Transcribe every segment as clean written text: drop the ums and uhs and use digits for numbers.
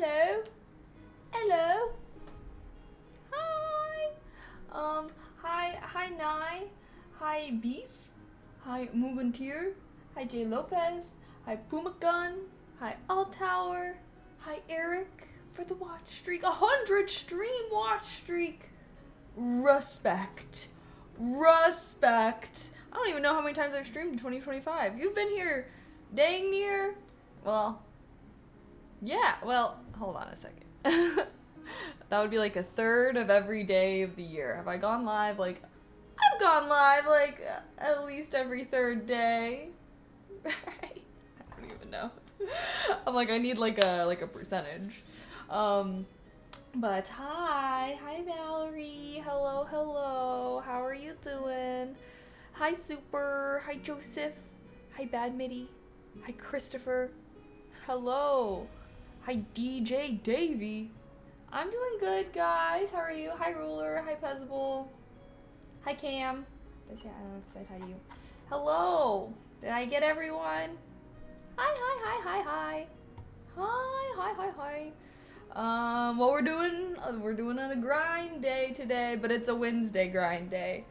Hello. Hello. Hi. Hi Nye. Hi Beast. Hi Mugantir. Hi Jay Lopez. Hi Puma Gun. Hi Tower. Hi Eric for the watch streak. 100 stream watch streak. Respect. Respect. I don't even know how many times I've streamed in 2025. You've been here dang near, well, yeah, well, hold on a second. That would be like a third of every day of the year. Have I gone live? Like, I've gone live like at least every third day. Right? I don't even know. I'm like, I need like a percentage. But hi Valerie. Hello. How are you doing? Hi Super. Hi Joseph. Hi Bad Mitty. Hi Christopher. Hello. Hi DJ Davey. I'm doing good, guys. How are you? Hi Ruler. Hi Pezzable. Hi Cam. I don't know if I said hi to you. Hello. Did I get everyone? Hi. What we're doing on a grind day today, but it's a Wednesday grind day.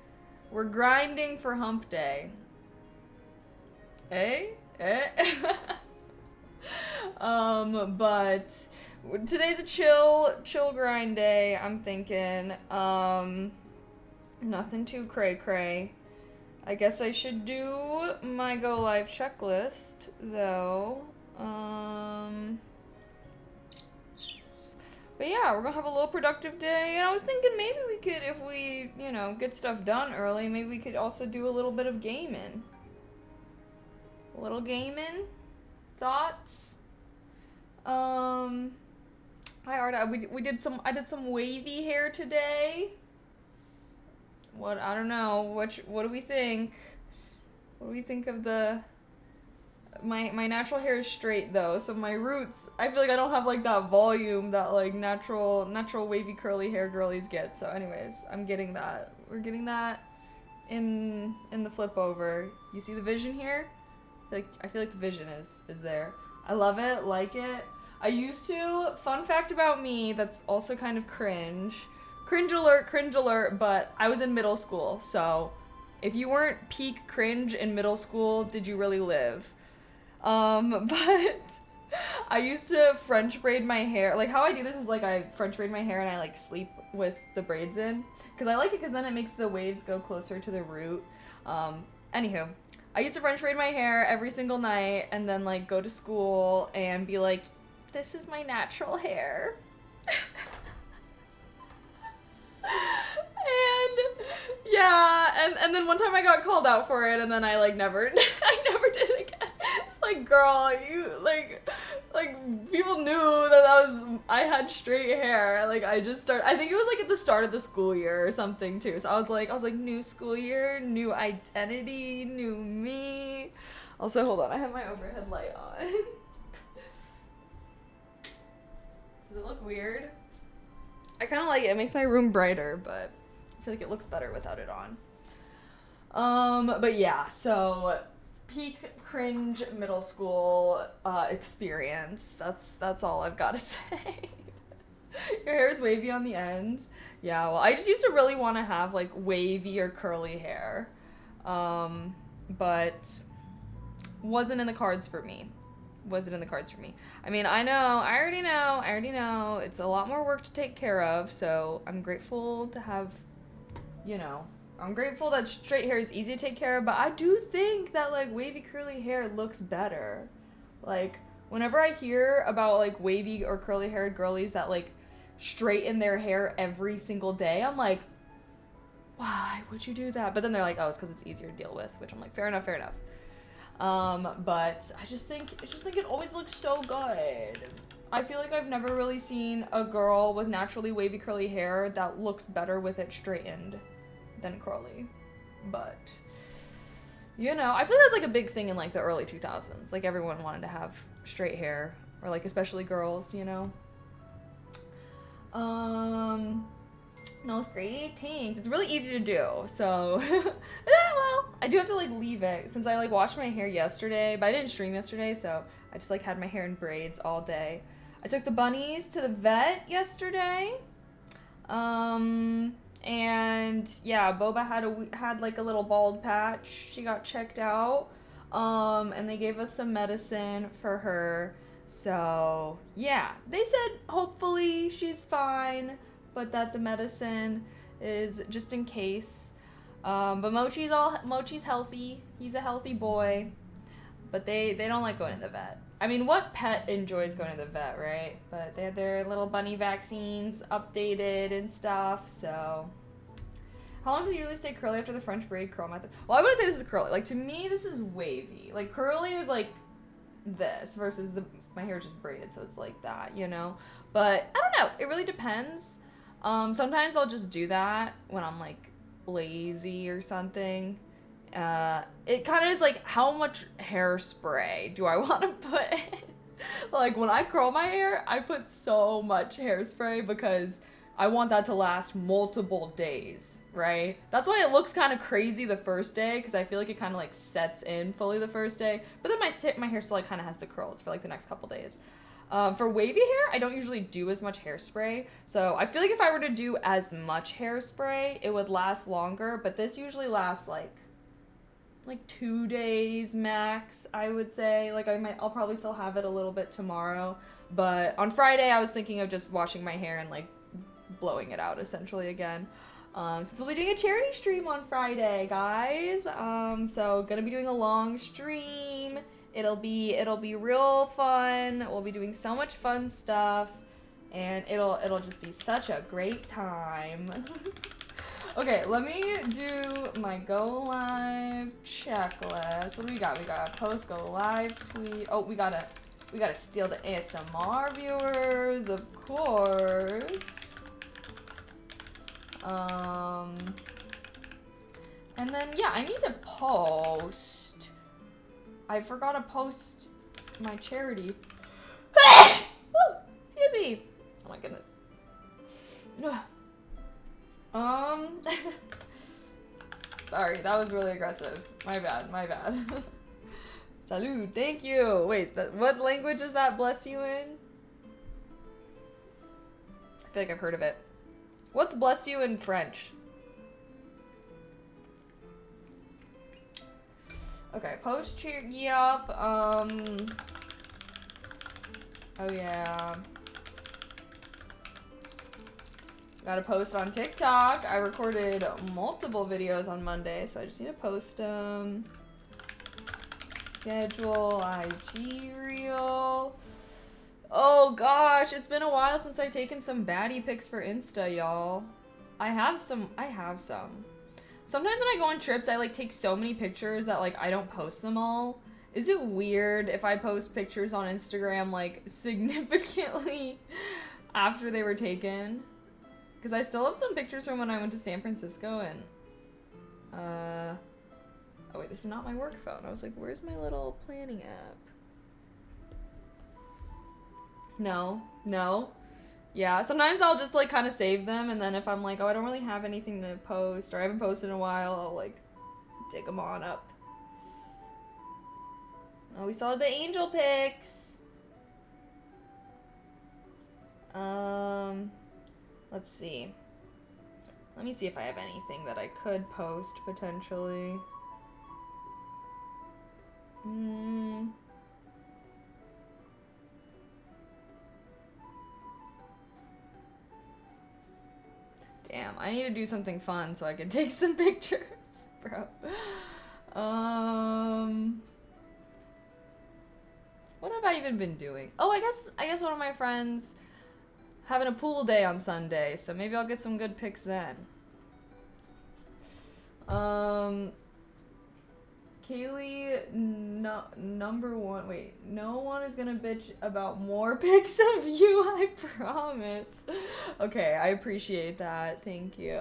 We're grinding for hump day. Eh? But today's a chill grind day, I'm thinking. Nothing too cray. I guess I should do my go live checklist, though. But yeah, we're gonna have a little productive day, and I was thinking maybe we could, if we, get stuff done early, maybe we could also do a little bit of gaming. A little gaming? Thoughts? Hi Arda, I did some wavy hair today. I don't know, what do we think? What do we think of my natural hair is straight though, so my roots, I feel like I don't have like that volume that like natural wavy curly hair girlies get. So anyways, I'm getting that. We're getting that in the flip over. You see the vision here? I feel like the vision is there. I love it, like it. I used to, fun fact about me that's also kind of cringe alert, but I was in middle school, so if you weren't peak cringe in middle school, did you really live? But I used to French braid my hair. Like, how I do this is, like, I French braid my hair and I, like, sleep with the braids in. Because I like it because then it makes the waves go closer to the root. Anywho, I used to French braid my hair every single night and then, like, go to school and be like, this is my natural hair. And then one time I got called out for it, and then I never did it again. It's like, girl, you like people knew that I had straight hair. Like, I think it was like at the start of the school year or something too. So I was like new school year, new identity, new me. Also, hold on, I have my overhead light on. Does it look weird? I kind of like it. It makes my room brighter, but I feel like it looks better without it on. But yeah, so peak cringe middle school experience. That's all I've got to say. Your hair is wavy on the ends. Yeah, well, I just used to really want to have like wavy or curly hair. But wasn't in the cards for me. I mean, I already know. It's a lot more work to take care of, so I'm grateful to have, I'm grateful that straight hair is easy to take care of, but I do think that, like, wavy curly hair looks better. Like, whenever I hear about, like, wavy or curly haired girlies that, like, straighten their hair every single day, I'm like, why would you do that? But then they're like, oh, it's because it's easier to deal with, which I'm like, fair enough. But I just think it always looks so good. I feel like I've never really seen a girl with naturally wavy curly hair that looks better with it straightened than curly. But, I feel like that's like a big thing in like the early 2000s. Like, everyone wanted to have straight hair, or like especially girls, No, it's great. Thanks. It's really easy to do. So, well, I do have to like leave it since I like washed my hair yesterday, but I didn't stream yesterday, so I just like had my hair in braids all day. I took the bunnies to the vet yesterday. And yeah, Boba had like a little bald patch. She got checked out. And they gave us some medicine for her. So, yeah, they said hopefully she's fine, but that the medicine is just in case. But Mochi's healthy. He's a healthy boy. But they don't like going to the vet. I mean, what pet enjoys going to the vet, right? But they had their little bunny vaccines updated and stuff, so... How long does it usually stay curly after the French braid curl method? Well, I wouldn't say this is curly. Like, to me, this is wavy. Like, curly is like this versus my hair is just braided, so it's like that, you know? But, I don't know. It really depends. Sometimes I'll just do that when I'm, like, lazy or something. It kind of is like, how much hairspray do I want to put in? Like, when I curl my hair, I put so much hairspray because I want that to last multiple days, right? That's why it looks kind of crazy the first day, because I feel like it kind of like sets in fully the first day. But then my hair still like kind of has the curls for like the next couple days. For wavy hair, I don't usually do as much hairspray. So I feel like if I were to do as much hairspray, it would last longer. But this usually lasts like 2 days max, I would say. Like I'll probably still have it a little bit tomorrow. But on Friday, I was thinking of just washing my hair and like blowing it out essentially again. Since we'll be doing a charity stream on Friday, guys. So gonna be doing a long stream. It'll be real fun. We'll be doing so much fun stuff, and it'll just be such a great time. Okay, let me do my go live checklist. What do we got? We got post, go live, tweet. Oh, we gotta steal the ASMR viewers, of course. And then yeah, I need to post. I forgot to post my charity. Excuse me. Oh my goodness. Sorry, that was really aggressive. My bad. Salud, thank you. Wait, what language is that bless you in? I feel like I've heard of it. What's bless you in French? Okay, post cheer, yup, oh yeah. Gotta post on TikTok. I recorded multiple videos on Monday, so I just need to post them. Schedule, IG reel. Oh gosh, it's been a while since I've taken some baddie pics for Insta, y'all. I have some. Sometimes when I go on trips, I like take so many pictures that like I don't post them all. Is it weird if I post pictures on Instagram like significantly after they were taken? Because I still have some pictures from when I went to San Francisco and oh wait, this is not my work phone. I was like, where's my little planning app? No. Yeah, sometimes I'll just like kind of save them, and then if I'm like, oh, I don't really have anything to post, or I haven't posted in a while, I'll like dig them on up. Oh, we saw the angel pics. Let's see. Let me see if I have anything that I could post potentially. Damn, I need to do something fun so I can take some pictures, bro. What have I even been doing? Oh, I guess one of my friends having a pool day on Sunday, so maybe I'll get some good pics then. Kaylee, number one, wait, no one is gonna bitch about more pics of you, I promise. Okay, I appreciate that, thank you.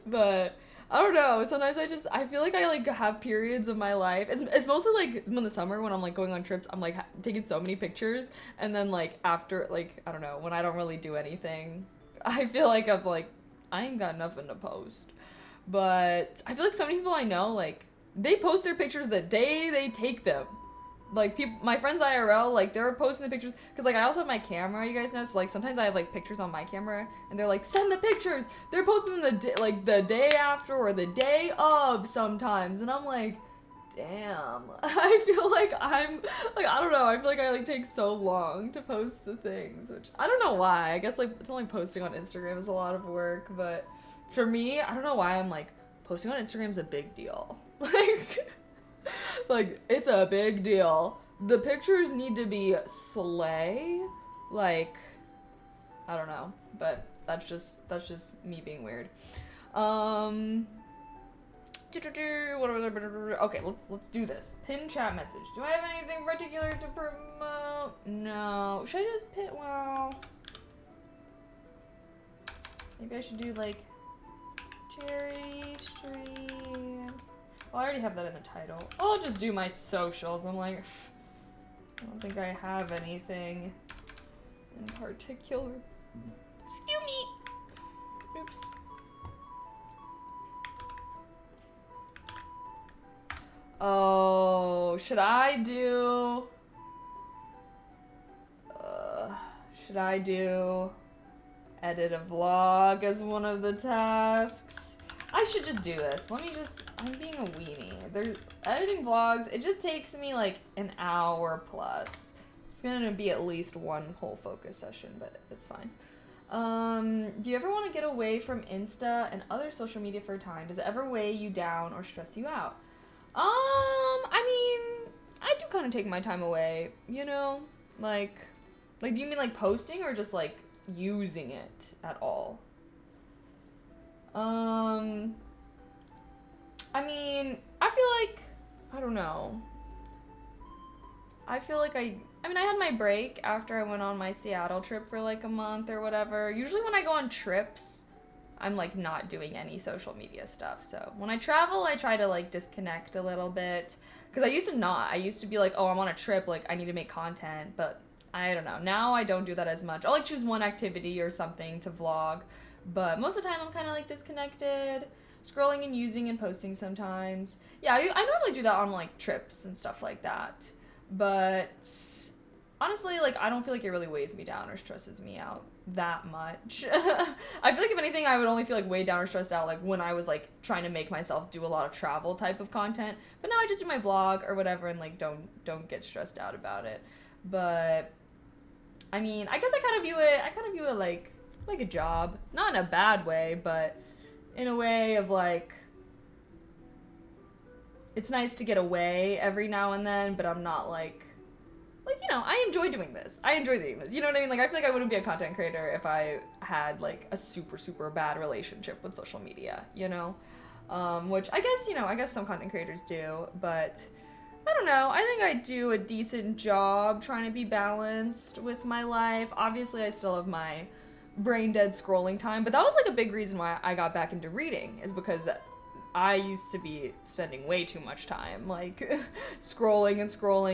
But, I don't know, sometimes I feel like I like have periods of my life, it's mostly like in the summer when I'm like going on trips, I'm like taking so many pictures, and then like after, like, I don't know, when I don't really do anything, I feel like I'm like, I ain't got nothing to post. But I feel like so many people I know, like, they post their pictures the day they take them. like people, my friends IRL, like they're posting the pictures because like I also have my camera, you guys know, so like sometimes I have like pictures on my camera and they're like, send the pictures. They're posting them the day after or the day of sometimes, and I'm like, damn. I feel like I'm like, I don't know, I feel like I like take so long to post the things, which I don't know why. I guess like it's only posting on Instagram is a lot of work, but for me, I don't know why I'm like posting on Instagram is a big deal. Like it's a big deal. The pictures need to be slay. Like, I don't know, but that's just me being weird. Okay, let's do this. Pin chat message. Do I have anything particular to promote? No. Should I just pin? Well, maybe I should do like charity stream. Well, I already have that in the title. I'll just do my socials. I'm like, I don't think I have anything in particular. Excuse me. Oops. Oh, should I do edit a vlog as one of the tasks? I should just do this. I'm being a weenie. Editing vlogs, it just takes me like an hour plus. It's gonna be at least one whole focus session, but it's fine. Do you ever want to get away from Insta and other social media for a time? Does it ever weigh you down or stress you out? I mean, I do kind of take my time away, you know? Like, do you mean like posting or just like using it at all? I mean, I feel like, I don't know. I feel like I had my break after I went on my Seattle trip for like a month or whatever. Usually when I go on trips, I'm like not doing any social media stuff. So when I travel, I try to like disconnect a little bit. Cause I used to not. I used to be like, oh, I'm on a trip, like I need to make content. But I don't know. Now I don't do that as much. I'll like choose one activity or something to vlog. But most of the time I'm kind of like disconnected, scrolling and using and posting sometimes. Yeah, I normally do that on like trips and stuff like that. But honestly, like I don't feel like it really weighs me down or stresses me out that much. I feel like if anything, I would only feel like weighed down or stressed out like when I was like trying to make myself do a lot of travel type of content. But now I just do my vlog or whatever and like don't get stressed out about it. But I mean, I guess I kind of view it like a job, not in a bad way, but in a way of like, it's nice to get away every now and then, but I'm not like, you know, I enjoy doing this. You know what I mean? Like, I feel like I wouldn't be a content creator if I had like a super, super bad relationship with social media, you know? Which I guess some content creators do, but I don't know. I think I do a decent job trying to be balanced with my life. Obviously, I still have my brain dead scrolling time, but that was like a big reason why I got back into reading, is because I used to be spending way too much time like scrolling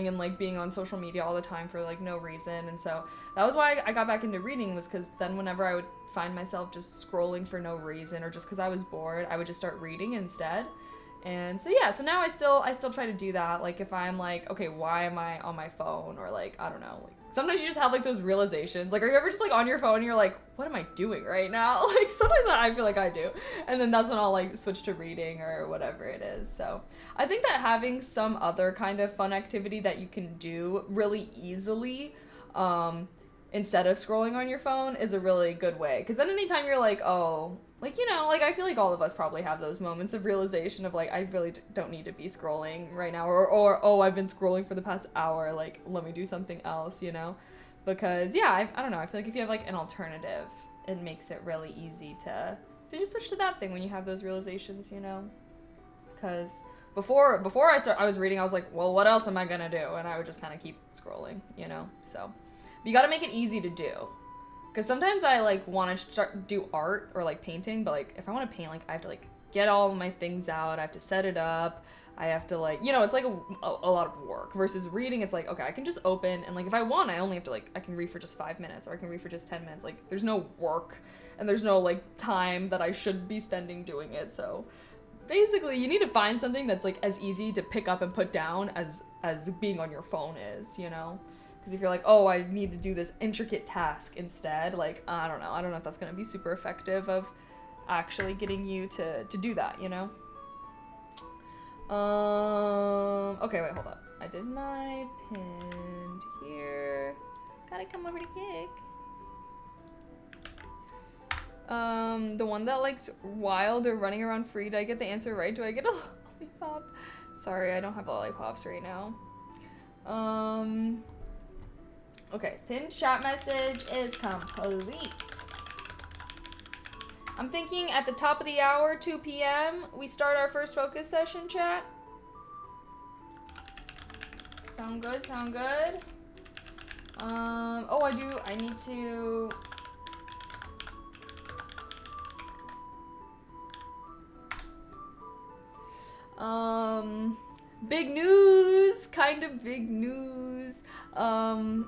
and like being on social media all the time for like no reason. And so that was why I got back into reading, was because then whenever I would find myself just scrolling for no reason or just because I was bored, I would just start reading instead. And so yeah, so now I still try to do that. Like if I'm like, okay, why am I on my phone? Or like, I don't know, like sometimes you just have like those realizations. Like, are you ever just like on your phone and you're like, what am I doing right now? Like sometimes I feel like I do. And then that's when I'll like switch to reading or whatever it is. So I think that having some other kind of fun activity that you can do really easily, instead of scrolling on your phone, is a really good way. Because then anytime you're like, oh, like, you know, like I feel like all of us probably have those moments of realization of like, I really don't need to be scrolling right now, or oh, I've been scrolling for the past hour, like let me do something else, you know? Because yeah, I don't know, I feel like if you have like an alternative, it makes it really easy to just switch to that thing when you have those realizations, you know? Because before I was reading, I was like, well, what else am I gonna do? And I would just kind of keep scrolling, you know? So but you gotta make it easy to do. Because sometimes I like want to do art or like painting, but like if I want to paint, like I have to like get all of my things out, I have to set it up, I have to like, you know, it's like a lot of work. Versus reading, it's like, okay, I can just open and like if I want, I only have to like, I can read for just 5 minutes or I can read for just 10 minutes. Like there's no work and there's no like time that I should be spending doing it. So basically, you need to find something that's like as easy to pick up and put down as being on your phone is, you know? Because if you're like, oh, I need to do this intricate task instead, like, I don't know if that's going to be super effective of actually getting you to do that, you know? Okay, wait, hold up. I did my pinned here. Gotta come over to kick. The one that likes wild or running around free, did I get the answer right? Do I get a lollipop? Sorry, I don't have lollipops right now. Okay, pinned chat message is complete. I'm thinking at the top of the hour, 2 p.m., we start our first focus session, chat. Sound good, sound good. Oh, I need to... Big news, kind of big news. I've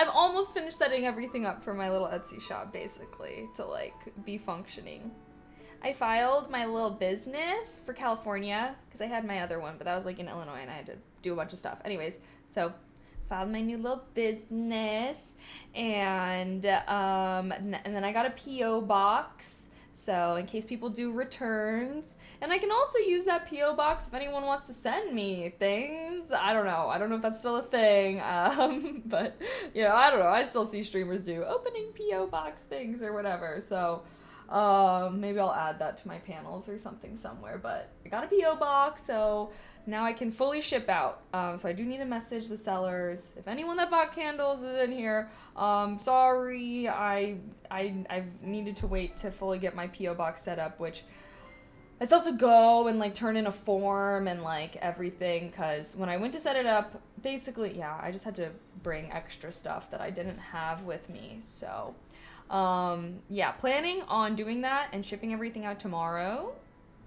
almost finished setting everything up for my little Etsy shop, basically, to, like, be functioning. I filed my little business for California, because I had my other one, but that was, like, in Illinois, and I had to do a bunch of stuff. Anyways, so, filed my new little business, and then I got a P.O. box, so in case people do returns. And I can also use that P.O. box if anyone wants to send me things. I don't know if that's still a thing, but, you know, I don't know. I still see streamers do opening P.O. box things or whatever, so maybe I'll add that to my panels or something somewhere. But I got a P.O. box, so now I can fully ship out. So I do need to message the sellers. If anyone that bought candles is in here, sorry, I've needed to wait to fully get my P.O. box set up, which I still have to go and, like, turn in a form and, like, everything, because when I went to set it up, basically, yeah, I just had to bring extra stuff that I didn't have with me, so, yeah, planning on doing that and shipping everything out tomorrow.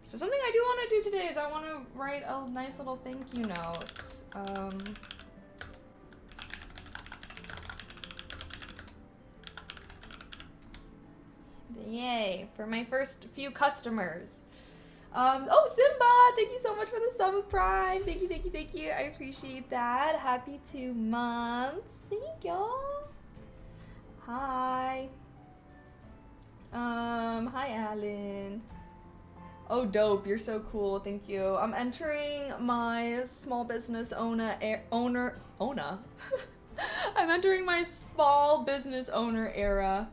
So something I do want to do today is I want to write a nice little thank you note. Yay, for my first few customers. Oh, Simba, thank you so much for the sub of Prime. Thank you, thank you, thank you. I appreciate that. Happy 2 months. Thank y'all. Hi. Hi, Alan. Oh, dope. You're so cool. Thank you. I'm entering my small business owner. I'm entering my small business owner era.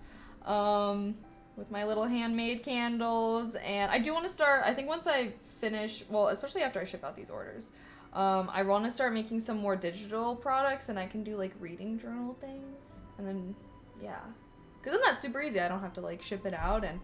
With my little handmade candles, and I do want to start, I think once I finish, well, especially after I ship out these orders, I want to start making some more digital products, and I can do, like, reading journal things, and then, yeah. Because then that's super easy. I don't have to, like, ship it out, and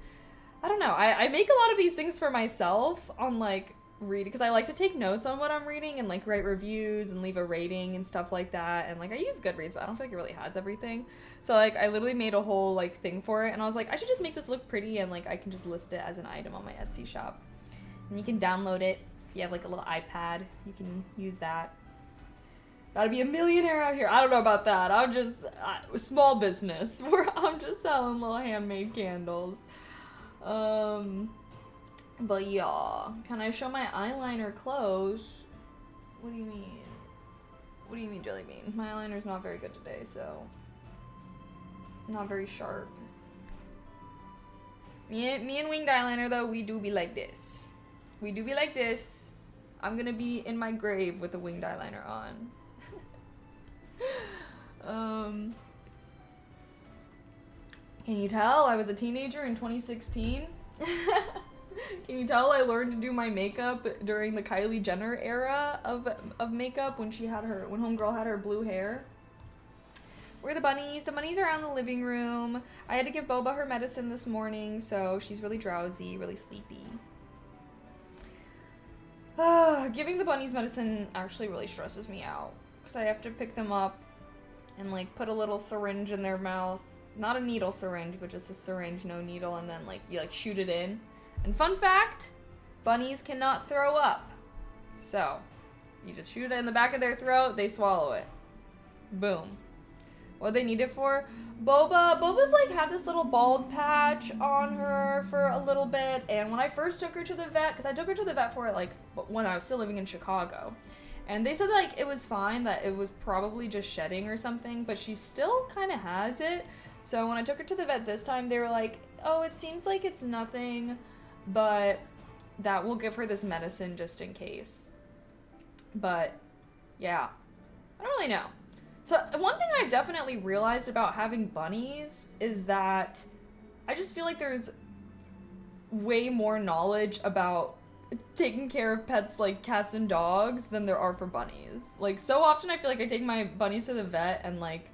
I don't know. I make a lot of these things for myself on, like, read, because I like to take notes on what I'm reading and, like, write reviews and leave a rating and stuff like that, and, like, I use Goodreads, but I don't feel like it really has everything. So, like, I literally made a whole, like, thing for it, and I was like, I should just make this look pretty, and, like, I can just list it as an item on my Etsy shop. And you can download it. If you have, like, a little iPad, you can use that. Gotta be a millionaire out here. I don't know about that. I'm just, small business, where I'm just selling little handmade candles. But yeah, can I show my eyeliner close? What do you mean? What do you mean, Jelly Bean? My eyeliner's not very good today, so not very sharp. Me and winged eyeliner, though, we do be like this. We do be like this. I'm gonna be in my grave with the winged eyeliner on. Can you tell I was a teenager in 2016? Can you tell I learned to do my makeup during the Kylie Jenner era of makeup when homegirl had her blue hair? Where are the bunnies? The bunnies are out in the living room. I had to give Boba her medicine this morning, so she's really drowsy, really sleepy. Giving the bunnies medicine actually really stresses me out, because I have to pick them up and, like, put a little syringe in their mouth. Not a needle syringe, but just a syringe, no needle, and then, like, you, like, shoot it in. And fun fact, bunnies cannot throw up. So, you just shoot it in the back of their throat, they swallow it. Boom. what they need it for. Boba's like had this little bald patch on her for a little bit, and when I first took her to the vet, because I took her to the vet for it like when I was still living in Chicago, and they said like it was fine, that it was probably just shedding or something, but she still kind of has it. So when I took her to the vet this time, they were like, oh, it seems like it's nothing, but that we'll give her this medicine just in case. But yeah, I don't really know. So one thing I've definitely realized about having bunnies is that I just feel like there's way more knowledge about taking care of pets like cats and dogs than there are for bunnies. Like, so often I feel like I take my bunnies to the vet and like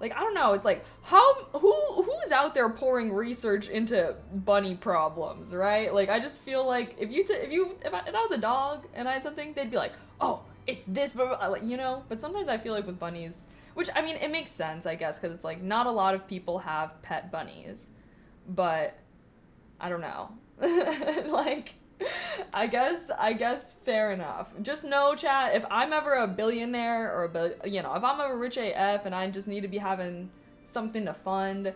I don't know, it's like who's out there pouring research into bunny problems, right? Like, I just feel like if I was a dog and I had something, they'd be like, oh, it's this, but like, you know. But sometimes I feel like with bunnies, which I mean, it makes sense, I guess, because it's like not a lot of people have pet bunnies, but I don't know. Like, I guess fair enough. Just know, chat, if I'm ever a billionaire or if I'm ever rich AF and I just need to be having something to fund,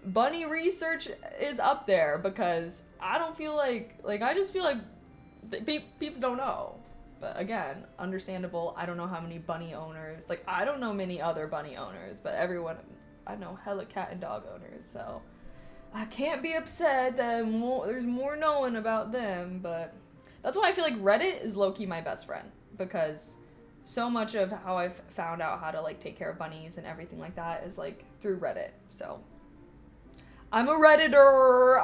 bunny research is up there, because I don't feel like I just feel like peeps don't know. But again, understandable. I don't know how many bunny owners. Like, I don't know many other bunny owners, but I know hella cat and dog owners, so I can't be upset that there's more knowing about them. But that's why I feel like Reddit is low-key my best friend, because so much of how I've found out how to like take care of bunnies and everything like that is like through Reddit. So I'm a Redditor.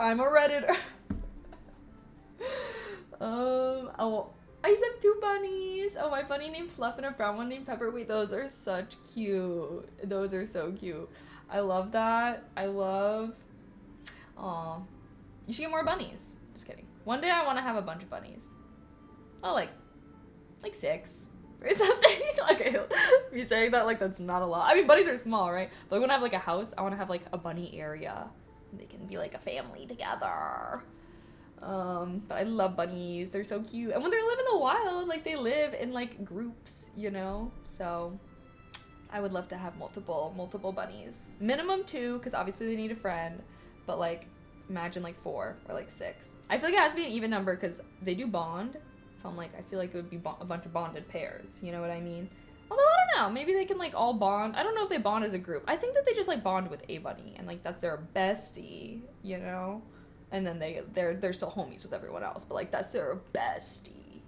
I used to have 2 bunnies. Oh, my bunny named Fluff and a brown one named Pepper. Wait, those are such cute. Those are so cute. I love that. Aw. You should get more bunnies. Just kidding. One day I want to have a bunch of bunnies. Oh, like 6 or something. Okay, me saying that like that's not a lot. I mean, bunnies are small, right? But like, when I have like a house, I want to have like a bunny area. They can be like a family together. But I love bunnies. They're so cute. And when they live in the wild, like they live in like groups, you know? So I would love to have multiple bunnies. Minimum 2, because obviously they need a friend. But like, imagine like 4 or like 6. I feel like it has to be an even number because they do bond. So I'm like, I feel like it would be a bunch of bonded pairs. You know what I mean? Although I don't know, maybe they can like all bond. I don't know if they bond as a group. I think that they just like bond with a bunny and like that's their bestie, you know? And then they're still homies with everyone else, but like that's their bestie.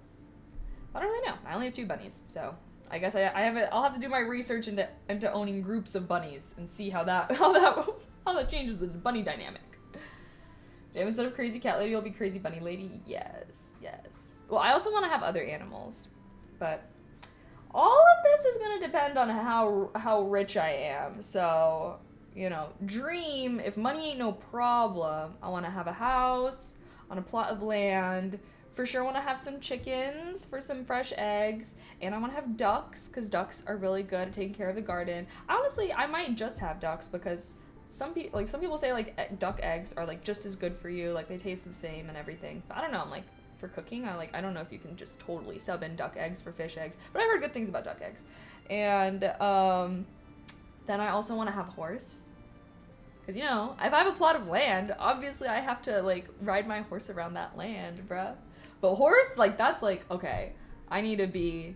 I don't really know. I only have 2 bunnies, so I guess I'll have to do my research into owning groups of bunnies and see how that changes the bunny dynamic. Instead of crazy cat lady, you'll be crazy bunny lady. Yes. Well, I also want to have other animals, but all of this is gonna depend on how rich I am. So, you know, dream, if money ain't no problem, I want to have a house on a plot of land. For sure want to have some chickens for some fresh eggs, and I want to have ducks because ducks are really good at taking care of the garden. Honestly, I might just have ducks because some people say like duck eggs are like just as good for you, like they taste the same and everything. But I don't know, I'm like, for cooking, I don't know if you can just totally sub in duck eggs for fish eggs, but I've heard good things about duck eggs. And then I also want to have a horse. Because, you know, if I have a plot of land, obviously I have to, like, ride my horse around that land, bruh. But horse, like, that's, like, okay, I need to be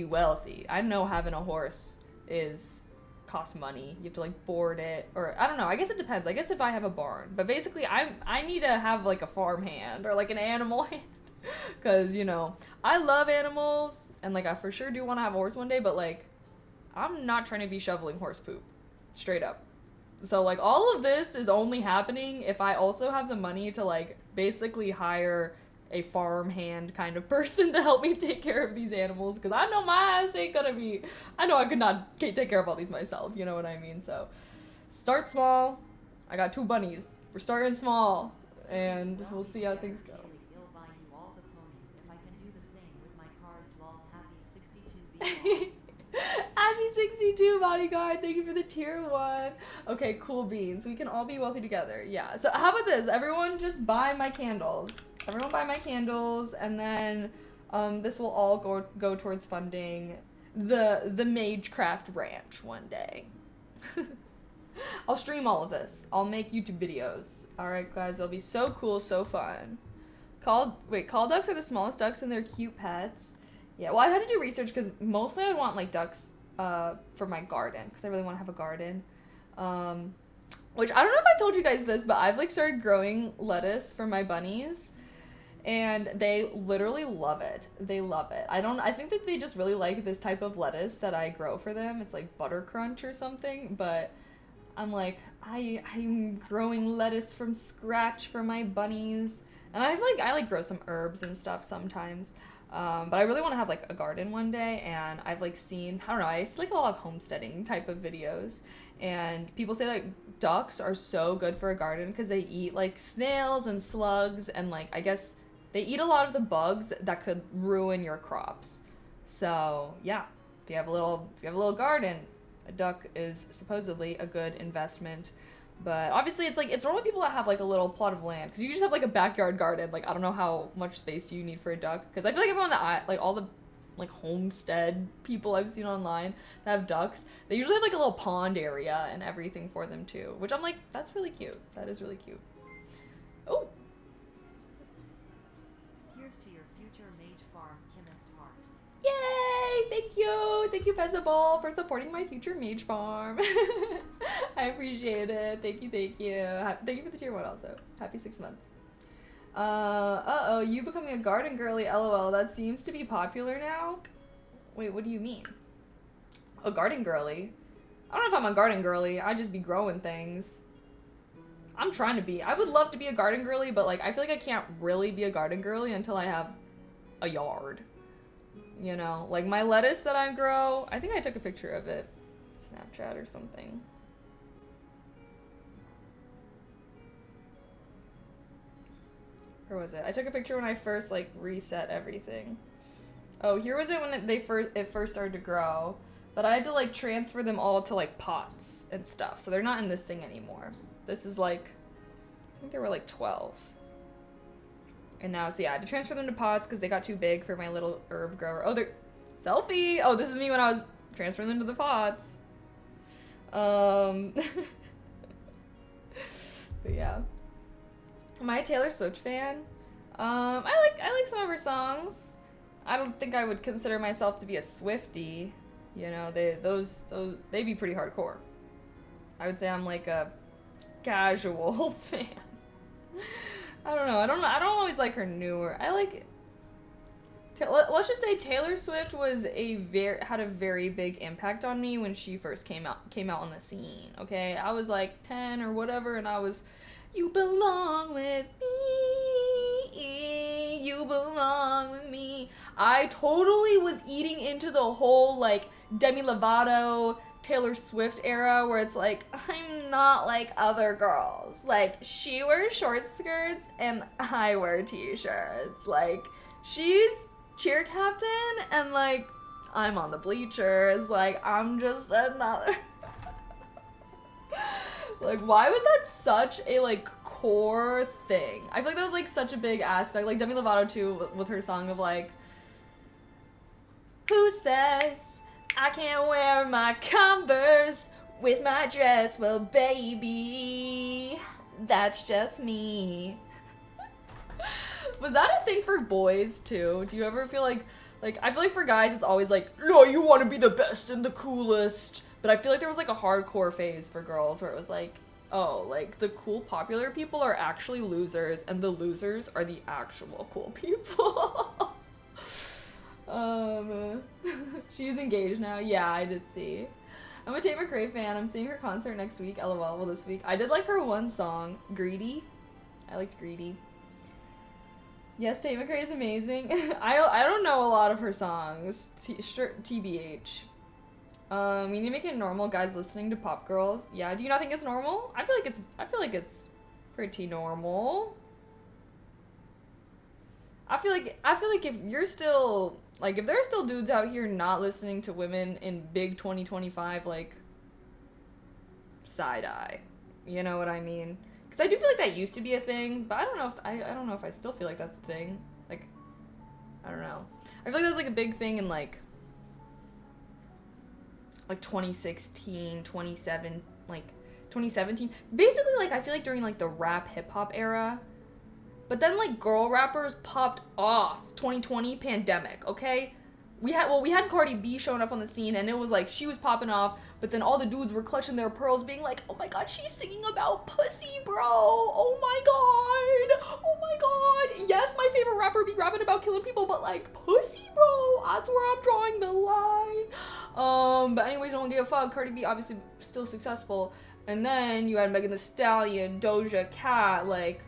wealthy. I know having a horse costs money. You have to, like, board it. Or, I don't know, I guess it depends. I guess if I have a barn. But basically, I need to have, like, a farm hand or, like, an animal hand. Because, you know, I love animals. And, like, I for sure do want to have a horse one day. But, like, I'm not trying to be shoveling horse poop. Straight up. So, like, all of this is only happening if I also have the money to, like, basically hire a farm hand kind of person to help me take care of these animals. Because I know my ass ain't gonna be... I know I could not take care of all these myself. You know what I mean? So, start small. I got 2 bunnies. We're starting small. And we'll see how things go. Happy 62 bodyguard, thank you for the tier 1. Okay, cool beans. We can all be wealthy together. Yeah. So how about this? Everyone just buy my candles. Everyone buy my candles, and then this will all go towards funding the Magecraft Ranch one day. I'll stream all of this. I'll make YouTube videos. Alright, guys, it'll be so cool, so fun. Call ducks are the smallest ducks and they're cute pets. Yeah, well, I had to do research because mostly I want, like, ducks for my garden because I really want to have a garden. Which, I don't know if I told you guys this, but I've, like, started growing lettuce for my bunnies. And they literally love it. They love it. I think that they just really like this type of lettuce that I grow for them. It's like butter crunch or something, but I'm like, I'm growing lettuce from scratch for my bunnies. And I like grow some herbs and stuff sometimes. But I really want to have like a garden one day, and I've like seen, I don't know, I see like a lot of homesteading type of videos, and people say like ducks are so good for a garden because they eat like snails and slugs, and like I guess they eat a lot of the bugs that could ruin your crops. So yeah, if you have a little garden, a duck is supposedly a good investment. But obviously it's like, it's normally people that have like a little plot of land, because you just have like a backyard garden. Like I don't know how much space you need for a duck, because I feel like everyone that like all the like homestead people I've seen online that have ducks, they usually have like a little pond area and everything for them too, which I'm like, that's really cute. That is really cute. Oh, Here's to your future mage farm chemist heart. yay! Thank you, Fezzable, for supporting my future mage farm. I appreciate it. Thank you. Thank you for the tier 1 also. Happy 6 months. Uh-oh, you becoming a garden girly, lol. That seems to be popular now. Wait, what do you mean? A garden girly? I don't know if I'm a garden girly. I just be growing things. I'm trying to be. I would love to be a garden girly, but like I feel like I can't really be a garden girly until I have a yard. You know, like my lettuce that I grow, I think I took a picture of it. Snapchat or something. Where was it? I took a picture when I first like reset everything. Oh, here was it when it first started to grow. But I had to like transfer them all to like pots and stuff. So they're not in this thing anymore. This is like, I think there were like 12. And now, so yeah, I had to transfer them to pots because they got too big for my little herb grower. Oh, they're... Selfie! Oh, this is me when I was transferring them to the pots. But yeah. Am I a Taylor Swift fan? I like some of her songs. I don't think I would consider myself to be a Swiftie. You know, they'd be pretty hardcore. I would say I'm like a casual fan. I don't know. I don't always like her newer. I like. Let's just say Taylor Swift was had a very big impact on me when she first came out on the scene. Okay, I was like 10 or whatever, and I was, you belong with me. You belong with me. I totally was eating into the whole like Demi Lovato, Taylor Swift era where it's like, I'm not like other girls. Like, she wears short skirts and I wear t-shirts. Like, she's cheer captain and like, I'm on the bleachers. Like, I'm just another. Like, why was that such a like core thing? I feel like that was like such a big aspect. Like Demi Lovato too, with her song of like, who says I can't wear my Converse with my dress? Well, baby, that's just me. Was that a thing for boys too? Do you ever feel like I feel like for guys it's always like, no, you want to be the best and the coolest. But I feel like there was like a hardcore phase for girls where it was like, oh, like the cool popular people are actually losers and the losers are the actual cool people. She's engaged now. Yeah, I did see. I'm a Tate McRae fan. I'm seeing her concert next week. LOL. Well, this week. I did like her one song, Greedy. I liked Greedy. Yes, Tate McRae is amazing. I don't know a lot of her songs. TBH. You need to make it normal, guys listening to pop girls. Yeah, do you not think it's normal? I feel like it's pretty normal. I feel like if you're still like, if there are still dudes out here not listening to women in big 2025 like side eye, you know what I mean? Because I do feel like that used to be a thing, but I don't know if I still feel like that's a thing. Like, I don't know. I feel like that was like a big thing in like, like 2016, 27, like 2017. Basically, like I feel like during like the rap hip hop era. But then like girl rappers popped off 2020 pandemic, okay? We had Cardi B showing up on the scene and it was like she was popping off, but then all the dudes were clutching their pearls being like, "Oh my god, she's singing about pussy, bro. Oh my god. Oh my god. Yes, my favorite rapper be rapping about killing people, but like pussy, bro. That's where I'm drawing the line." But anyways, don't give a fuck. Cardi B obviously still successful. And then you had Megan Thee Stallion, Doja Cat, like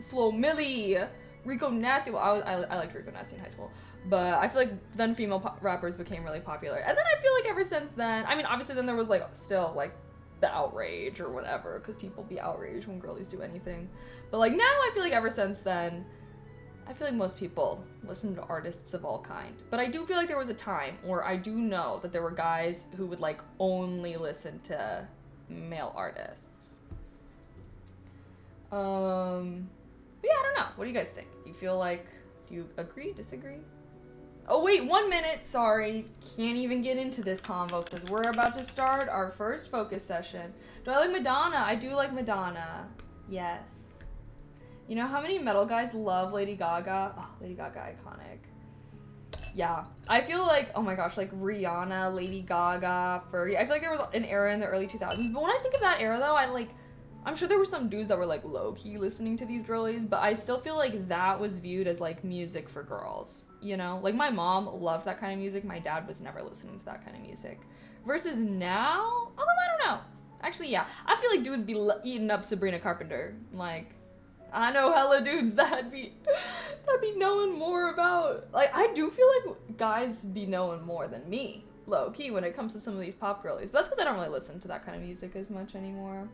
Flo Milli, Rico Nasty. Well, I liked Rico Nasty in high school, but I feel like then female rappers became really popular. And then I feel like ever since then, I mean, obviously then there was like still like the outrage or whatever, because people be outraged when girlies do anything. But like now I feel like ever since then, I feel like most people listen to artists of all kind. But I do feel like there was a time where I do know that there were guys who would like only listen to male artists. But yeah, I don't know. What do you guys think? Do you agree, disagree? Oh wait, 1 minute, sorry. Can't even get into this convo because we're about to start our first focus session. Do I like Madonna? I do like Madonna. Yes. You know how many metal guys love Lady Gaga? Oh, Lady Gaga, iconic. Yeah. I feel like, oh my gosh, like Rihanna, Lady Gaga, Fergie. I feel like there was an era in the early 2000s. But when I think of that era though, I'm sure there were some dudes that were like low-key listening to these girlies, but I still feel like that was viewed as like music for girls, you know? Like my mom loved that kind of music. My dad was never listening to that kind of music. Versus now, although I don't know. Actually, yeah. I feel like dudes be eating up Sabrina Carpenter. Like, I know hella dudes that be knowing more about, like, I do feel like guys be knowing more than me, low-key, when it comes to some of these pop girlies. But that's because I don't really listen to that kind of music as much anymore.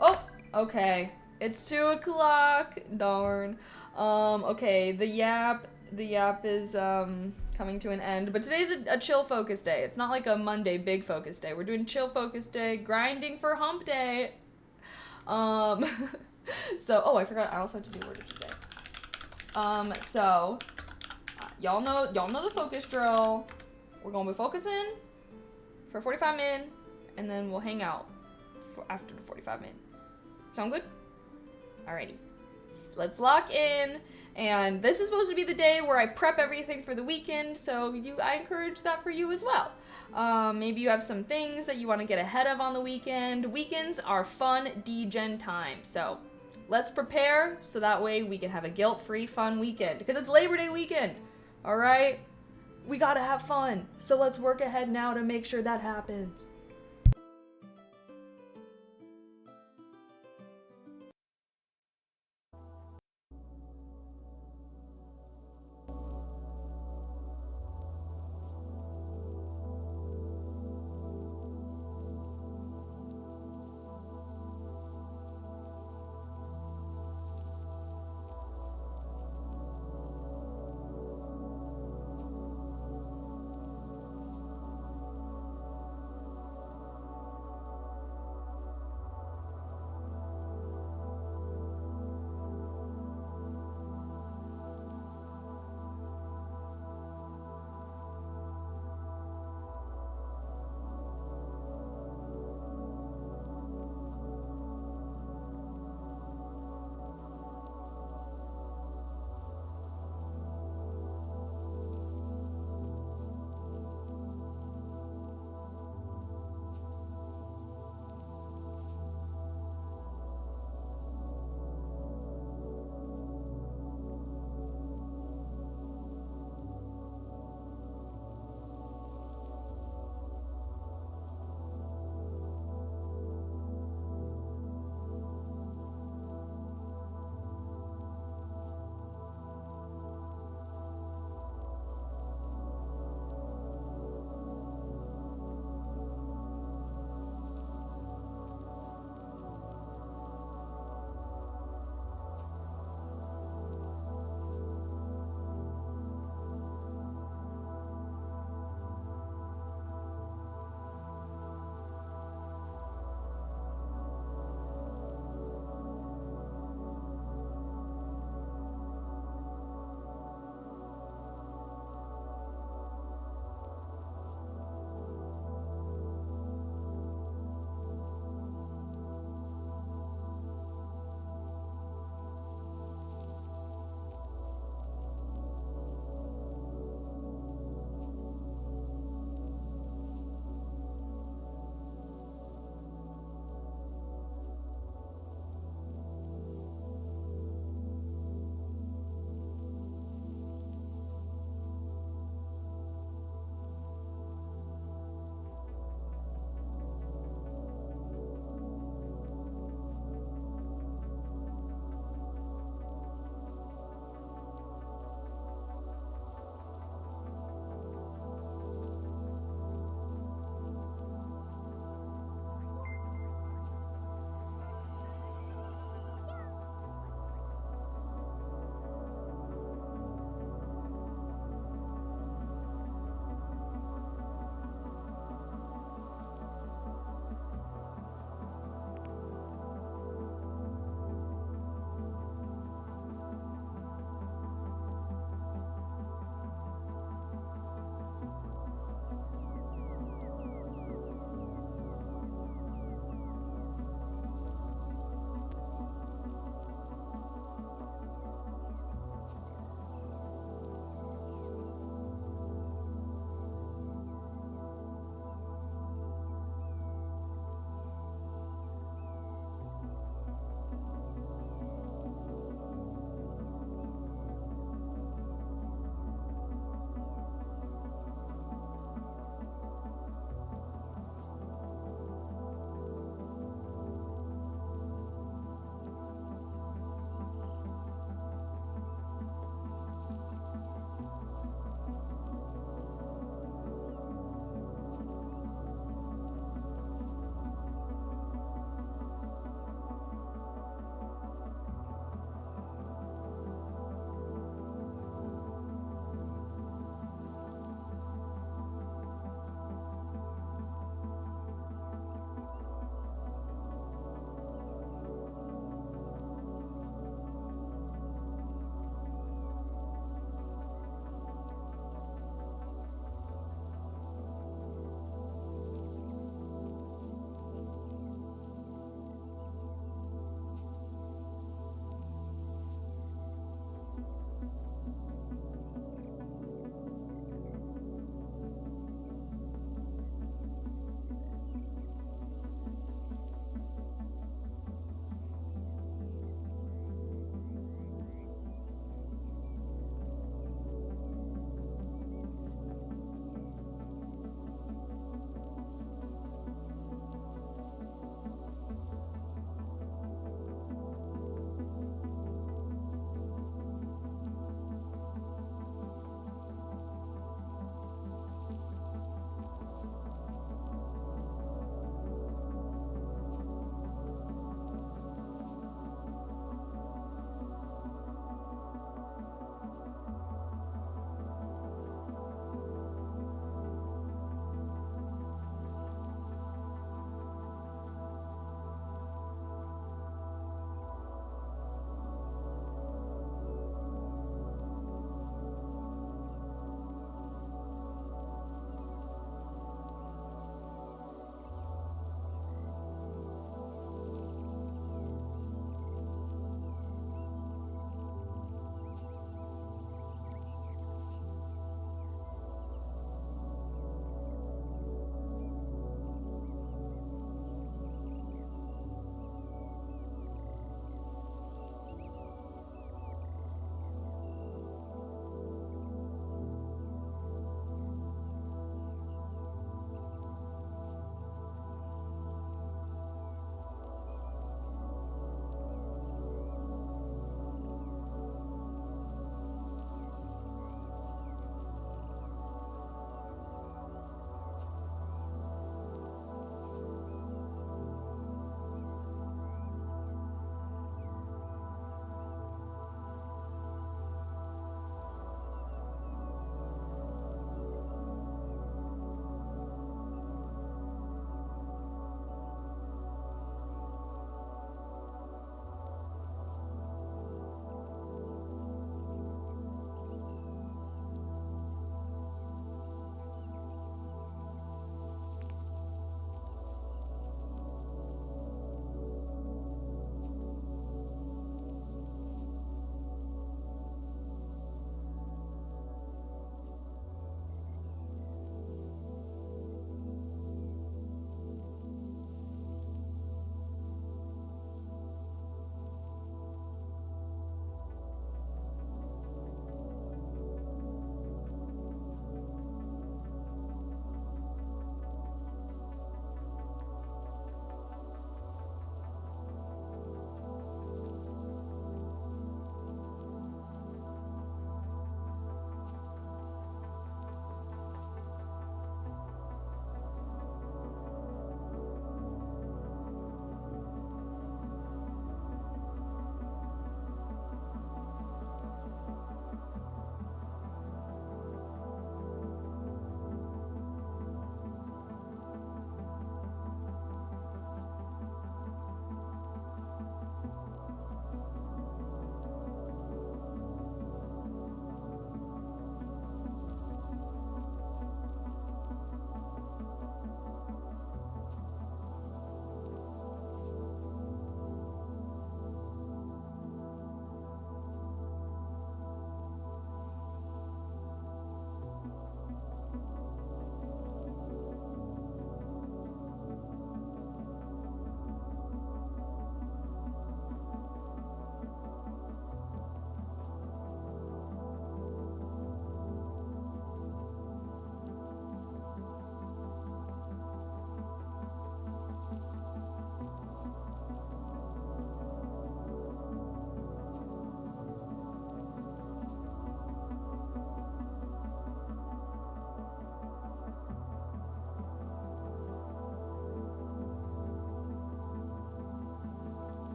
Oh, okay. It's 2 o'clock. Darn. Okay, the yap is, coming to an end. But today's a chill focus day. It's not like a Monday big focus day. We're doing chill focus day, grinding for hump day. So, oh, I forgot. I also have to do word of the day. Y'all know the focus drill. We're gonna be focusing for 45 minutes, and then we'll hang out after the 45 minutes. Sound good? Alrighty. Let's lock in. And this is supposed to be the day where I prep everything for the weekend, so I encourage that for you as well. Maybe you have some things that you want to get ahead of on the weekend. Weekends are fun degen time, so let's prepare so that way we can have a guilt-free fun weekend, because it's Labor Day weekend, alright? We gotta have fun, so let's work ahead now to make sure that happens.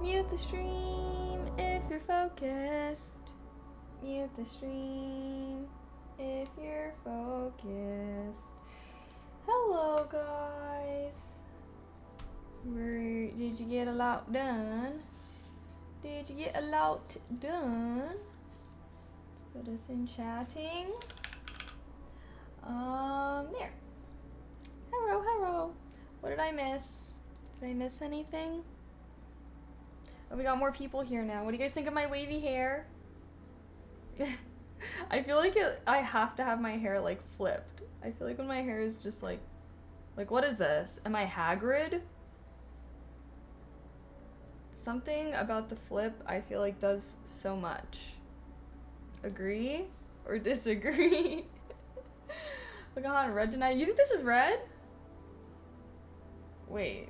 Mute the stream if you're focused. Mute the stream if you're focused. Hello, guys. Did you get a lot done? Did you get a lot done? Put us in chatting. There. Hello, hello. What did I miss? Did I miss anything? Oh, we got more people here now. What do you guys think of my wavy hair? I feel like I have to have my hair like flipped. I feel like when my hair is just like what is this? Am I Hagrid? Something about the flip I feel like does so much. Agree or disagree? Look on red tonight. You think this is red? Wait.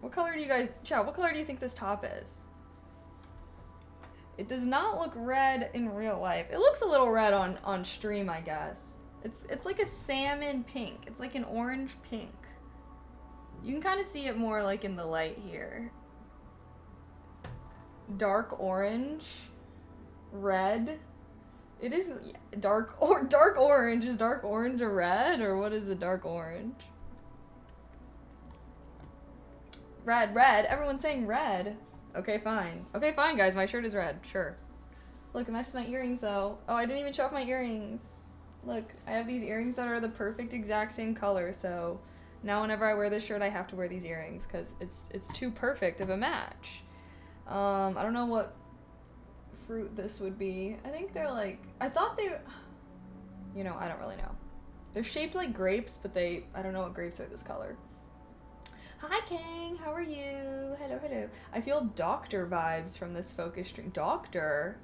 What color do you guys, chat, what color do you think this top is? It does not look red in real life. It looks a little red on stream, I guess. It's like a salmon pink. It's like an orange pink. You can kind of see it more like in the light here. Dark orange, red. It is dark orange. Is dark orange a red, or what is a dark orange? Red, red. Everyone's saying red. Okay, fine. Okay, fine, guys. My shirt is red. Sure. Look, it matches my earrings, though. Oh, I didn't even show off my earrings. Look, I have these earrings that are the perfect exact same color, so now whenever I wear this shirt, I have to wear these earrings, because it's too perfect of a match. I don't know what fruit this would be. I think they're like, I thought they, you know, I don't really know. They're shaped like grapes, but I don't know what grapes are this color. Hi, Kang, how are you? Hello, hello. I feel doctor vibes from this focus stream. Doctor?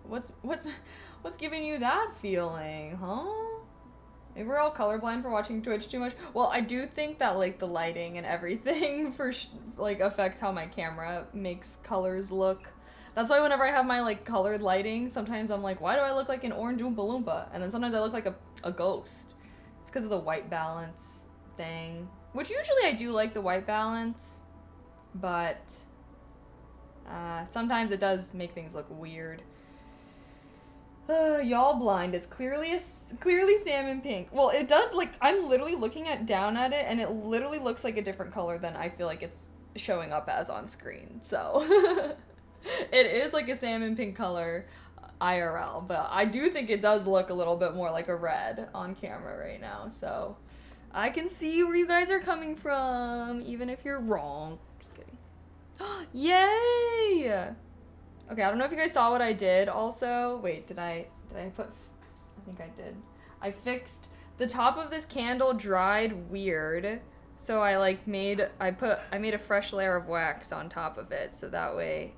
What's giving you that feeling, huh? Maybe we're all colorblind for watching Twitch too much. Well, I do think that like the lighting and everything like affects how my camera makes colors look. That's why whenever I have my like colored lighting, sometimes I'm like, why do I look like an orange Oompa Loompa? And then sometimes I look like a ghost. It's because of the white balance thing. Which usually I do like the white balance, but sometimes it does make things look weird. Y'all blind. It's clearly salmon pink. Well, it does, like, I'm literally looking down at it, and it literally looks like a different color than I feel like it's showing up as on screen. So, it is like a salmon pink color IRL, but I do think it does look a little bit more like a red on camera right now. So, I can see where you guys are coming from, even if you're wrong. Just kidding. Yay! Okay, I don't know if you guys saw what I did also. Wait, did I put, I think I did. I fixed, the top of this candle dried weird. So I made a fresh layer of wax on top of it. So that way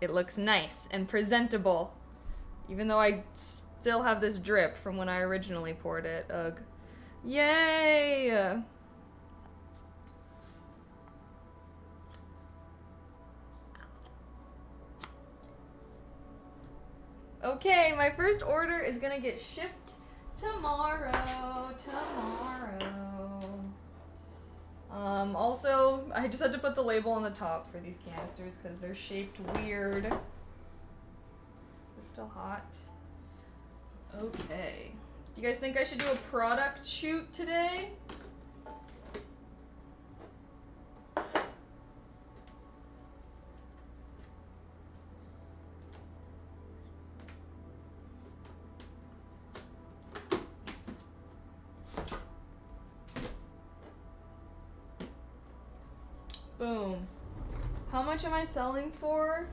it looks nice and presentable. Even though I still have this drip from when I originally poured it. Ugh. Yay! Okay, my first order is gonna get shipped tomorrow. Also, I just had to put the label on the top for these canisters because they're shaped weird. Is it still hot? Okay. Do you guys think I should do a product shoot today? Boom. How much am I selling for?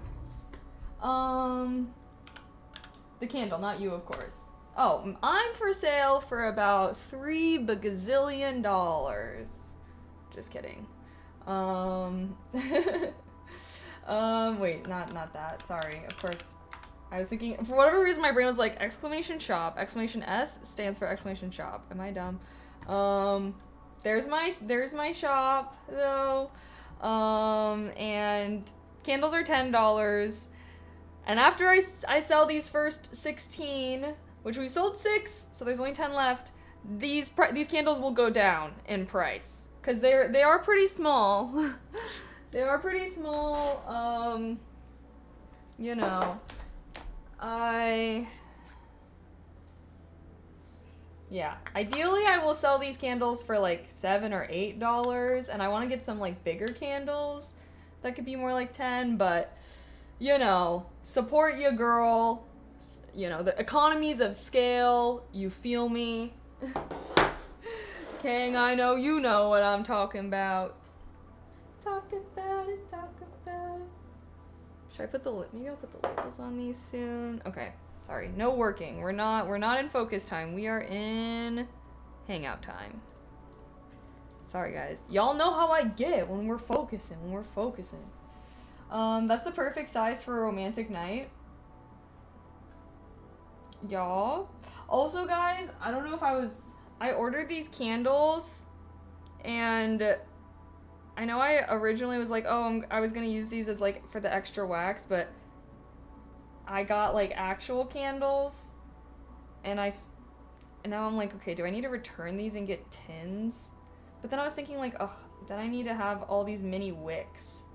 The candle, not you, of course. Oh, I'm for sale for about $3 bagazillion. Just kidding. Wait, not that. Sorry. Of course. I was thinking, for whatever reason, my brain was like, exclamation shop. Exclamation S stands for exclamation shop. Am I dumb? There's my shop, though. And candles are $10. And after I sell these first 16, which we've sold 6, so there's only 10 left, these candles will go down in price. Because they are pretty small. They are pretty small. You know, yeah. Ideally, I will sell these candles for like $7 or $8, and I want to get some like bigger candles that could be more like 10, but you know, support your girl. You know, the economies of scale, you feel me? Kang, I know you know what I'm talking about. Talk about it, talk about it. Should I put maybe I'll put the labels on these soon? Okay, sorry, no working. We're not in focus time. We are in hangout time. Sorry guys. Y'all know how I get when we're focusing, That's the perfect size for a romantic night. Y'all. Also, guys, I don't know if I ordered these candles, and I know I originally was like, oh, I was gonna use these as like for the extra wax, but I got like actual candles, and now I'm like, okay, do I need to return these and get tins? But then I was thinking like, ugh, then I need to have all these mini wicks.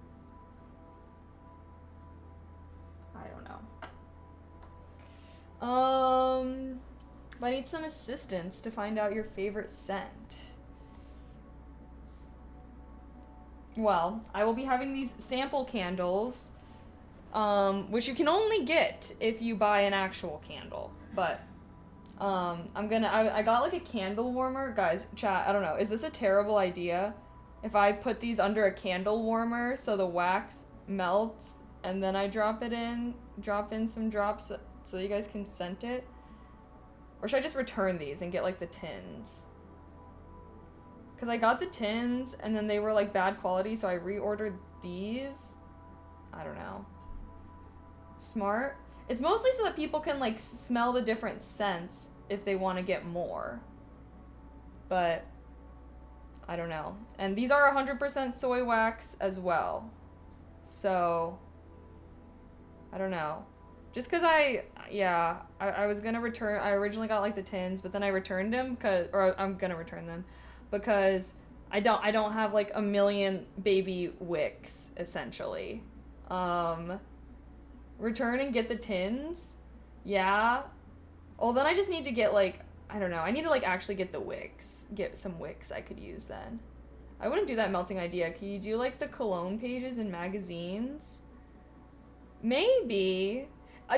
I don't know. But I need some assistance to find out your favorite scent. Well, I will be having these sample candles, which you can only get if you buy an actual candle. But, I got like a candle warmer. Guys, chat, I don't know. Is this a terrible idea? If I put these under a candle warmer so the wax melts and then I drop in some drops so you guys can scent it? Or should I just return these and get like the tins? Because I got the tins and then they were like bad quality, so I reordered these. I don't know. Smart. It's mostly so that people can like smell the different scents if they want to get more. But I don't know. And these are 100% soy wax as well. So I don't know. Just because I was gonna return, I originally got like the tins, but then I returned them I'm gonna return them because I don't have like a million baby wicks, essentially. Return and get the tins? Yeah. Well, then I just need to get like, I don't know, I need to like actually get the wicks. Get some wicks I could use then. I wouldn't do that melting idea. Can you do like the cologne pages in magazines? Maybe. I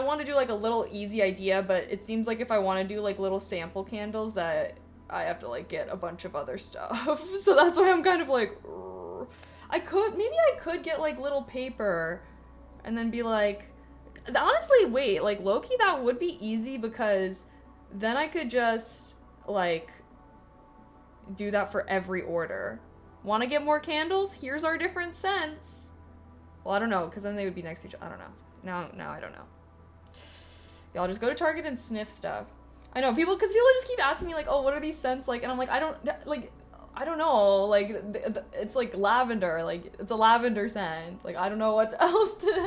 want to do like a little easy idea, but it seems like if I want to do like little sample candles that I have to like get a bunch of other stuff. So that's why I'm kind of like, maybe I could get like little paper and then be like, honestly, wait, like low-key that would be easy because then I could just like do that for every order. Want to get more candles? Here's our different scents. Well, I don't know, because then they would be next to each other. I don't know. Now I don't know. Y'all just go to Target and sniff stuff. I know, because people just keep asking me, like, oh, what are these scents like? And I'm like, I don't know. Like, it's like lavender. Like, it's a lavender scent. Like, I don't know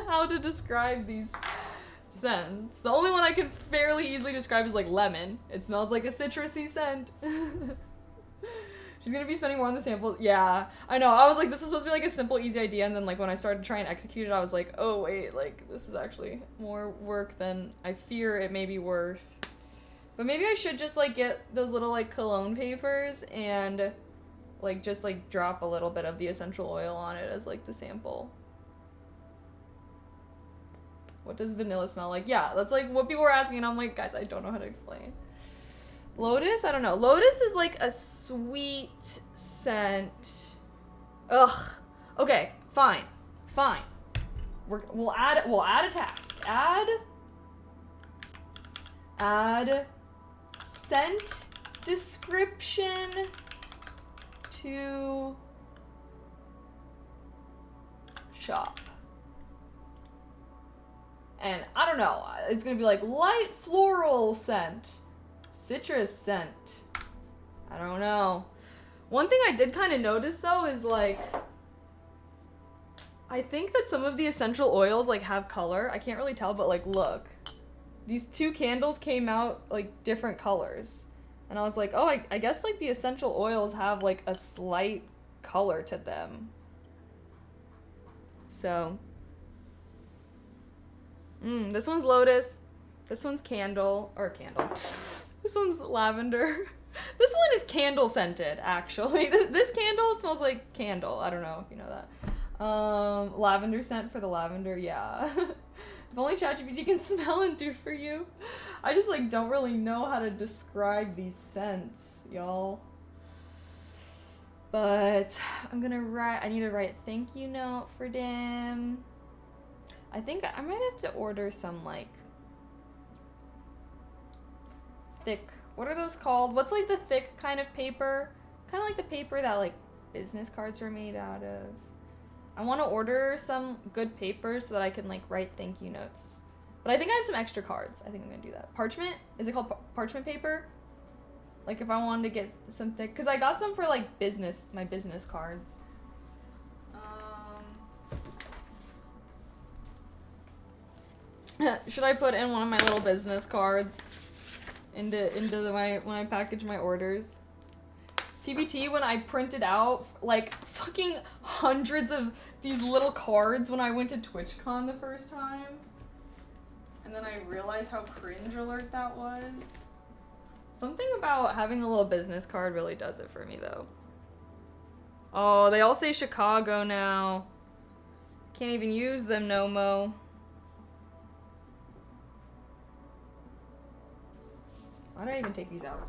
how to describe these scents. The only one I can fairly easily describe is, like, lemon. It smells like a citrusy scent. She's gonna be spending more on the sample. Yeah, I know. I was like, this is supposed to be like a simple, easy idea, and then like when I started to try and execute it, I was like, oh wait, like this is actually more work than I fear it may be worth. But maybe I should just like get those little like cologne papers and like just like drop a little bit of the essential oil on it as like the sample. What does vanilla smell like? Yeah, that's like what people were asking, and I'm like, guys, I don't know how to explain. Lotus? I don't know. Lotus is like a sweet scent. Ugh. Okay, fine. We'll add a task. Add scent description to shop. And I don't know. It's gonna be like light floral scent. Citrus scent. I don't know. One thing I did kind of notice though is like, I think that some of the essential oils like have color. I can't really tell, but like look. These two candles came out like different colors. And I was like, oh, I guess like the essential oils have like a slight color to them. So, this one's lotus. This one's candle. This one's lavender. This one is candle scented, actually. This candle smells like candle. I don't know if you know that. Lavender scent for the lavender, yeah. If only ChatGPT can smell and do for you. I just like don't really know how to describe these scents, y'all. But I'm gonna write, I need to write thank you note for them. I think I might have to order some like thick, what are those called? What's like the thick kind of paper? Kind of like the paper that like business cards are made out of. I want to order some good paper so that I can like write thank you notes. But I think I have some extra cards. I think I'm gonna do that. Parchment? Is it called parchment paper? Like if I wanted to get some thick, because I got some for like my business cards. Should I put in one of my little business cards into when I package my orders? TBT, when I printed out like fucking hundreds of these little cards when I went to TwitchCon the first time. And then I realized how cringe alert that was. Something about having a little business card really does it for me though. Oh, they all say Chicago now. Can't even use them no mo. Why did I even take these out?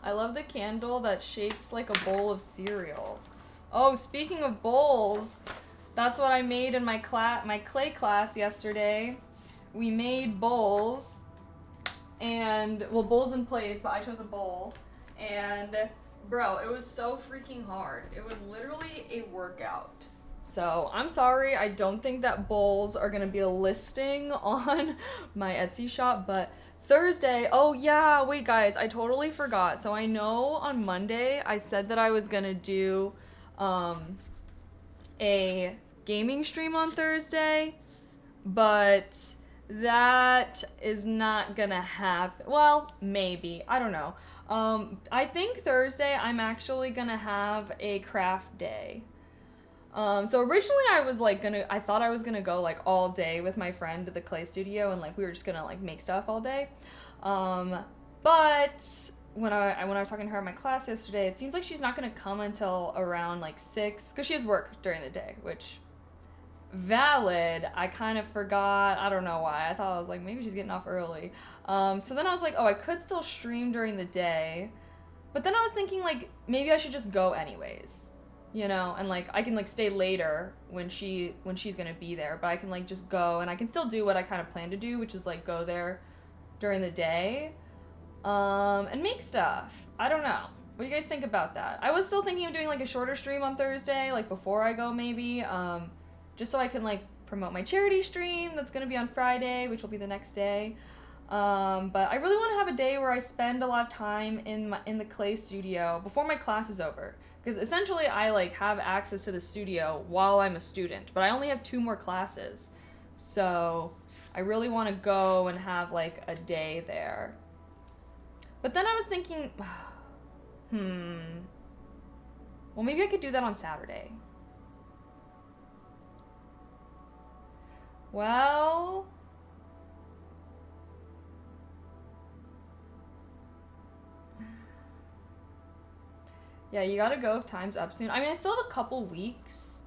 I love the candle that shapes like a bowl of cereal. Oh, speaking of bowls, that's what I made in my clay class yesterday. We made bowls, and well, bowls and plates, but I chose a bowl. And bro, it was so freaking hard. It was literally a workout. So I'm sorry, I don't think that bowls are gonna be a listing on my Etsy shop, but Thursday, oh yeah, wait guys, I totally forgot. So I know on Monday I said that I was gonna do a gaming stream on Thursday, but that is not gonna happen. Well, maybe, I don't know. I think Thursday I'm actually gonna have a craft day. So originally I thought I was gonna go like all day with my friend to the clay studio and like we were just gonna like make stuff all day. But when I was talking to her in my class yesterday, it seems like she's not gonna come until around like 6, because she has work during the day, which valid. I kind of forgot. I don't know why. I thought I was like, maybe she's getting off early. So then I was like, oh, I could still stream during the day. But then I was thinking like, maybe I should just go anyways. You know, and like I can like stay later when she's gonna be there, but I can like just go and I can still do what I kind of plan to do, which is like go there during the day and make stuff. I don't know. What do you guys think about that? I was still thinking of doing like a shorter stream on Thursday, like before I go maybe, just so I can like promote my charity stream that's gonna be on Friday, which will be the next day. But I really want to have a day where I spend a lot of time in the clay studio before my class is over. Because essentially I like have access to the studio while I'm a student, but I only have 2 more classes. So I really want to go and have like a day there. But then I was thinking, well, maybe I could do that on Saturday. Well, yeah, you gotta go if time's up soon. I mean, I still have a couple weeks,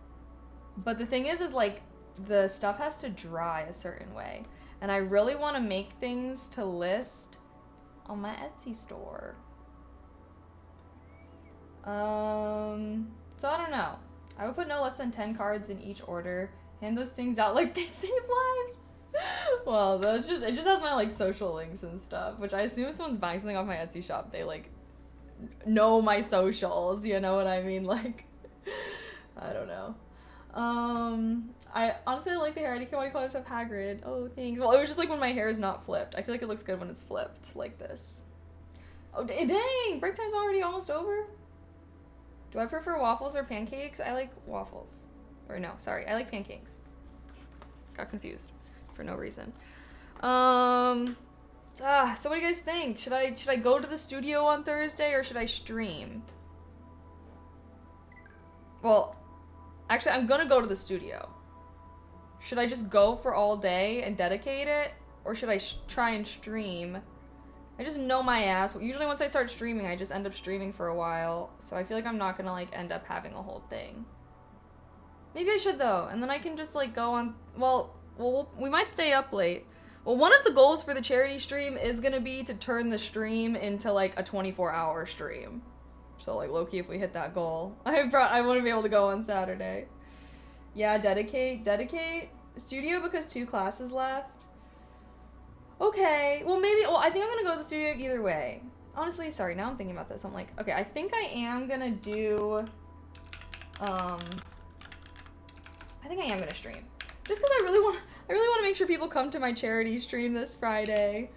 but the thing is like the stuff has to dry a certain way, and I really want to make things to list on my Etsy store. So I don't know. I would put no less than 10 cards in each order. Hand those things out like they save lives. Well, it just has my like social links and stuff, which I assume if someone's buying something off my Etsy shop, they like know my socials, you know what I mean? Like, I don't know. I honestly like the hair. I can't why you call yourself Hagrid. Oh, thanks. Well, it was just like when my hair is not flipped. I feel like it looks good when it's flipped like this. Oh, dang! Break time's already almost over? Do I prefer waffles or pancakes? I like waffles. Or no, sorry, I like pancakes. Got confused for no reason. So what do you guys think? Should I go to the studio on Thursday or should I stream? Well, Actually, I'm gonna go to the studio. Should I just go for all day and dedicate it? Or should I try and stream? I just know my ass. Usually once I start streaming, I just end up streaming for a while. So I feel like I'm not gonna like end up having a whole thing. Maybe I should though. And then I can just like go on, well, we might stay up late. Well, one of the goals for the charity stream is gonna be to turn the stream into like a 24-hour stream. So like low-key, if we hit that goal, I want to be able to go on Saturday. Yeah, dedicate studio because 2 classes left. Okay, well maybe, I think I'm gonna go to the studio either way. Honestly, sorry, now I'm thinking about this. I'm like, okay, I think I am gonna do, I think I am gonna stream. Just because I really want to make sure people come to my charity stream this Friday.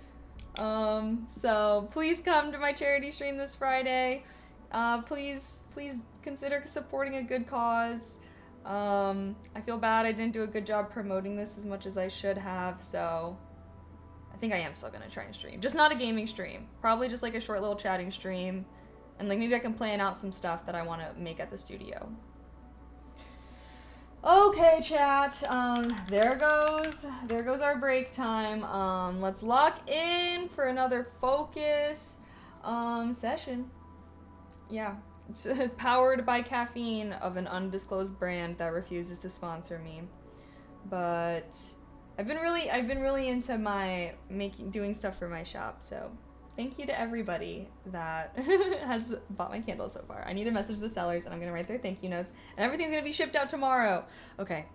So please come to my charity stream this Friday. Please consider supporting a good cause. I feel bad I didn't do a good job promoting this as much as I should have, so I think I am still gonna try and stream. Just not a gaming stream. Probably just like a short little chatting stream. And like maybe I can plan out some stuff that I want to make at the studio. Okay, chat. There goes our break time. Let's lock in for another focus session. Yeah, it's powered by caffeine of an undisclosed brand that refuses to sponsor me. But I've been really into my doing stuff for my shop, so thank you to everybody that has bought my candles so far. I need to message the sellers and I'm gonna write their thank you notes and everything's gonna be shipped out tomorrow. Okay.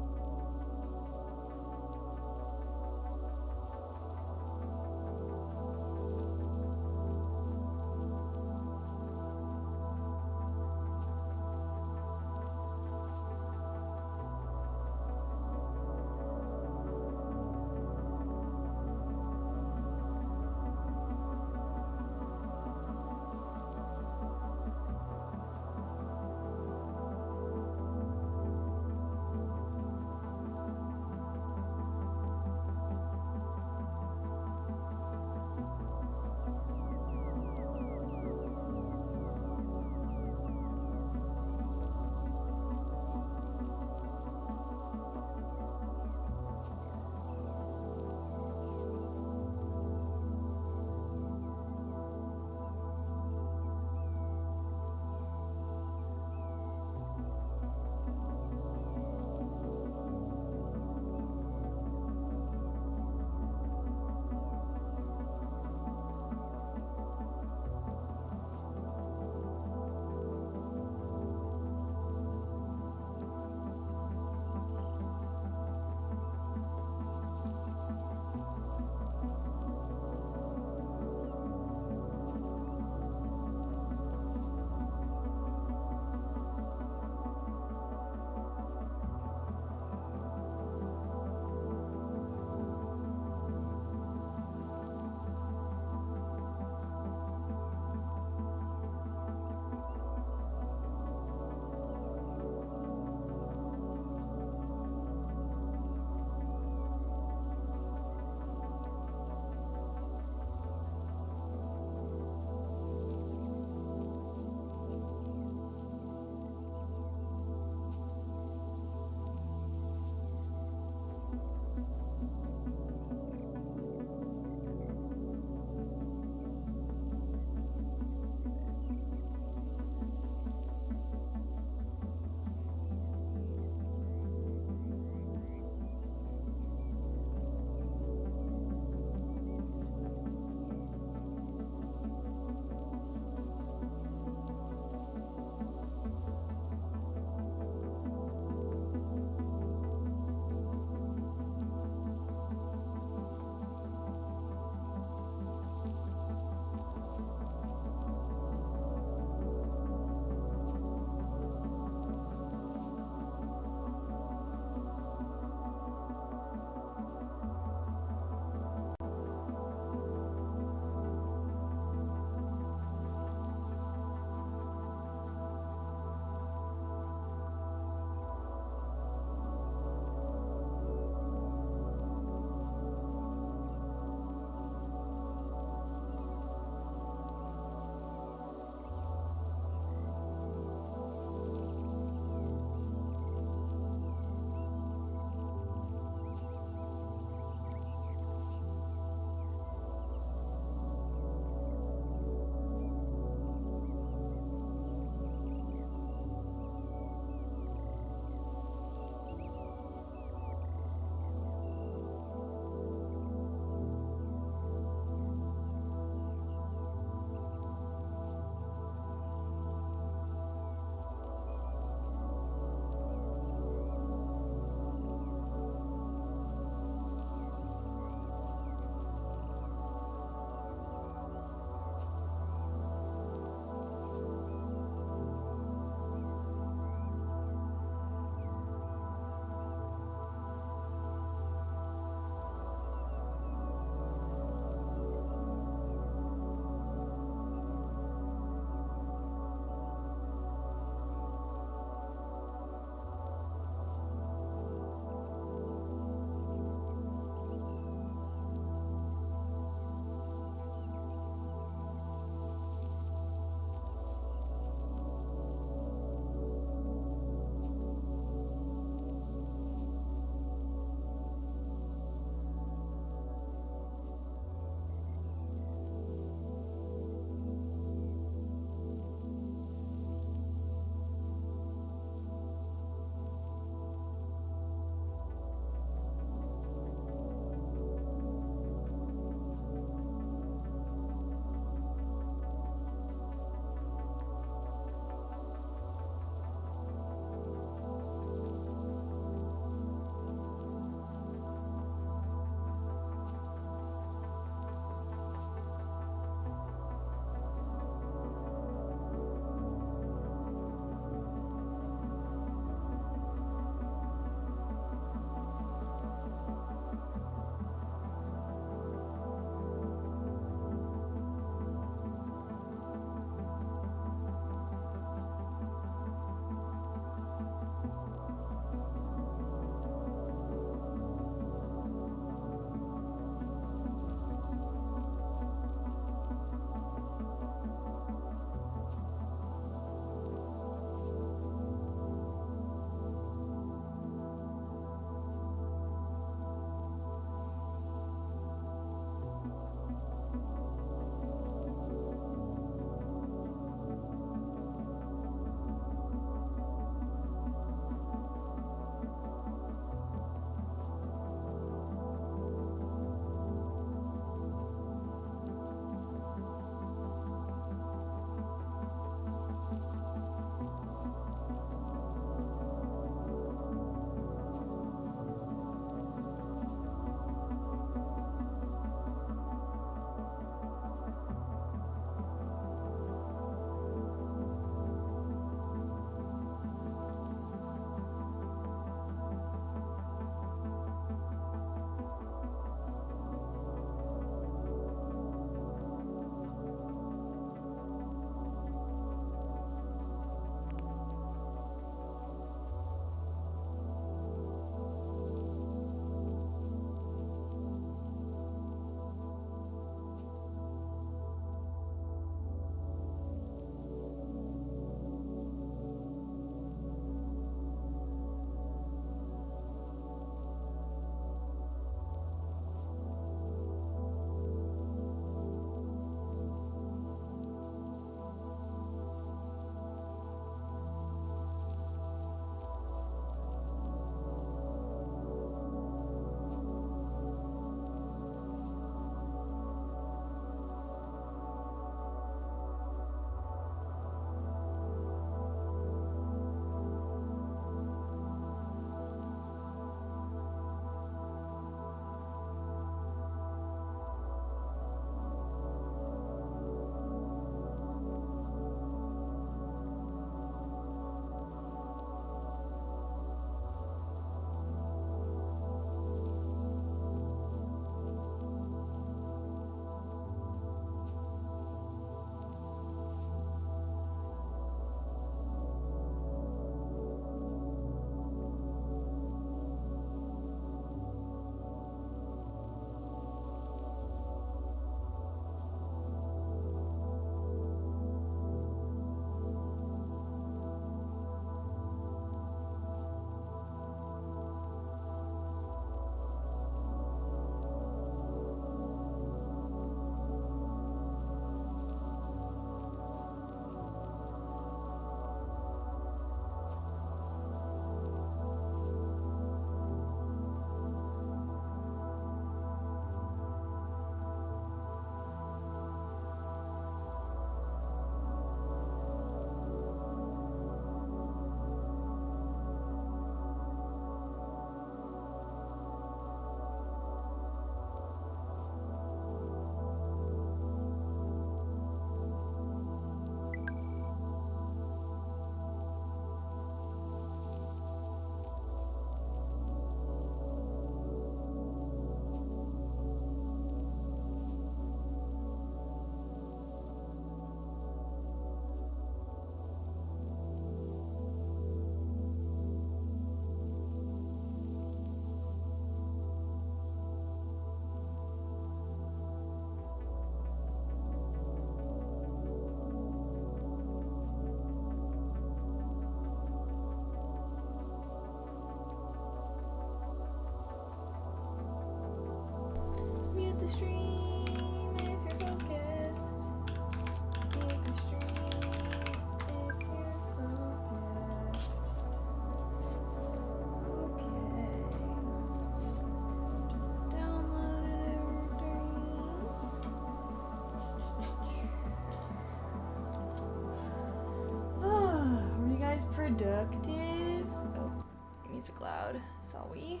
productive. Oh, music loud. Sorry.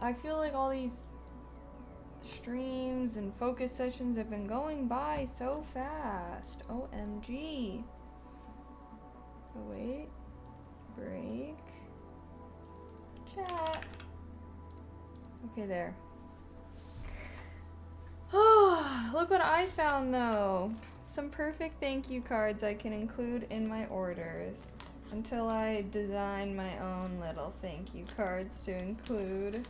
I feel like all these streams and focus sessions have been going by so fast. OMG. Oh, wait. Break. Chat. Okay, there. Oh, look what I found though. Some perfect thank you cards I can include in my orders until I design my own little thank you cards to include.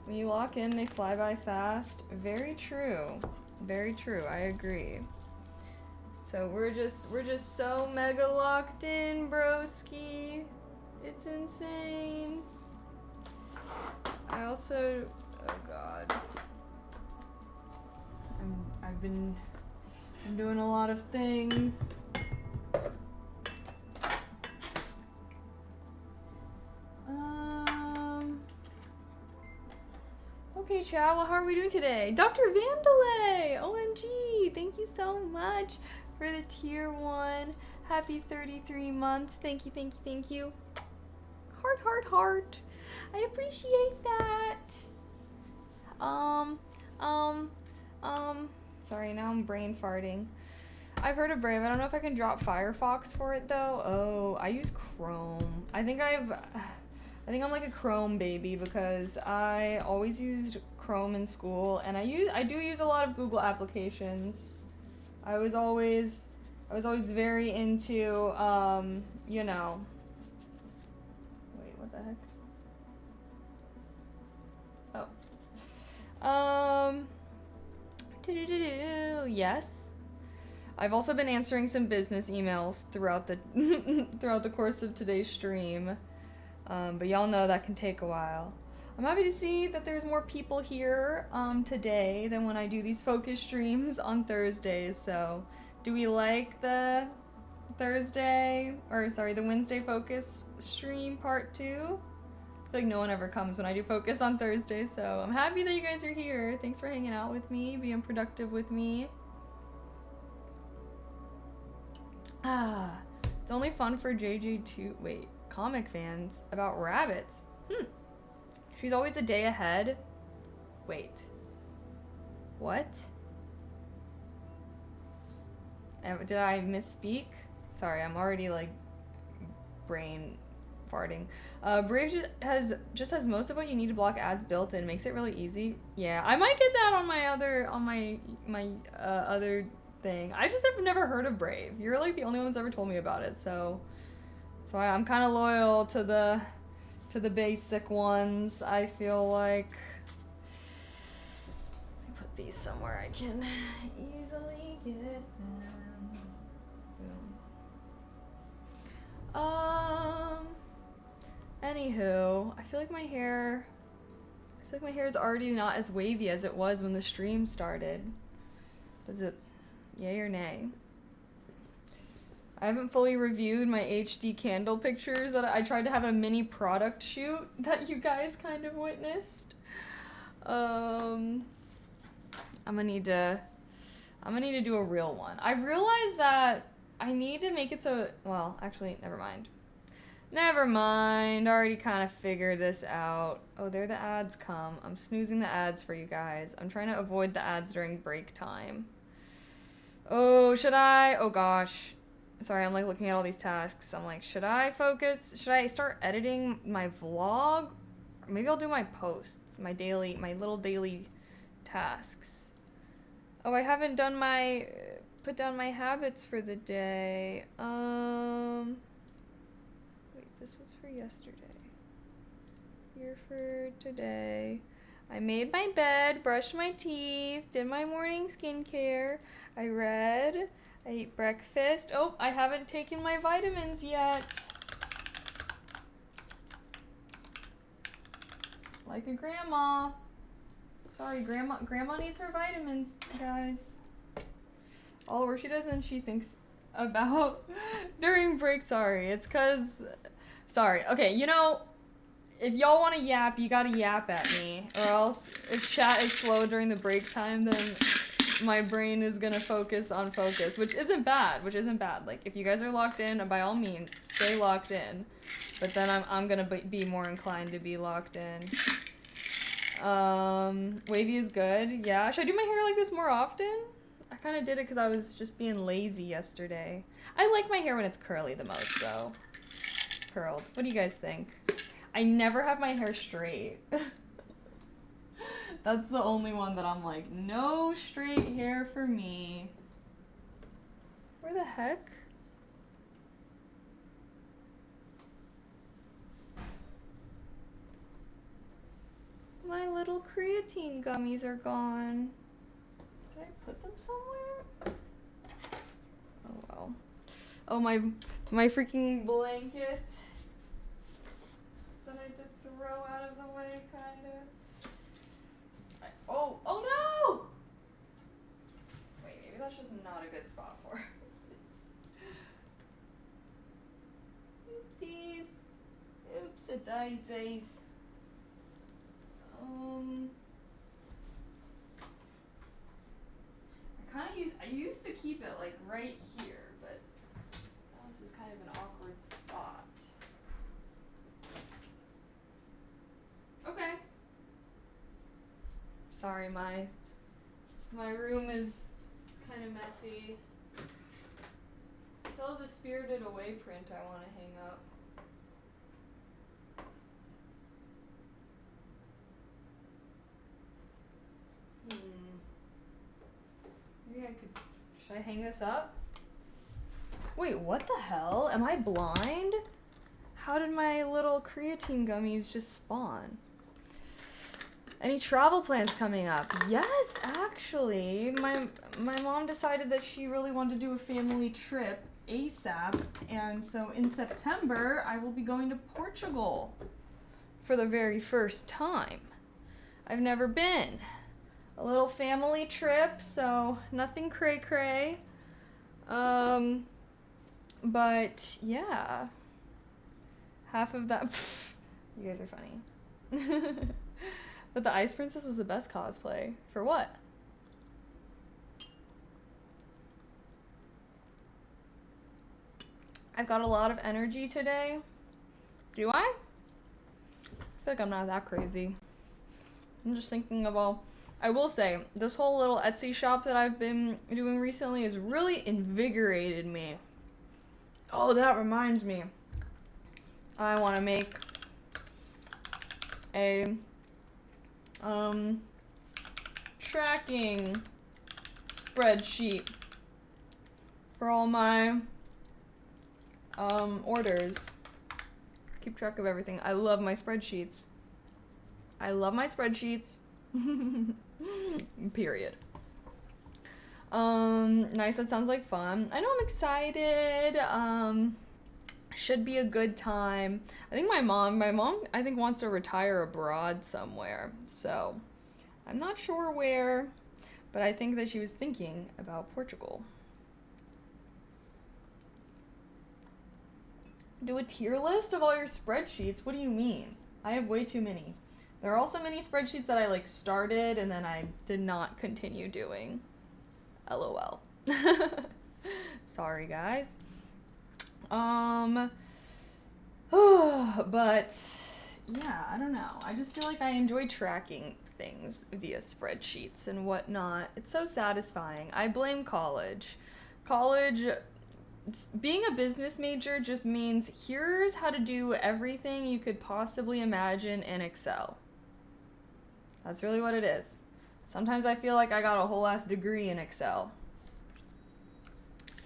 When you lock in, they fly by fast. Very true. Very true. I agree. So we're just so mega locked in, broski. It's insane. I also, oh god. I've been doing a lot of things. Okay, chat, well, how are we doing today? Dr. Vandalay! OMG! Thank you so much for the tier 1. Happy 33 months. Thank you, thank you, thank you. Heart, heart, heart. I appreciate that. Sorry, now I'm brain farting. I've heard of Brave. I don't know if I can drop Firefox for it though. Oh, I use Chrome. I think I'm like a Chrome baby because I always used Chrome in school, and I do use a lot of Google applications. I was always very into you know. Wait, what the heck? Oh. Yes. I've also been answering some business emails throughout the throughout the course of today's stream. But y'all know that can take a while. I'm happy to see that there's more people here today than when I do these focus streams on Thursdays. So, do we like the the Wednesday focus stream part 2? I feel like no one ever comes when I do focus on Thursday, so I'm happy that you guys are here. Thanks for hanging out with me, being productive with me. It's only fun for comic fans about rabbits. She's always a day ahead. Wait. What? Did I misspeak? Sorry, I'm already like brain farting. Brave just has most of what you need to block ads built in. Makes it really easy. Yeah, I might get that on my other thing. I just have never heard of Brave. You're like the only one that's ever told me about it, so that's why I'm kind of loyal to the basic ones. I feel like let me put these somewhere I can easily get them. Boom. Anywho, I feel like my hair is already not as wavy as it was when the stream started. Does it, yay or nay? I haven't fully reviewed my HD candle pictures that I tried to have a mini product shoot that you guys kind of witnessed. I'm gonna need to do a real one. I've realized that I need to make it so, well, actually, never mind. Never mind, I already kind of figured this out. Oh, there the ads come. I'm snoozing the ads for you guys. I'm trying to avoid the ads during break time. Oh, should I? Oh gosh. Sorry, I'm like looking at all these tasks. I'm like, should I focus? Should I start editing my vlog? Or maybe I'll do my posts, my little daily tasks. Oh, I haven't done put down my habits for the day. Wait, this was for yesterday. Here for today. I made my bed, brushed my teeth, did my morning skincare. I read. I ate breakfast. Oh, I haven't taken my vitamins yet. Like a grandma. Sorry, grandma needs her vitamins, guys. All where she does and she thinks about during break. Sorry, it's cause, sorry. Okay, you know, if y'all want to yap, you gotta yap at me, or else if chat is slow during the break time, then my brain is gonna focus on focus, which isn't bad, Like, if you guys are locked in, by all means, stay locked in. But then I'm gonna be more inclined to be locked in. Wavy is good. Yeah, should I do my hair like this more often? I kind of did it because I was just being lazy yesterday. I like my hair when it's curly the most, though. Curled. What do you guys think? I never have my hair straight. That's the only one that I'm like, no straight hair for me. Where the heck? My little creatine gummies are gone. Did I put them somewhere? Oh well. Oh, my freaking blanket that I did throw out of the way, kind of. Oh no! Wait, maybe that's just not a good spot for it. Oopsies. Oops-a-daisies. I used to keep it like right here, but now this is kind of an awkward spot. Okay. Sorry, my room is kind of messy. I still have the Spirited Away print I want to hang up. Maybe I could. Should I hang this up? Wait, what the hell? Am I blind? How did my little creatine gummies just spawn? Any travel plans coming up? Yes, actually. My mom decided that she really wanted to do a family trip ASAP, and so in September I will be going to Portugal for the very first time. I've never been. A little family trip, so nothing cray-cray. But yeah. Half of that. You guys are funny. But the Ice Princess was the best cosplay. For what? I've got a lot of energy today. Do I? I feel like I'm not that crazy. I'm just thinking of all. I will say, this whole little Etsy shop that I've been doing recently has really invigorated me. Oh, that reminds me. I want to make a tracking spreadsheet for all my orders. Keep track of everything. I love my spreadsheets. Period. Nice, that sounds like fun. I know, I'm excited. Should be a good time. I think my mom I think wants to retire abroad somewhere. So, I'm not sure where, but I think that she was thinking about Portugal. Do a tier list of all your spreadsheets? What do you mean? I have way too many. There are also many spreadsheets that I started and then I did not continue doing. LOL. Sorry, guys. But yeah, I don't know. I just feel like I enjoy tracking things via spreadsheets and whatnot. It's so satisfying. I blame college. Being a business major just means here's how to do everything you could possibly imagine in Excel. That's really what it is. Sometimes I feel like I got a whole ass degree in Excel.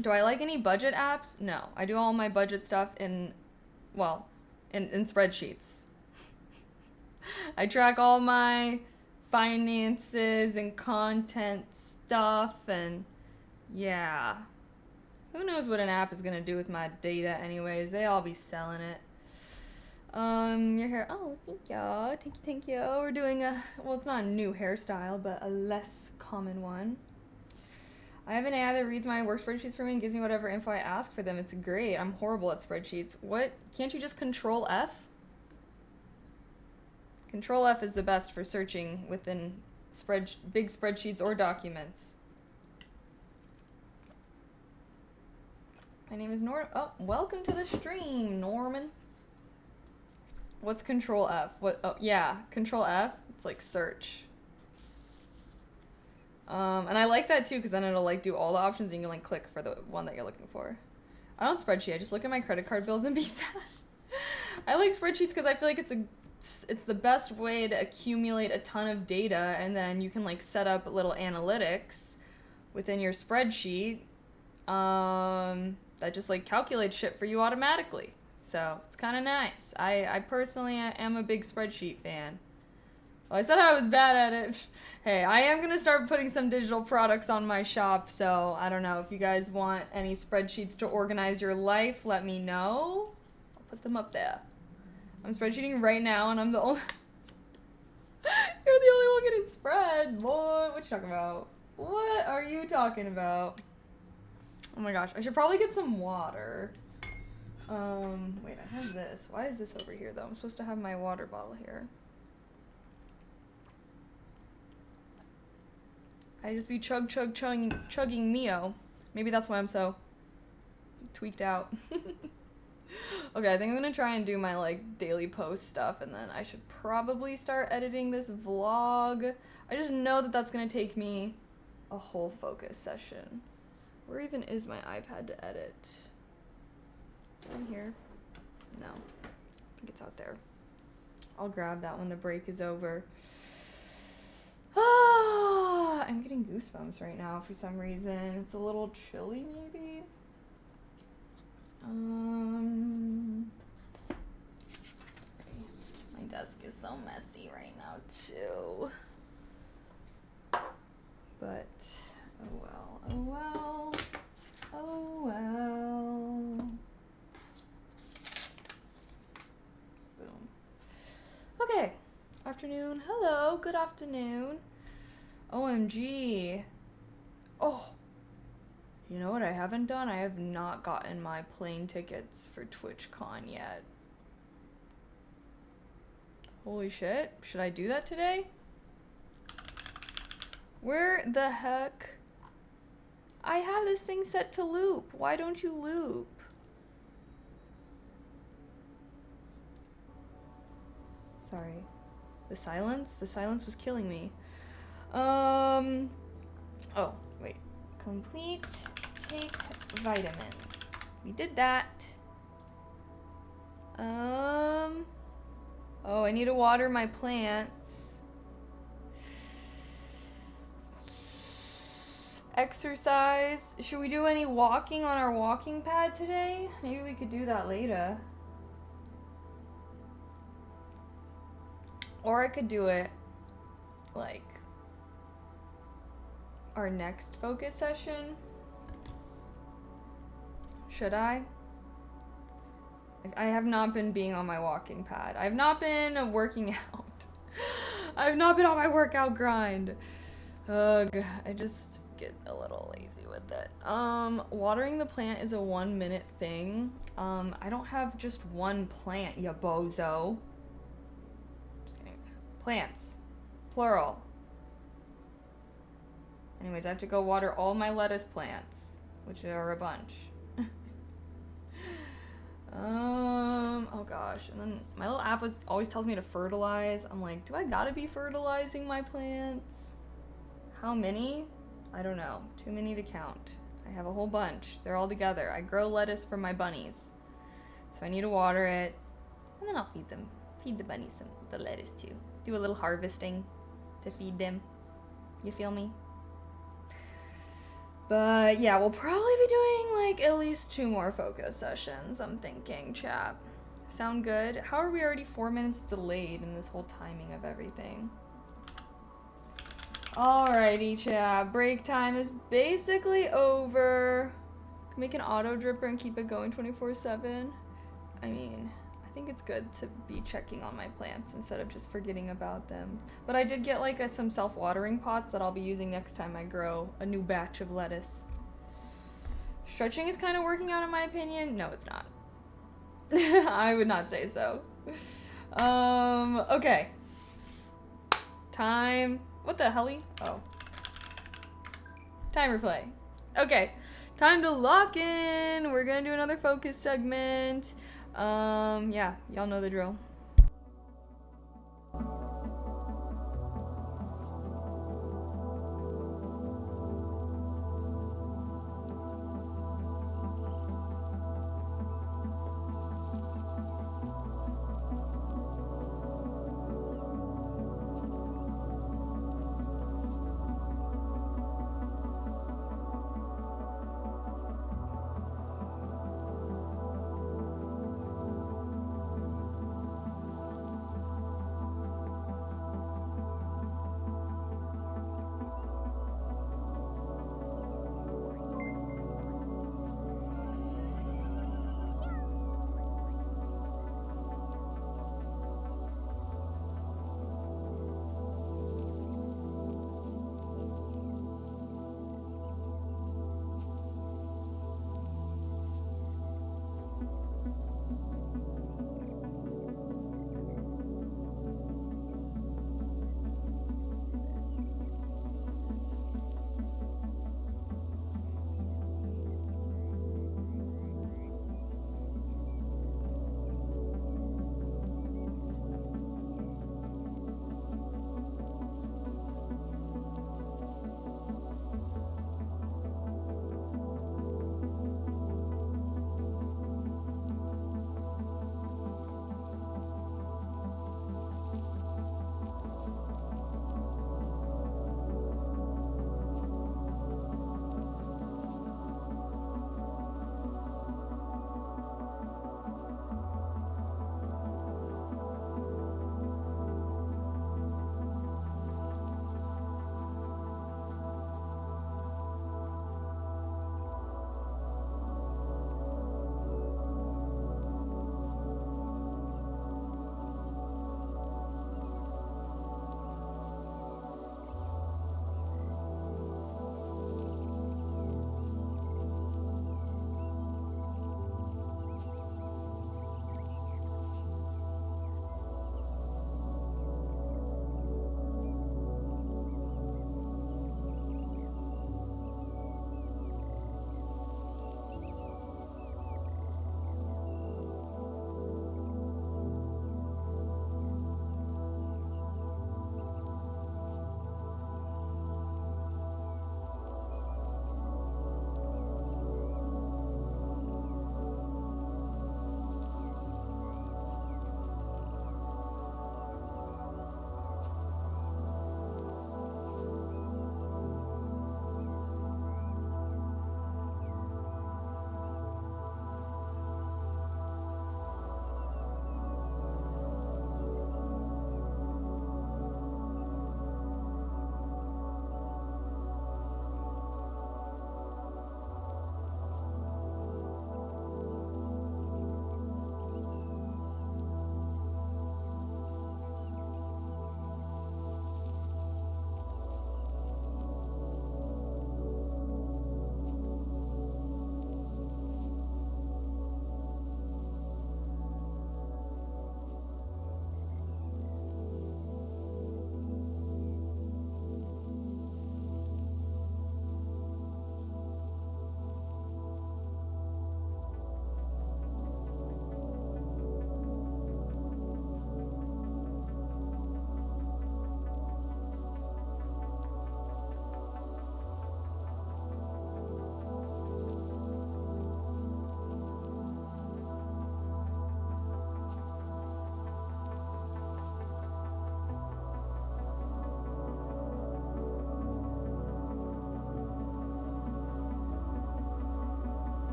Do I like any budget apps? No. I do all my budget stuff in spreadsheets. I track all my finances and content stuff, and yeah. Who knows what an app is gonna do with my data anyways? They all be selling it. Your hair. Oh, thank you. We're doing it's not a new hairstyle, but a less common one. I have an AI that reads my work spreadsheets for me and gives me whatever info I ask for them. It's great. I'm horrible at spreadsheets. What? Can't you just Control F? Control F is the best for searching within big spreadsheets or documents. My name is Norman. Oh, welcome to the stream, Norman. What's Control F? What? Oh, yeah, Control F. It's like search. And I like that too, because then it'll like do all the options and you can like click for the one that you're looking for. I don't spreadsheet. I just look at my credit card bills and be sad. I like spreadsheets because I feel like it's the best way to accumulate a ton of data, and then you can like set up little analytics within your spreadsheet that just like calculates shit for you automatically. So it's kind of nice. I personally am a big spreadsheet fan. Well, I said I was bad at it. Hey, I am going to start putting some digital products on my shop, so I don't know. If you guys want any spreadsheets to organize your life, let me know. I'll put them up there. I'm spreadsheeting right now, and I'm the only... You're the only one getting spread. What you talking about? What are you talking about? Oh my gosh, I should probably get some water. Wait, I have this. Why is this over here, though? I'm supposed to have my water bottle here. I just be chugging Mio. Maybe that's why I'm so tweaked out. Okay, I think I'm gonna try and do my like daily post stuff, and then I should probably start editing this vlog. I just know that that's gonna take me a whole focus session. Where even is my iPad to edit? Is it in here? No, I think it's out there. I'll grab that when the break is over. Ah, I'm getting goosebumps right now for some reason. It's a little chilly, maybe. Sorry. My desk is so messy right now too. But oh well, oh well, oh well. Boom. Okay. Afternoon. Hello. Good afternoon. OMG. Oh. You know what I haven't done? I have not gotten my plane tickets for TwitchCon yet. Holy shit. Should I do that today? Where the heck? I have this thing set to loop. Why don't you loop? Sorry. The silence? The silence was killing me. Oh, wait. Complete. Take vitamins. We did that. Oh, I need to water my plants. Exercise. Should we do any walking on our walking pad today? Maybe we could do that later. Or I could do it like our next focus session. Should I? I have not been being on my walking pad. I've not been working out. I've not been on my workout grind. Ugh, I just get a little lazy with it. Watering the plant is a 1 minute thing. I don't have just one plant, ya bozo. Just kidding. Plants. Plural. Anyways, I have to go water all my lettuce plants, which are a bunch. Oh gosh, and then my little app always tells me to fertilize. I'm like, do I gotta be fertilizing my plants? How many? I don't know. Too many to count. I have a whole bunch. They're all together. I grow lettuce for my bunnies. So I need to water it, and then I'll feed them. Feed the bunnies the lettuce too. Do a little harvesting to feed them. You feel me? But yeah, we'll probably be doing like at least 2 more focus sessions, I'm thinking, chat. Sound good? How are we already 4 minutes delayed in this whole timing of everything? Alrighty, chat. Break time is basically over. Can make an auto dripper and keep it going 24/7. I mean, I think it's good to be checking on my plants instead of just forgetting about them. But I did get like some self-watering pots that I'll be using next time I grow a new batch of lettuce. Stretching is kind of working out in my opinion. No, it's not. I would not say so. Okay. Time. What the helly? Oh. Timer play. Okay, time to lock in. We're gonna do another focus segment. Yeah, y'all know the drill.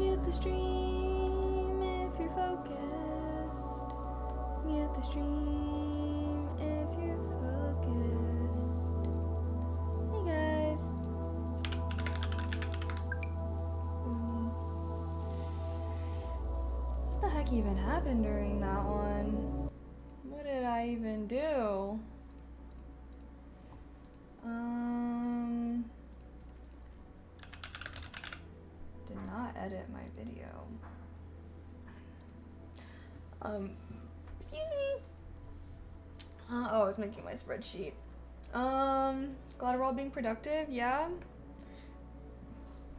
Mute the stream if you're focused. Mute the stream if you're focused. Hey guys. What the heck even happened during that one? What did I even do? Did not edit my video. Excuse me. Oh, I was making my spreadsheet. Glad we're all being productive, yeah?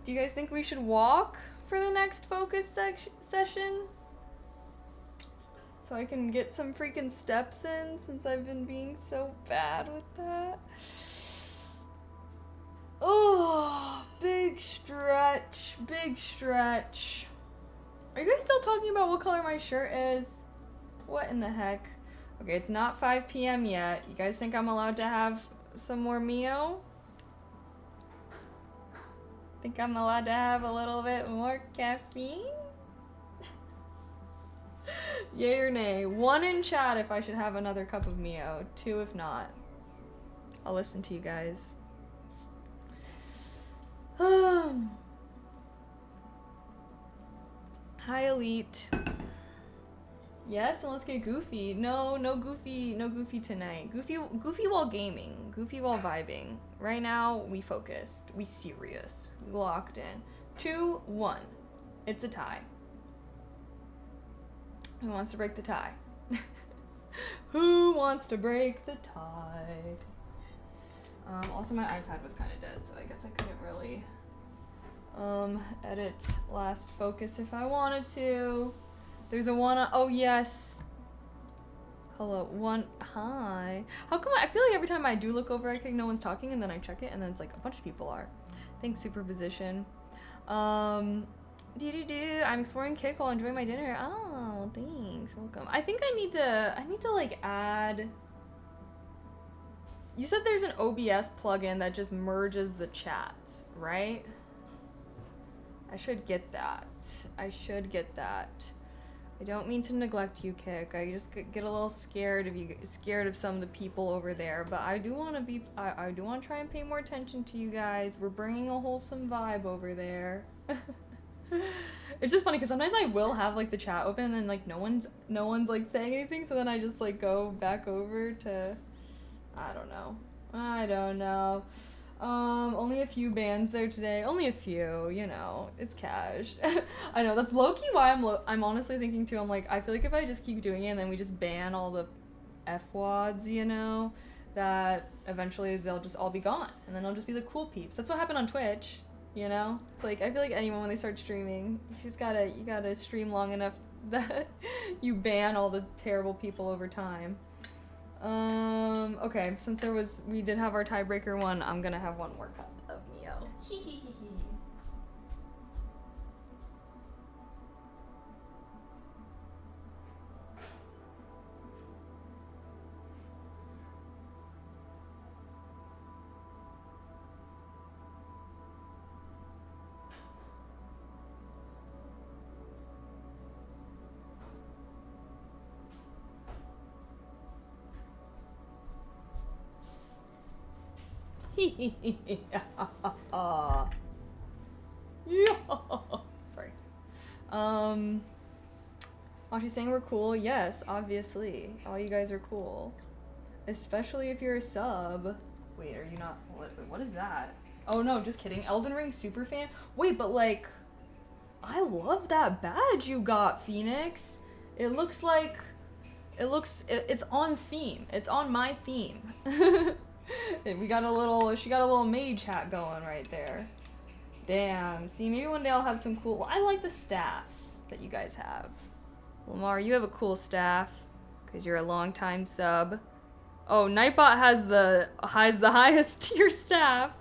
Do you guys think we should walk for the next focus session? So I can get some freaking steps in since I've been being so bad with that. Oh, big stretch, big stretch. Are you guys still talking about what color my shirt is? What in the heck? Okay, it's not 5 p.m. yet. You guys think I'm allowed to have some more Mio? Think I'm allowed to have a little bit more caffeine? Yay or nay? 1 in chat if I should have another cup of Mio. 2 if not. I'll listen to you guys. Hi, Elite. Yes, and let's get goofy. No goofy tonight. Goofy while gaming. Goofy while vibing. Right now, we focused. We serious. We locked in. 2-1. It's a tie. Who wants to break the tie? Who wants to break the tie? Also my iPad was kind of dead, so I guess I couldn't really edit last focus if I wanted to. There's a one. Oh yes. Hello. One. Hi. How come I feel like every time I do look over, I think no one's talking, and then I check it, and then it's like a bunch of people are. Thanks, superposition. I'm exploring Kick while enjoying my dinner. Oh, thanks. Welcome. I think I need to like add. You said there's an OBS plugin that just merges the chats, right? I should get that. I don't mean to neglect you, Kick. I just get a little scared of some of the people over there, but I do want to I do want to try and pay more attention to you guys. We're bringing a wholesome vibe over there. It's just funny because sometimes I will have like the chat open and then like no one's like saying anything, so then I just like go back over to I don't know. Only a few bands there today. Only a few, you know. It's cash. I know, that's low-key why I'm honestly thinking too, I'm like, I feel like if I just keep doing it and then we just ban all the F-wads, you know, that eventually they'll just all be gone. And then it'll just be the cool peeps. That's what happened on Twitch, you know? It's like, I feel like anyone when they start streaming, you gotta stream long enough that you ban all the terrible people over time. Okay, since we did have our tiebreaker one, I'm gonna have one more cup of Mio. Sorry. Oh, she's saying we're cool. Yes, obviously. All you guys are cool. Especially if you're a sub. Wait, are you not? What is that? Oh no, just kidding. Elden Ring super fan? Wait, but like, I love that badge you got, Phoenix. It's on theme. It's on my theme. She got a little mage hat going right there. Damn. See, maybe one day I'll have some cool. I like the staffs that you guys have. Lamar, you have a cool staff because you're a longtime sub. Oh, Nightbot has the highest tier staff.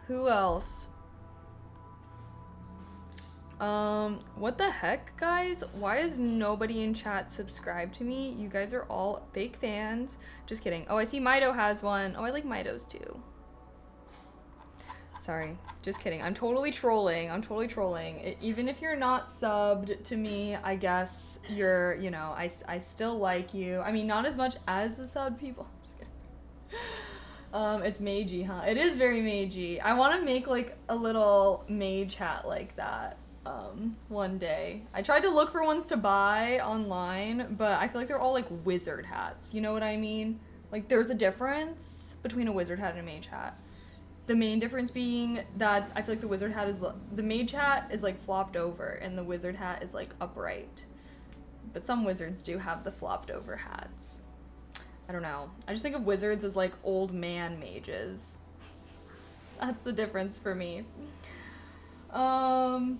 Who else? What the heck, guys? Why is nobody in chat subscribed to me? You guys are all fake fans. Just kidding. Oh, I see Mido has one. Oh, I like Mido's too. Sorry, just kidding. I'm totally trolling. Even if you're not subbed to me, I guess you're, you know, I still like you. I mean, not as much as the sub people. Just kidding. It's magey, huh? It is very magey. I want to make like a little mage hat like that one day. I tried to look for ones to buy online, but I feel like they're all like wizard hats. You know what I mean? Like there's a difference between a wizard hat and a mage hat. The main difference being that I feel like the wizard hat is, the mage hat is like flopped over and the wizard hat is like upright. But some wizards do have the flopped over hats. I don't know. I just think of wizards as like old man mages. That's the difference for me. Resub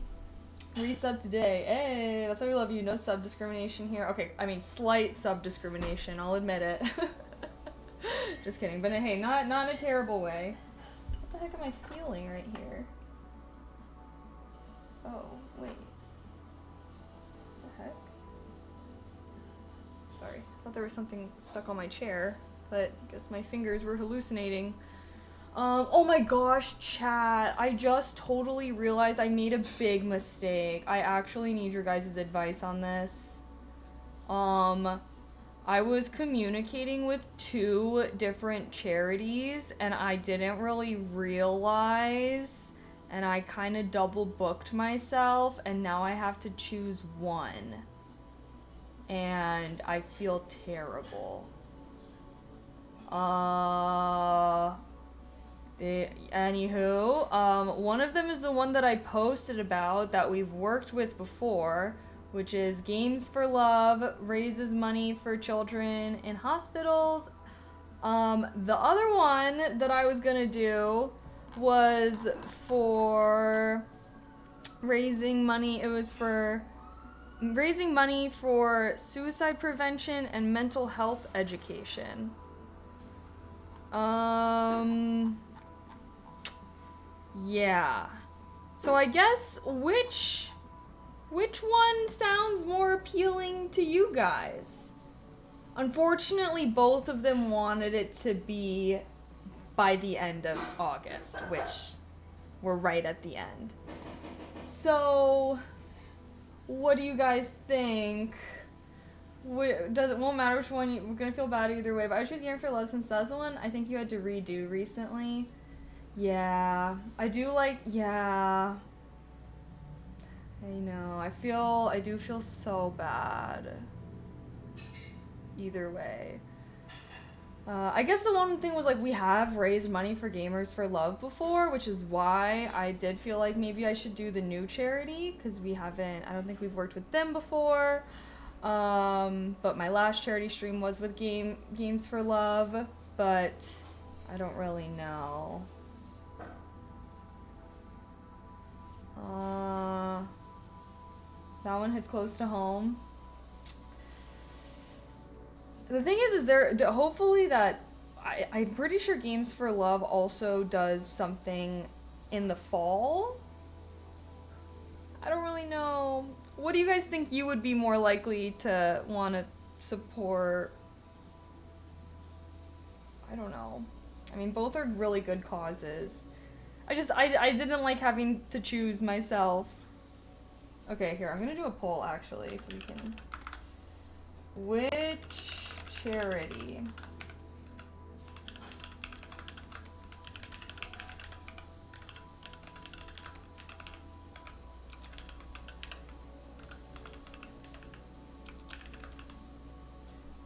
today. Hey, that's why we love you. No sub discrimination here. Okay, I mean slight sub discrimination, I'll admit it. Just kidding. But hey, not in a terrible way. What the heck am I feeling right here? Oh, wait. What the heck? Sorry. I thought there was something stuck on my chair, but I guess my fingers were hallucinating. Oh my gosh, chat. I just totally realized I made a big mistake. I actually need your guys' advice on this. I was communicating with 2 different charities and I didn't really realize, and I kind of double booked myself, and now I have to choose one. And I feel terrible. Anywho, one of them is the one that I posted about that we've worked with before, which is Games for Love, raises money for children in hospitals. The other one that I was gonna do was for raising money. It was for raising money for suicide prevention and mental health education. Yeah. So I guess which one sounds more appealing to you guys? Unfortunately, both of them wanted it to be by the end of August, which we're right at the end. So, what do you guys think? It won't matter which one, we're gonna feel bad either way, but I choose Game for Love since that's the one I think you had to redo recently. Yeah, I do like, yeah. I know, I do feel so bad. Either way. I guess the one thing was like we have raised money for Gamers for Love before, which is why I did feel like maybe I should do the new charity, because I don't think we've worked with them before. But my last charity stream was with Games for Love, but I don't really know. That one hits close to home. The thing is hopefully that I'm pretty sure Games for Love also does something in the fall. I don't really know. What do you guys think you would be more likely to want to support? I don't know. I mean, both are really good causes. I didn't like having to choose myself. Okay, here, I'm gonna do a poll actually, so we can... Which charity?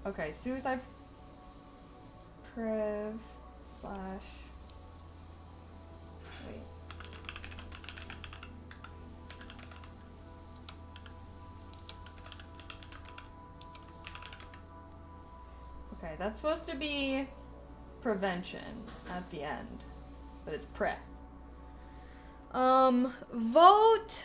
Okay, suicide prev / wait. Okay, that's supposed to be prevention at the end, but it's pre. Vote.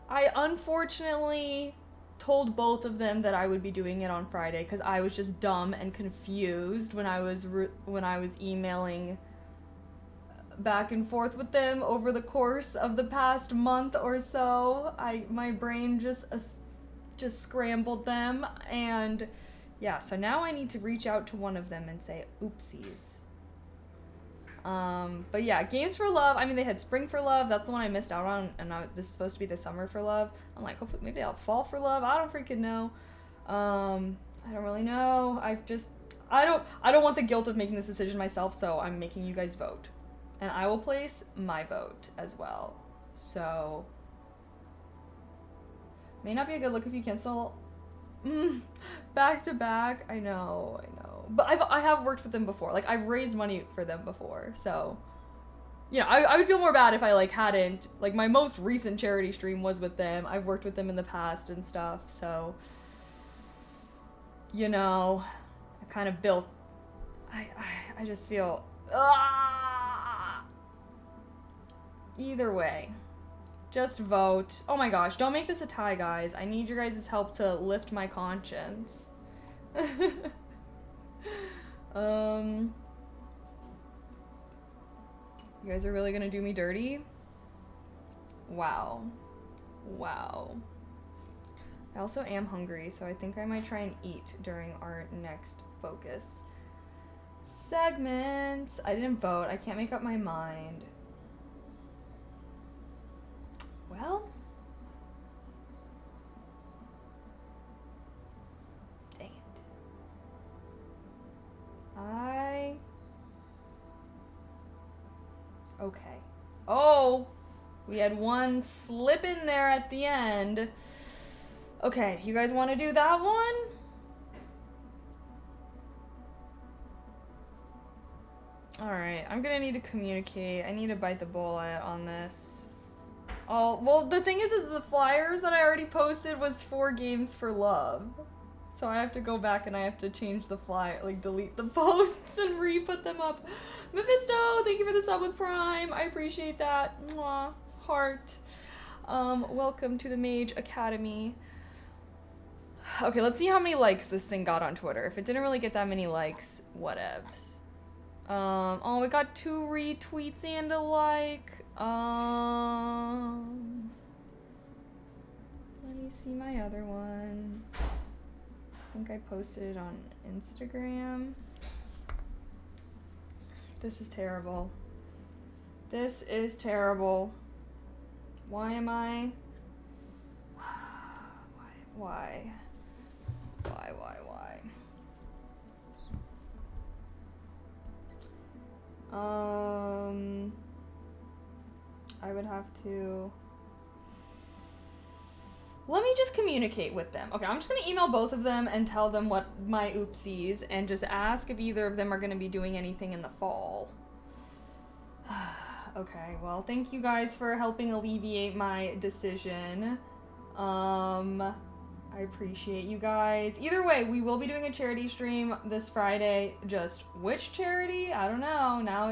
I unfortunately told both of them that I would be doing it on Friday because I was just dumb and confused when I was emailing back and forth with them over the course of the past month or so. My brain just scrambled them, and yeah, so now I need to reach out to one of them and say, oopsies. But yeah, Games for Love. I mean, they had Spring for Love. That's the one I missed out on, and this is supposed to be the Summer for Love. I'm like, hopefully, maybe I'll Fall for Love. I don't freaking know. I don't really know. I don't want the guilt of making this decision myself, so I'm making you guys vote, and I will place my vote as well. So, may not be a good look if you cancel. Back to back. I know. But I have worked with them before. Like, I've raised money for them before. So, you know, I would feel more bad if I, like, hadn't. Like, my most recent charity stream was with them. I've worked with them in the past and stuff. So, you know, I kind of built. I just feel. Either way. Just vote. Oh my gosh, don't make this a tie, guys. I need your guys' help to lift my conscience. You guys are really gonna do me dirty? Wow. I also am hungry, so I think I might try and eat during our next focus segment. I didn't vote. I can't make up my mind. Well, dang it. Okay. Oh, we had one slip in there at the end. Okay, you guys want to do that one? Alright, I'm gonna need to communicate. I need to bite the bullet on this. Oh, well, the thing is the flyers that I already posted was 4 Games for Love. So I have to go back and I have to change the flyer, like delete the posts and re-put them up. Mephisto, thank you for the sub with Prime. I appreciate that. Mwah. Heart. Welcome to the Mage Academy. Okay, let's see how many likes this thing got on Twitter. If it didn't really get that many likes, whatevs. Oh, we got 2 retweets and a like. Let me see my other one. I think I posted it on Instagram. This is terrible. This is terrible. Why am I? Why? I would have to. Let me just communicate with them. Okay, I'm just gonna email both of them and tell them what my oopsies and just ask if either of them are gonna be doing anything in the fall. Okay, well, thank you guys for helping alleviate my decision. I appreciate you guys. Either way, we will be doing a charity stream this Friday. Just which charity? I don't know. Now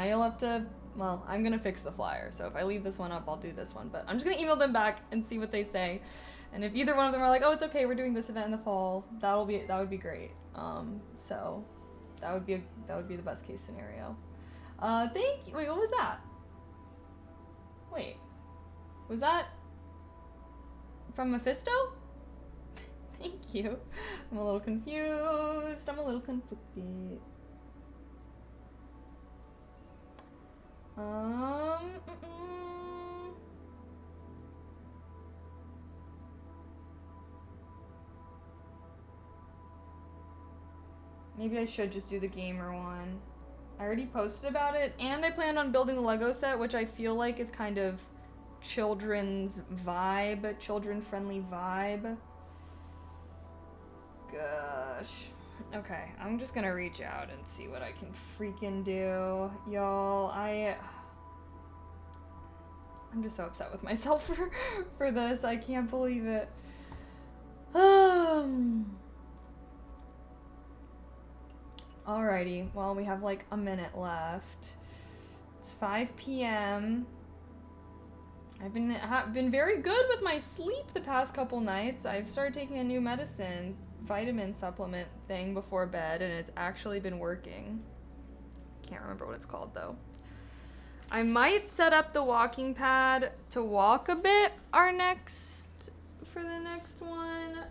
you'll have to. Well, I'm gonna fix the flyer, so if I leave this one up, I'll do this one. But I'm just gonna email them back and see what they say. And if either one of them are like, "Oh, it's okay, we're doing this event in the fall," that would be great. So that would be the best case scenario. Thank you. Wait, what was that? Wait, was that from Mephisto? Thank you. I'm a little confused. I'm a little conflicted. Maybe I should just do the gamer one. I already posted about it, and I planned on building the Lego set, which I feel like is kind of children's vibe, children-friendly vibe. Gosh. Okay, I'm just gonna reach out and see what I can freaking do. Y'all, I'm just so upset with myself for this. I can't believe it. Alrighty, well, we have like a minute left. It's 5 p.m. I've been very good with my sleep the past couple nights. I've started taking a new vitamin supplement thing before bed, and it's actually been working. Can't remember what it's called though. I might set up the walking pad to walk a bit for the next one.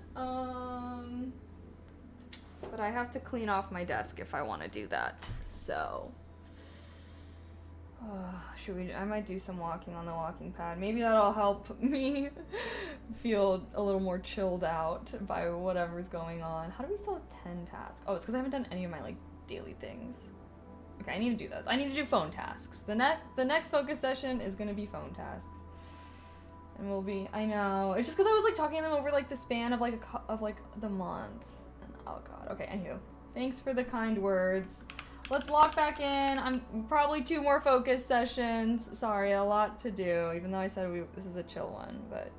But I have to clean off my desk if I want to do that. So Should we? I might do some walking on the walking pad. Maybe that'll help me feel a little more chilled out by whatever's going on. How do we still have 10 tasks? Oh, it's because I haven't done any of my like daily things. Okay, I need to do those. I need to do phone tasks. The next focus session is gonna be phone tasks, and we'll be. I know. It's just because I was like talking to them over like the span of like the month. And, oh god. Okay. Anywho, thanks for the kind words. Let's log back in. I'm probably 2 more focus sessions. Sorry, a lot to do, even though I said this is a chill one, but.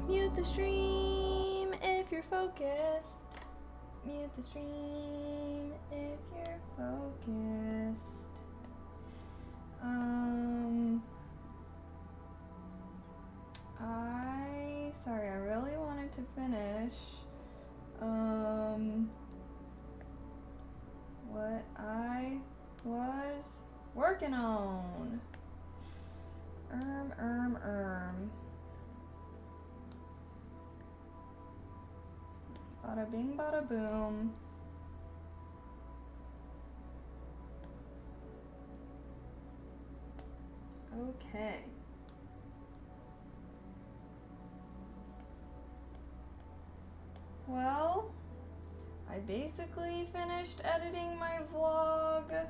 Mute the stream if you're focused. Mute the stream if you're focused. Sorry, I really wanted to finish, what I was working on. Bada bing, bada boom. Okay. Well, I basically finished editing my vlog,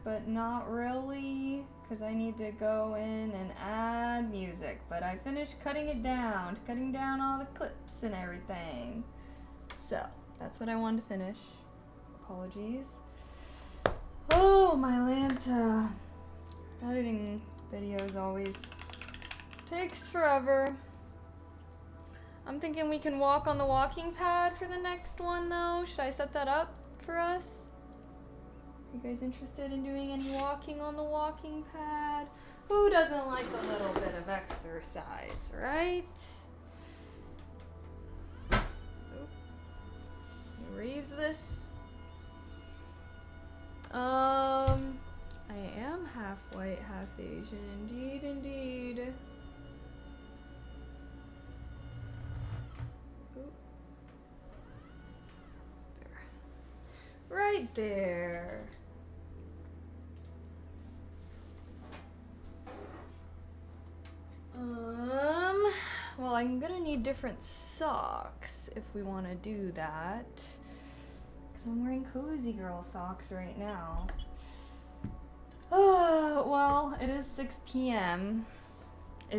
but not really, because I need to go in and add music. But I finished cutting down all the clips and everything. So, that's what I wanted to finish. Apologies. Oh, my Lanta. Editing videos always takes forever. I'm thinking we can walk on the walking pad for the next one, though. Should I set that up for us? Are you guys interested in doing any walking on the walking pad? Who doesn't like a little bit of exercise, right? Raise this. I am half white, half Asian. Indeed, indeed. Ooh. There. Right there. Well, I'm gonna need different socks if we want to do that. Because I'm wearing cozy girl socks right now. Well, it is 6 p.m. Are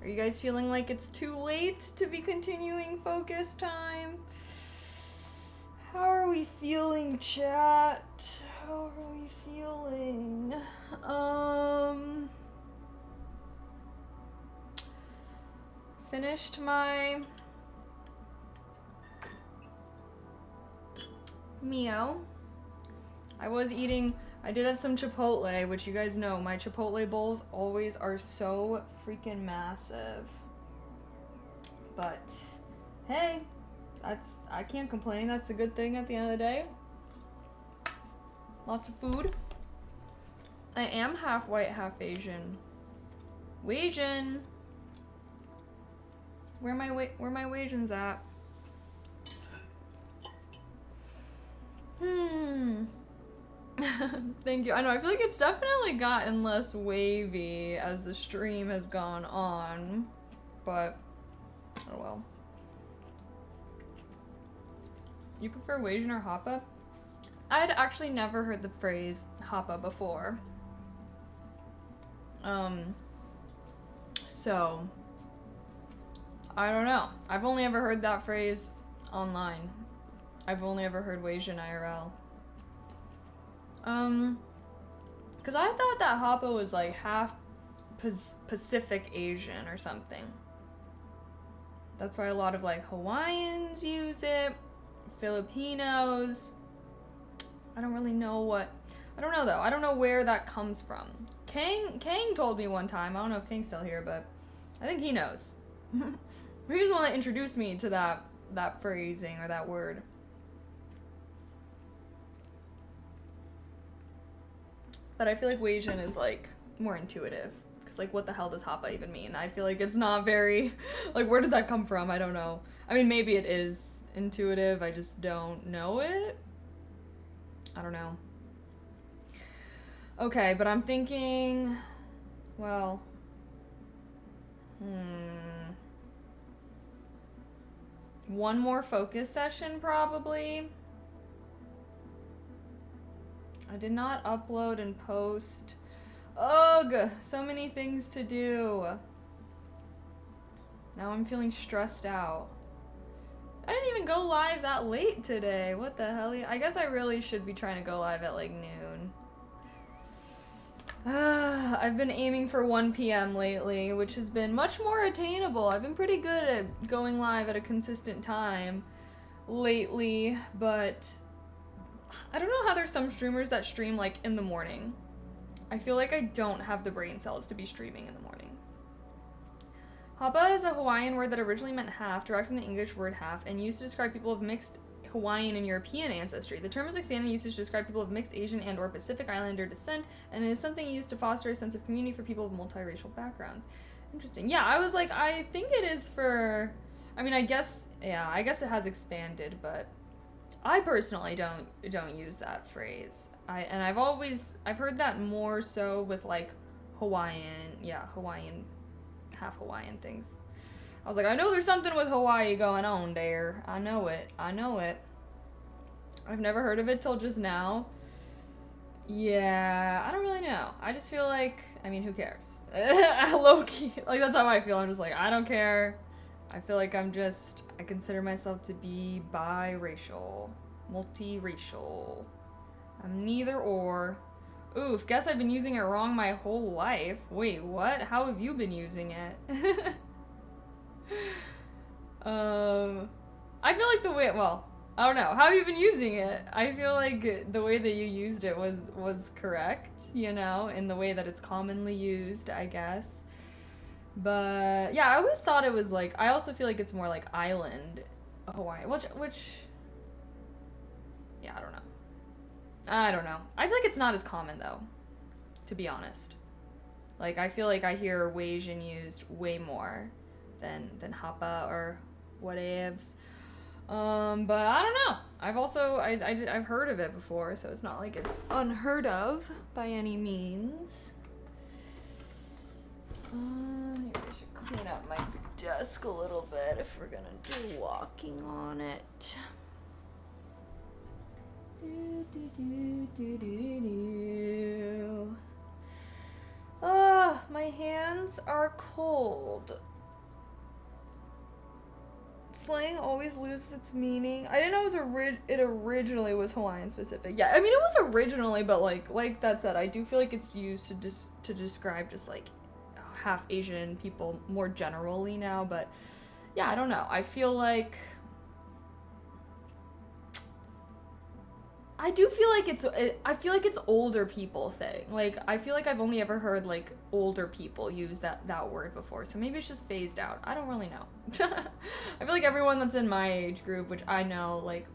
you guys feeling like it's too late to be continuing focus time? How are we feeling, chat? How are we feeling? Finished my Mio. I did have some Chipotle, which you guys know, my Chipotle bowls always are so freaking massive. But, hey, I can't complain. That's a good thing at the end of the day. Lots of food. I am half white, half Asian. Asian. Where my Asians at? Thank you. I know, I feel like it's definitely gotten less wavy as the stream has gone on, but oh well. You prefer Asian or Hapa? I had actually never heard the phrase Hapa before. So I don't know. I've only ever heard that phrase online. I've only ever heard Asian IRL. Cause I thought that Hapa was like half Pacific Asian or something. That's why a lot of like Hawaiians use it, Filipinos. I don't really know I don't know though. I don't know where that comes from. Kang told me one time, I don't know if Kang's still here, but I think he knows. He was the one that introduced me to that phrasing or that word. But I feel like Wasian is like more intuitive. Cause like what the hell does Hapa even mean? I feel like it's not very, like where did that come from? I don't know. I mean, maybe it is intuitive. I just don't know it. I don't know. Okay, but I'm thinking, well, one more focus session probably. I did not upload and post. Ugh, so many things to do. Now I'm feeling stressed out. I didn't even go live that late today. What the hell? I guess I really should be trying to go live at like noon. I've been aiming for 1 p.m. lately, which has been much more attainable. I've been pretty good at going live at a consistent time lately, but I don't know how there's some streamers that stream like in the morning. I feel like I don't have the brain cells to be streaming in the morning. Hapa is a Hawaiian word that originally meant half, derived from the English word half, and used to describe people of mixed Hawaiian and European ancestry. The term is expanded usage to describe people of mixed Asian and or Pacific Islander descent, and it is something used to foster a sense of community for people of multiracial backgrounds. Interesting. Yeah, I was like, I think it is for, I mean, I guess it has expanded, but I personally don't use that phrase. I've heard that more so with like Hawaiian, half Hawaiian things. I was like, I know there's something with Hawaii going on there. I know it. I've never heard of it till just now. Yeah, I don't really know. I just feel like, I mean, who cares? Low-key. Like, that's how I feel. I'm just like, I don't care. I feel like I consider myself to be biracial. Multiracial. I'm neither or. Oof, guess I've been using it wrong my whole life. Wait, what? How have you been using it? I feel like I don't know. How have you been using it? I feel like the way that you used it was correct, you know, in the way that it's commonly used, I guess. But yeah, I always thought it was like, I also feel like it's more like island Hawaii, which yeah, I don't know. I feel like it's not as common though, to be honest. Like, I feel like I hear Wasian used way more than Hapa or whatevs. But I don't know. I've heard of it before, so it's not like it's unheard of by any means. Maybe I should clean up my desk a little bit if we're gonna do walking on it. My hands are cold. Slang always loses its meaning. I didn't know it originally was Hawaiian specific. Yeah, I mean it was originally, but like that said, I do feel like it's used to describe just like half Asian people more generally now. But yeah, I don't know. I feel like it's older people thing. Like, I feel like I've only ever heard like older people use that word before, so maybe it's just phased out. I don't really know. I feel like everyone that's in my age group, which I know, like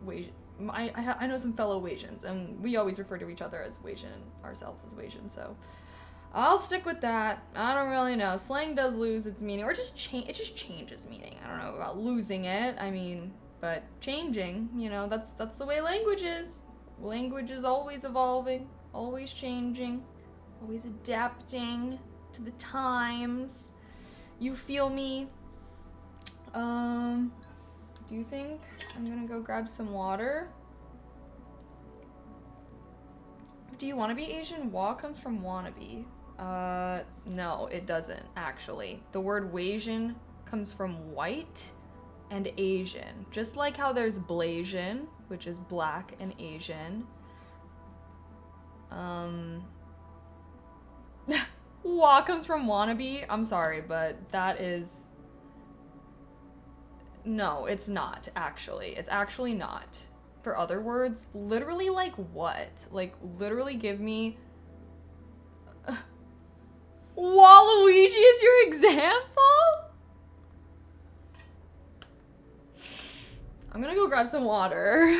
I know some fellow Wasians, and we always refer to each other as ourselves as Wasian, so I'll stick with that. I don't really know. Slang does lose its meaning, or it just changes meaning. I don't know about losing it. I mean, but changing, you know, that's the way language is. Language is always evolving, always changing, always adapting to the times. You feel me? Do you think I'm gonna go grab some water? Do you want to be Asian? Wa comes from wannabe. No, it doesn't, actually. The word Wasian comes from white and Asian. Just like how there's Blasian, which is black and Asian. Wa comes from wannabe. I'm sorry, but that is... No, it's not, actually. It's actually not. For other words, literally like what? Like, literally give me... Waluigi is your example? I'm gonna go grab some water.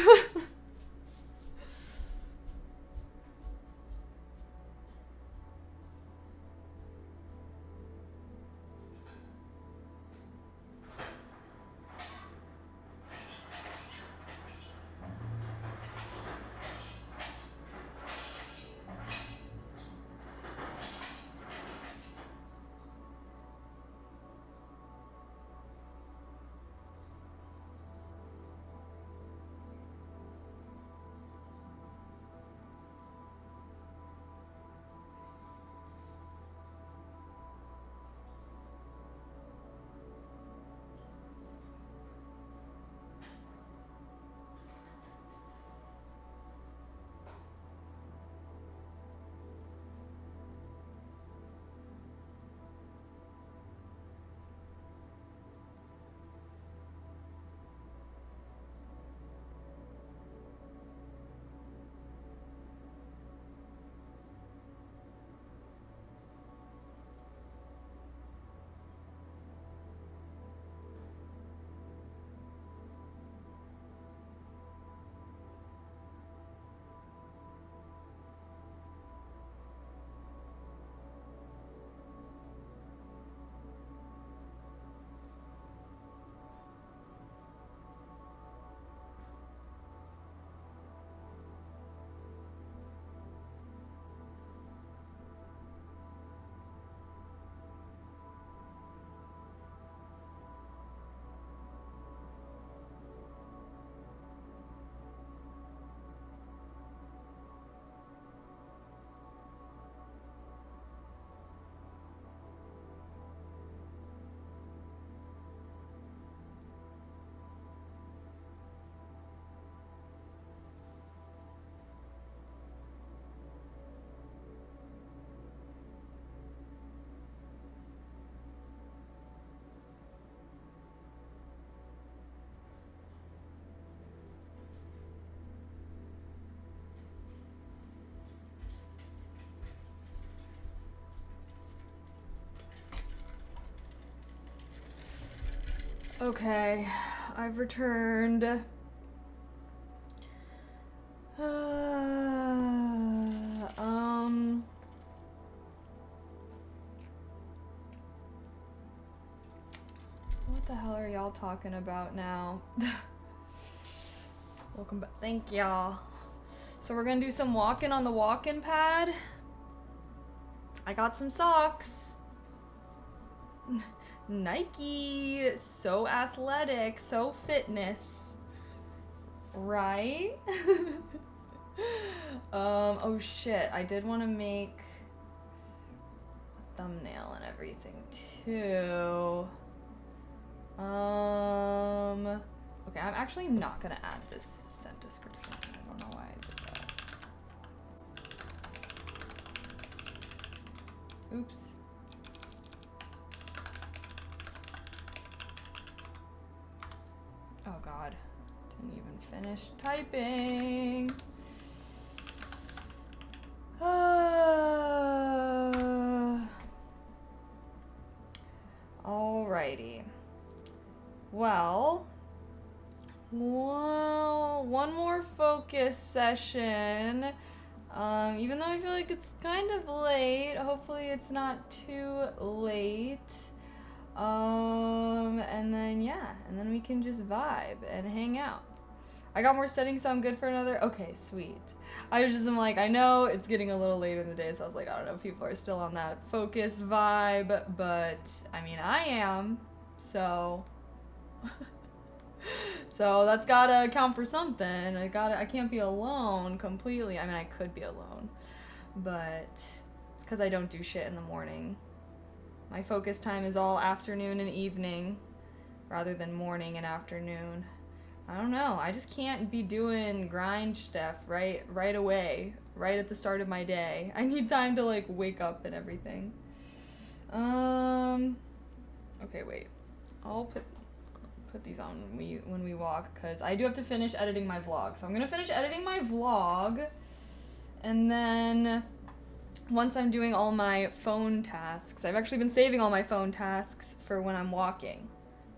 Okay, I've returned. What the hell are y'all talking about now? Welcome back. Thank y'all. So we're gonna do some walking on the walking pad. I got some socks. Nike, so athletic, so fitness. Right? Oh shit, I did want to make a thumbnail and everything too. Okay, I'm actually not gonna add this scent description. I don't know why I did that. Oops. Oh god, didn't even finish typing. Alrighty. Well, one more focus session. Even though I feel like it's kind of late, hopefully it's not too late. And then we can just vibe and hang out. I got more settings, so I'm good for another. Okay, sweet. I was just like, I know it's getting a little later in the day, so I was like, I don't know if people are still on that focus vibe, but I mean, I am, so. So that's gotta count for something. I can't be alone completely. I mean, I could be alone, but it's because I don't do shit in the morning. My focus time is all afternoon and evening rather than morning and afternoon. I don't know. I just can't be doing grind stuff right away, right at the start of my day. I need time to like wake up and everything. Okay, wait. I'll put these on when we walk, because I do have to finish editing my vlog. So I'm gonna finish editing my vlog, and then once I'm doing all my phone tasks, I've actually been saving all my phone tasks for when I'm walking,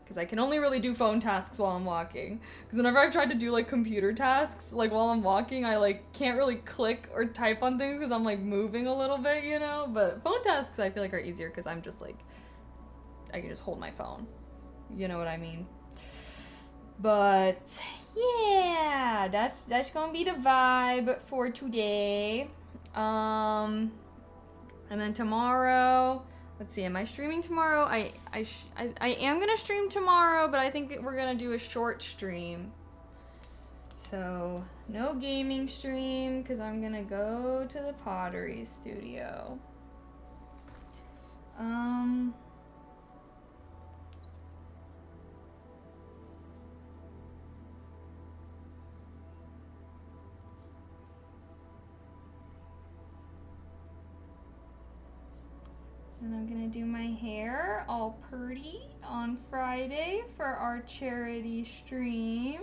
because I can only really do phone tasks while I'm walking. Because whenever I've tried to do like computer tasks, like while I'm walking, I like can't really click or type on things because I'm like moving a little bit, you know? But phone tasks I feel like are easier because I'm just like, I can just hold my phone. You know what I mean? But yeah, that's gonna be the vibe for today. And then tomorrow, let's see, am I streaming tomorrow? I am gonna stream tomorrow, but I think we're gonna do a short stream. So no gaming stream because I'm gonna go to the pottery studio. And I'm gonna do my hair all pretty on Friday for our charity stream.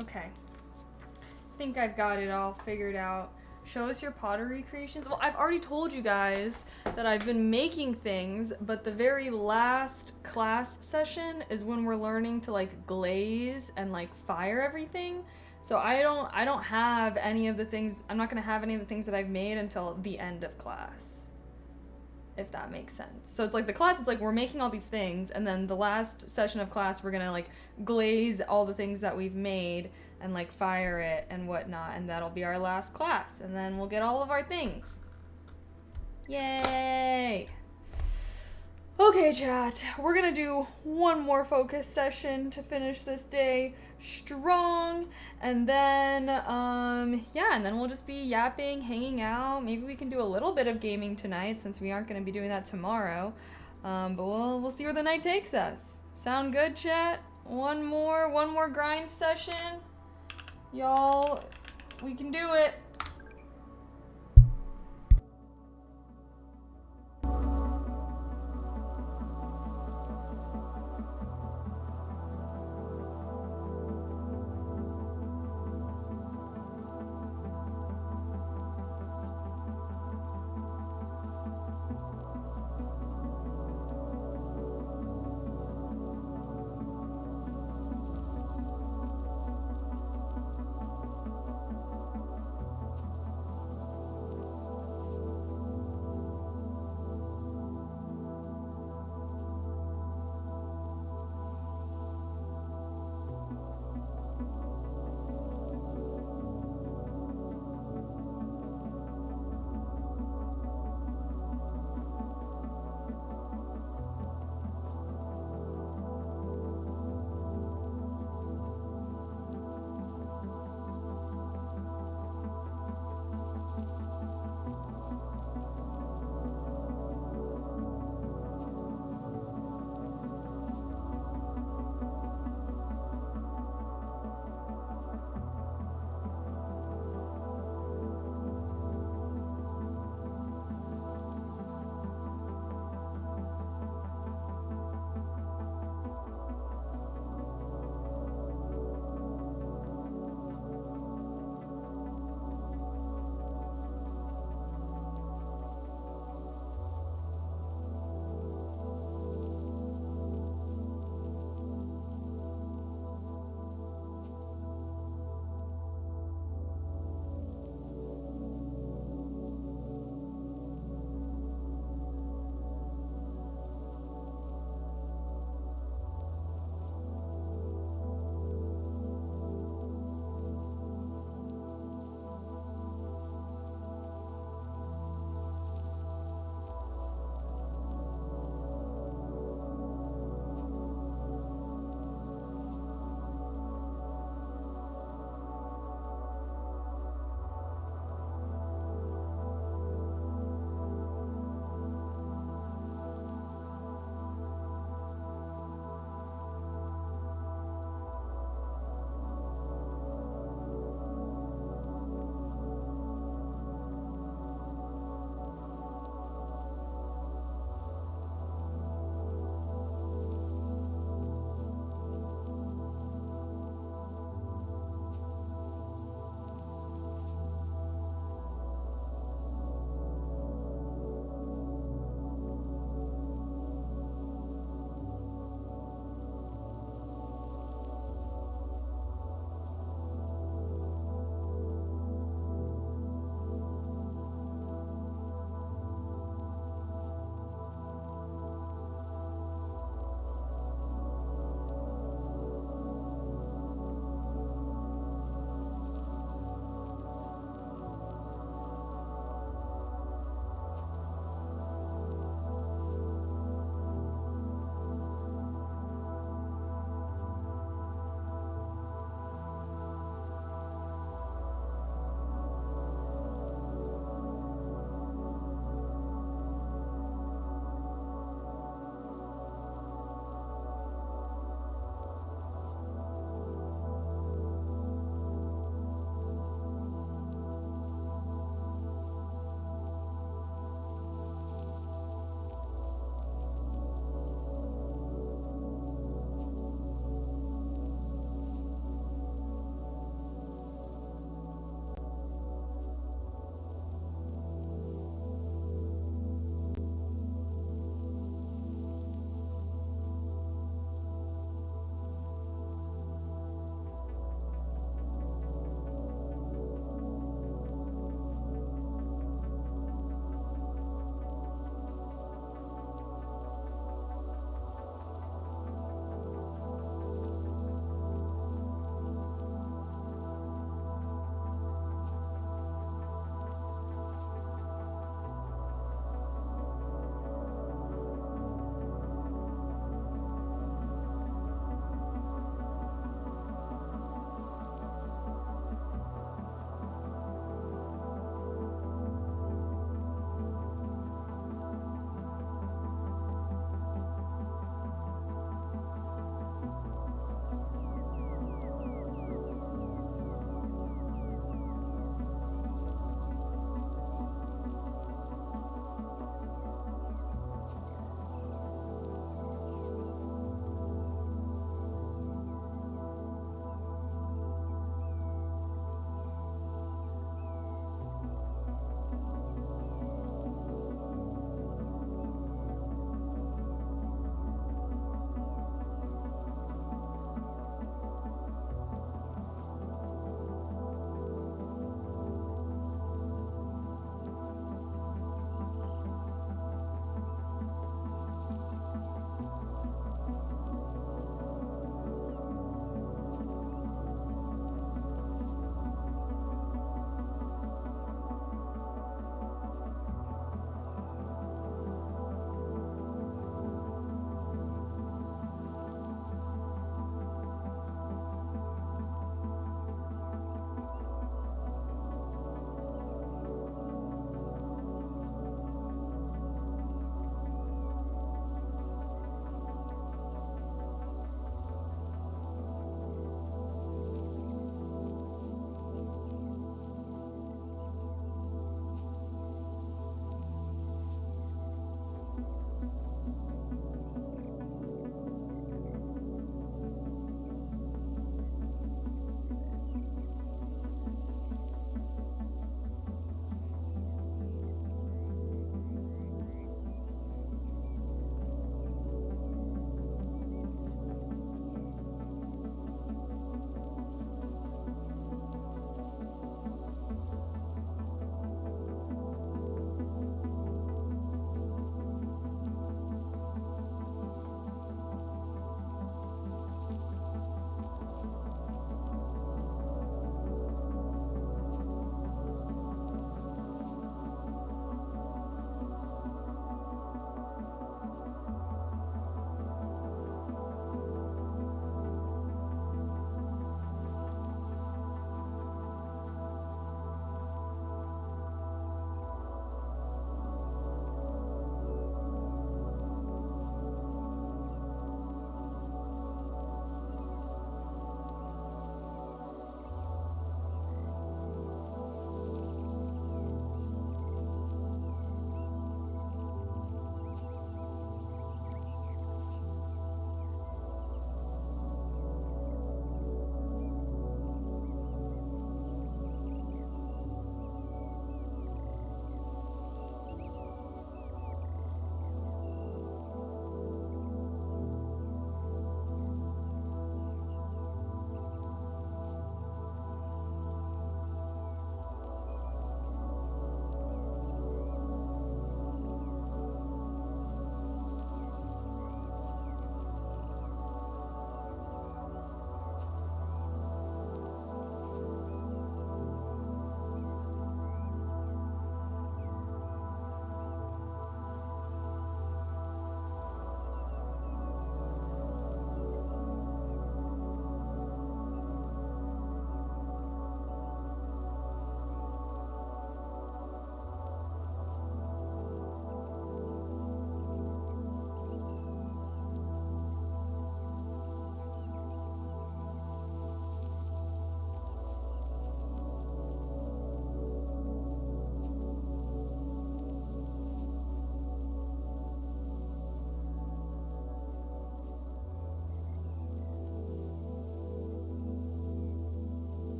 Okay. I think I've got it all figured out. Show us your pottery creations. Well, I've already told you guys that I've been making things, but the very last class session is when we're learning to like glaze and like fire everything. So I don't have any of the things, I'm not gonna have any of the things that I've made until the end of class, if that makes sense. So it's like the class, it's like we're making all these things, and then the last session of class we're gonna like glaze all the things that we've made and like fire it and whatnot, and that'll be our last class, and then we'll get all of our things. Yay! Okay, chat, we're gonna do one more focus session to finish this day. strong. And then, yeah, and then we'll just be yapping, hanging out. Maybe we can do a little bit of gaming tonight since we aren't going to be doing that tomorrow. But we'll see where the night takes us. Sound good, chat? One more grind session. Y'all, we can do it.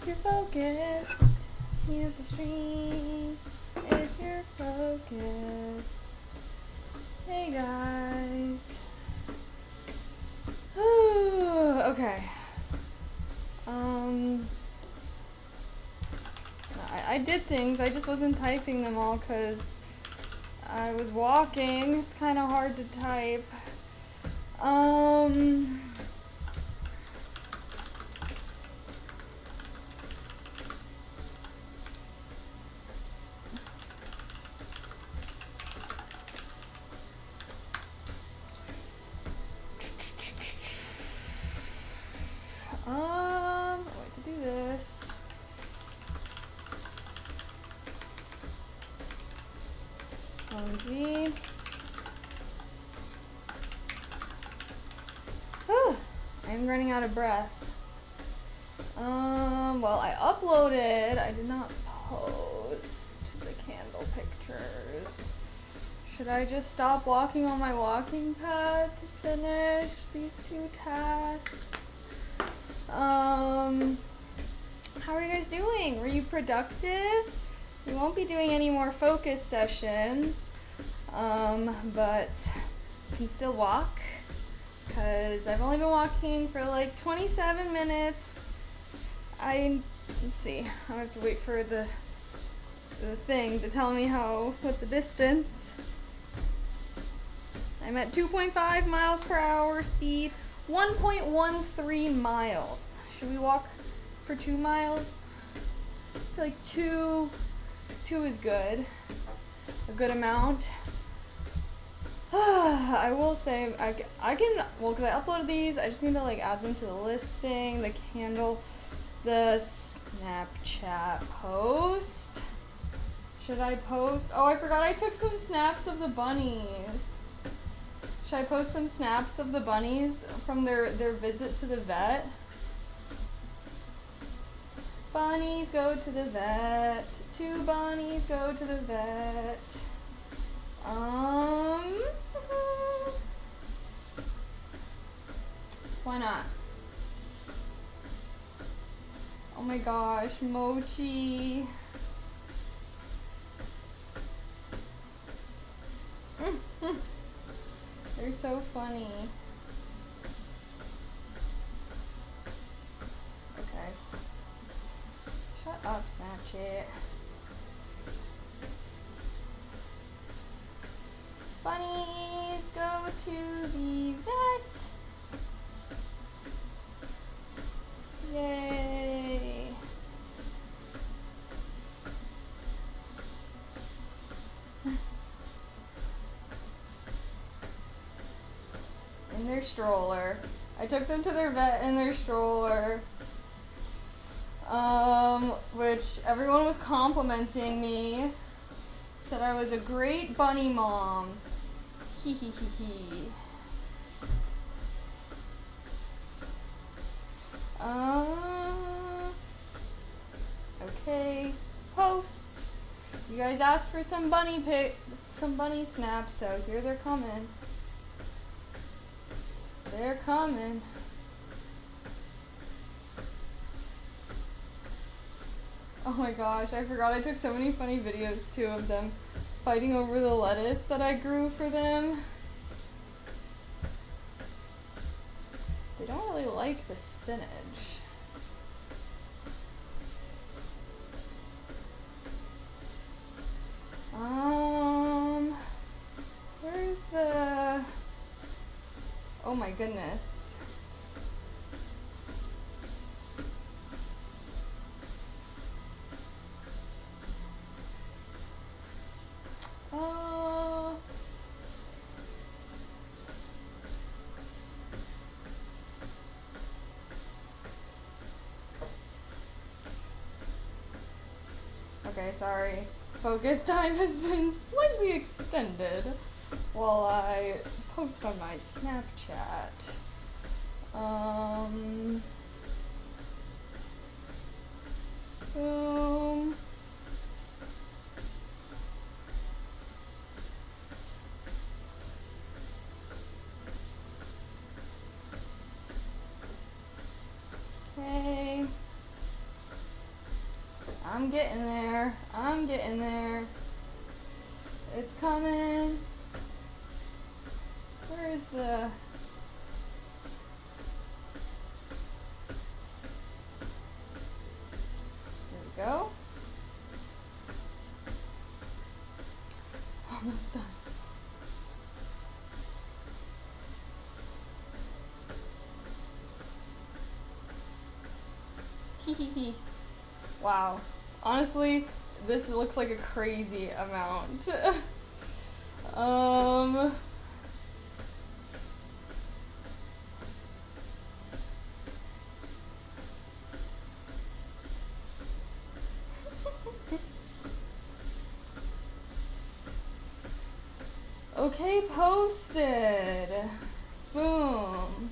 you're focused, mute the stream if you're focused. Hey guys. Okay. I did things, I just wasn't typing them all because I was walking. It's kind of hard to type. Wait to do this. OMG. I'm running out of breath. Well, I uploaded. I did not post the candle pictures. Should I just stop walking on my walking pad to finish these 2 tasks? How are you guys doing? Were you productive? We won't be doing any more focus sessions, but you can still walk, because I've only been walking for like 27 minutes. Let's see, I have to wait for the thing to tell me what the distance. I'm at 2.5 miles per hour speed, 1.13 miles. Should we walk for 2 miles? I feel like two is good. A good amount. I will say, I can, well, because I uploaded these, I just need to like add them to the listing, the candle, the Snapchat post. Should I post? Oh, I forgot I took some snaps of the bunnies. Should I post some snaps of the bunnies from their visit to the vet? Bunnies go to the vet. 2 bunnies go to the vet. Why not? Oh my gosh, Mochi. They're so funny. Okay. Shut up, Snapchat. Bunnies go to the vet. Yay. In their stroller. I took them to their vet in their stroller. Which everyone was complimenting me. Said I was a great bunny mom. Hee hee hee hee. Okay. Post. You guys asked for some bunny snaps, so here they're coming. They're coming. Oh my gosh, I forgot I took so many funny videos too of them fighting over the lettuce that I grew for them. They don't really like the spinach. Where's the... Oh my goodness. Okay, sorry. Focus time has been slightly extended while I post on my Snapchat. Boom. Okay. I'm getting there. I'm getting there. It's coming. Where is the... There we go. Almost done. Hehe. Wow. Honestly, this looks like a crazy amount. Okay, posted. Boom.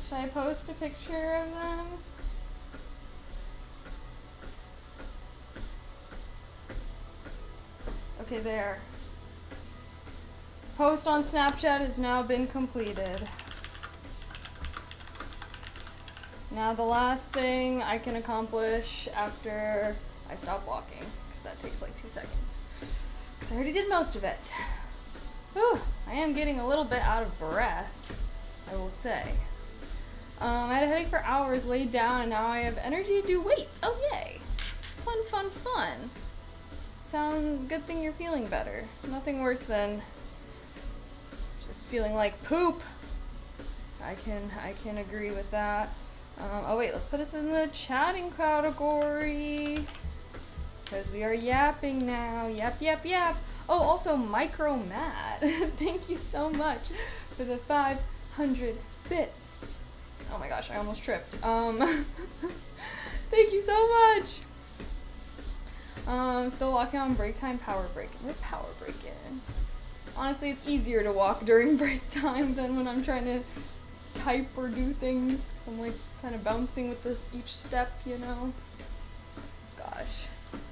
Should I post a picture of them? Okay, there. Post on Snapchat has now been completed. Now the last thing I can accomplish after I stop walking, because that takes like 2 seconds. Because I already did most of it. Whew, I am getting a little bit out of breath, I will say. I had a headache for hours, laid down, and now I have energy to do weights. Oh, yay. Fun, fun, fun. Good thing you're feeling better. Nothing worse than just feeling like poop. I can agree with that. Oh wait, let's put us in the chatting category. Because we are yapping now. Yap, yap, yap. Oh, also Micro Matt. Thank you so much for the 500 bits. Oh my gosh, I almost tripped. Thank you so much. Still walking on break time, power break. We're power breaking. Honestly, it's easier to walk during break time than when I'm trying to type or do things. 'Cause I'm like kind of bouncing with each step, you know. Gosh.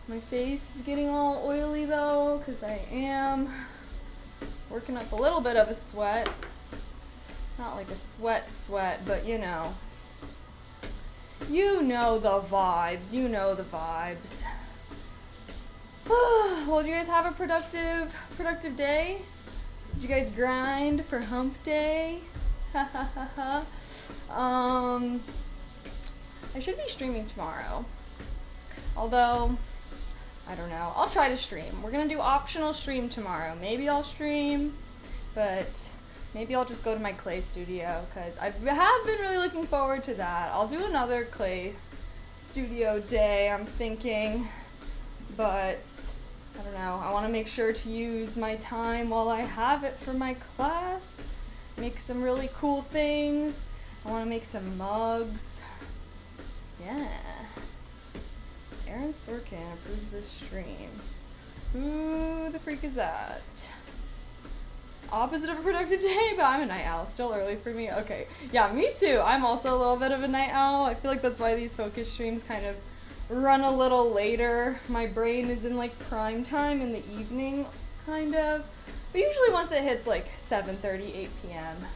My face is getting all oily though, because I am working up a little bit of a sweat. Not like a sweat, but you know. You know the vibes. You know the vibes. Well, did you guys have a productive day? Did you guys grind for hump day? Ha ha ha ha. I should be streaming tomorrow. Although, I don't know. I'll try to stream. We're gonna do optional stream tomorrow. Maybe I'll stream, but maybe I'll just go to my clay studio because I have been really looking forward to that. I'll do another clay studio day, I'm thinking, but I don't know. I want to make sure to use my time while I have it for my class. Make some really cool things. I want to make some mugs. Yeah. Aaron Sorkin approves this stream. Who the freak is that? Opposite of a productive day, but I'm a night owl. Still early for me. Okay. Yeah, me too. I'm also a little bit of a night owl. I feel like that's why these focus streams kind of run a little later. My brain is in like prime time in the evening, kind of. But usually once it hits like 7:30, 8 p.m.,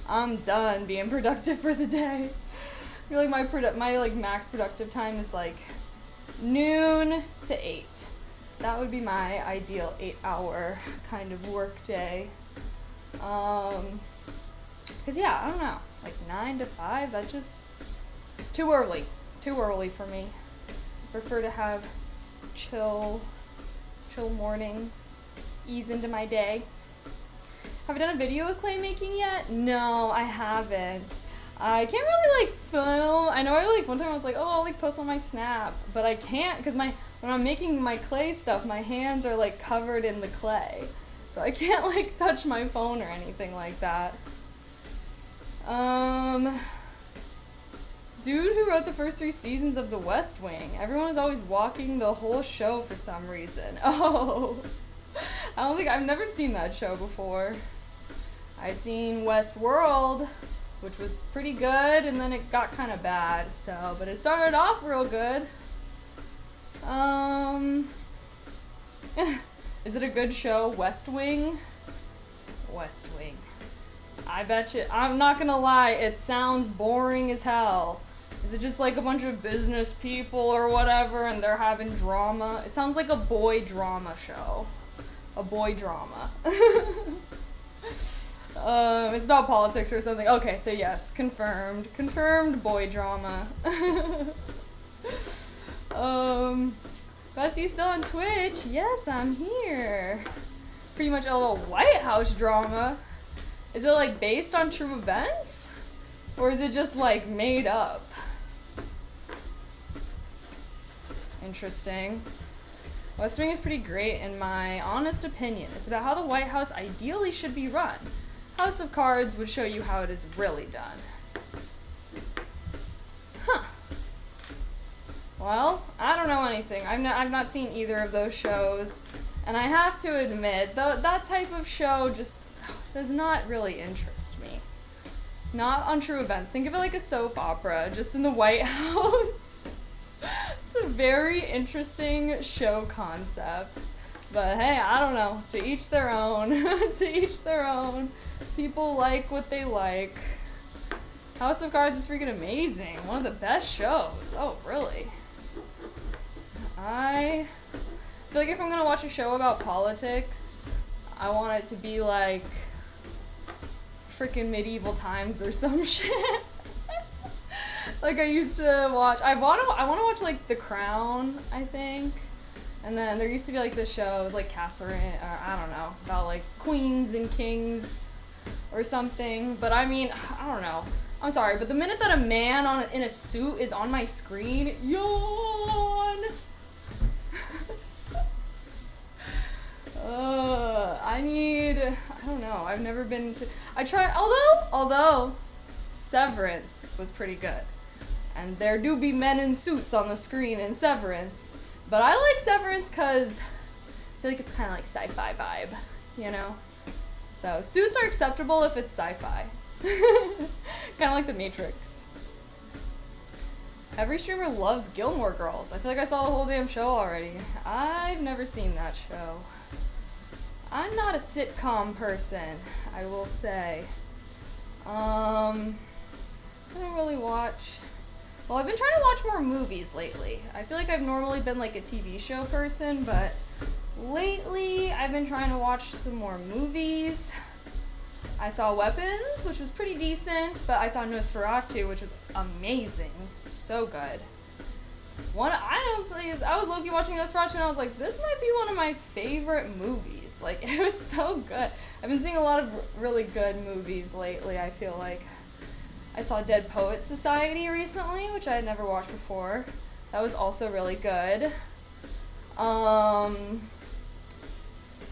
I'm done being productive for the day. I feel like my like max productive time is like noon to 8. That would be my ideal 8-hour kind of work day. 'Cause yeah, I don't know, like 9 to 5, it's too early for me. Prefer to have chill mornings, ease into my day. Have I done a video with clay making yet? No, I haven't. I can't really like film. I know one time I was like, oh, I'll like post on my Snap, but I can't because when I'm making my clay stuff, my hands are like covered in the clay. So I can't like touch my phone or anything like that. Dude who wrote the first 3 seasons of The West Wing. Everyone is always walking the whole show for some reason. Oh, I've never seen that show before. I've seen Westworld, which was pretty good, and then it got kind of bad, but it started off real good. Is it a good show? West Wing? West Wing. I bet you, I'm not gonna lie, it sounds boring as hell. Is it just like a bunch of business people or whatever and they're having drama? It sounds like a boy drama show. A boy drama. It's about politics or something. Okay, so yes, confirmed. Confirmed boy drama. Bess, you still on Twitch? Yes, I'm here. Pretty much a little White House drama. Is it like based on true events? Or is it just like made up? Interesting. West Wing is pretty great in my honest opinion. It's about how the White House ideally should be run. House of Cards would show you how it is really done. Huh. Well, I don't know anything. I've not seen either of those shows. And I have to admit, that type of show just does not really interest me. Not on true events. Think of it like a soap opera, just in the White House. It's a very interesting show concept. But hey, I don't know. To each their own. To each their own. People like what they like. House of Cards is freaking amazing. One of the best shows. Oh, really? I feel like if I'm gonna watch a show about politics, I want it to be like freaking medieval times or some shit. Like I used to watch. I want to watch like The Crown, I think. And then there used to be like this show, it was like Catherine, or I don't know, about like queens and kings or something. But I mean, I don't know. I'm sorry, but the minute that a man in a suit is on my screen, yawn. I don't know. I've never been to. I tried. Although, Severance was pretty good, and there do be men in suits on the screen in Severance. But I like Severance because I feel like it's kind of like sci-fi vibe, you know? So, suits are acceptable if it's sci-fi. Kind of like The Matrix. Every streamer loves Gilmore Girls. I feel like I saw the whole damn show already. I've never seen that show. I'm not a sitcom person, I will say. I don't really watch... Well, I've been trying to watch more movies lately. I feel like I've normally been like a TV show person, but lately I've been trying to watch some more movies. I saw Weapons, which was pretty decent, but I saw Nosferatu, which was amazing. So good. I was low-key watching Nosferatu and I was like, this might be one of my favorite movies. Like, it was so good. I've been seeing a lot of really good movies lately, I feel like. I saw Dead Poets Society recently, which I had never watched before. That was also really good.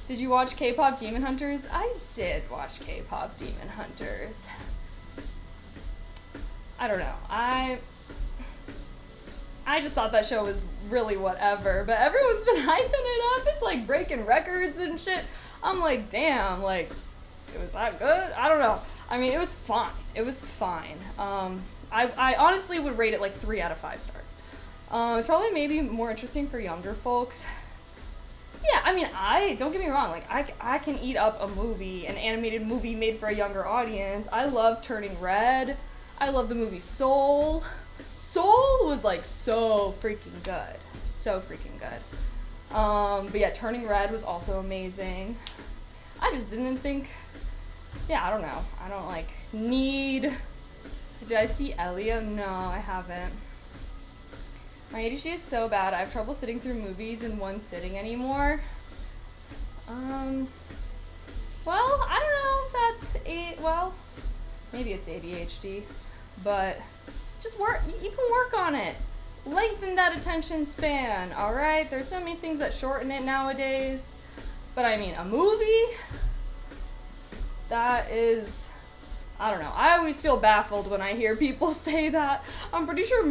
Did you watch K-Pop Demon Hunters? I did watch K-Pop Demon Hunters. I don't know. I just thought that show was really whatever, but everyone's been hyping it up. It's like breaking records and shit. I'm like, damn, like, it was that good? I don't know. I mean, it was fine. It was fine. I honestly would rate it like 3 out of 5 stars. It's probably maybe more interesting for younger folks. Yeah, I mean, don't get me wrong, like, I can eat up a movie, an animated movie made for a younger audience. I love Turning Red. I love the movie Soul. Soul was like so freaking good. So freaking good. But yeah, Turning Red was also amazing. I just didn't think... Yeah, I don't know. I don't, like, need... Did I see Elia? No, I haven't. My ADHD is so bad. I have trouble sitting through movies in one sitting anymore. Well, I don't know if that's well, maybe it's ADHD, but just work. You can work on it. Lengthen that attention span, all right? There's so many things that shorten it nowadays. But I mean, a movie, that is, I don't know. I always feel baffled when I hear people say that. I'm pretty sure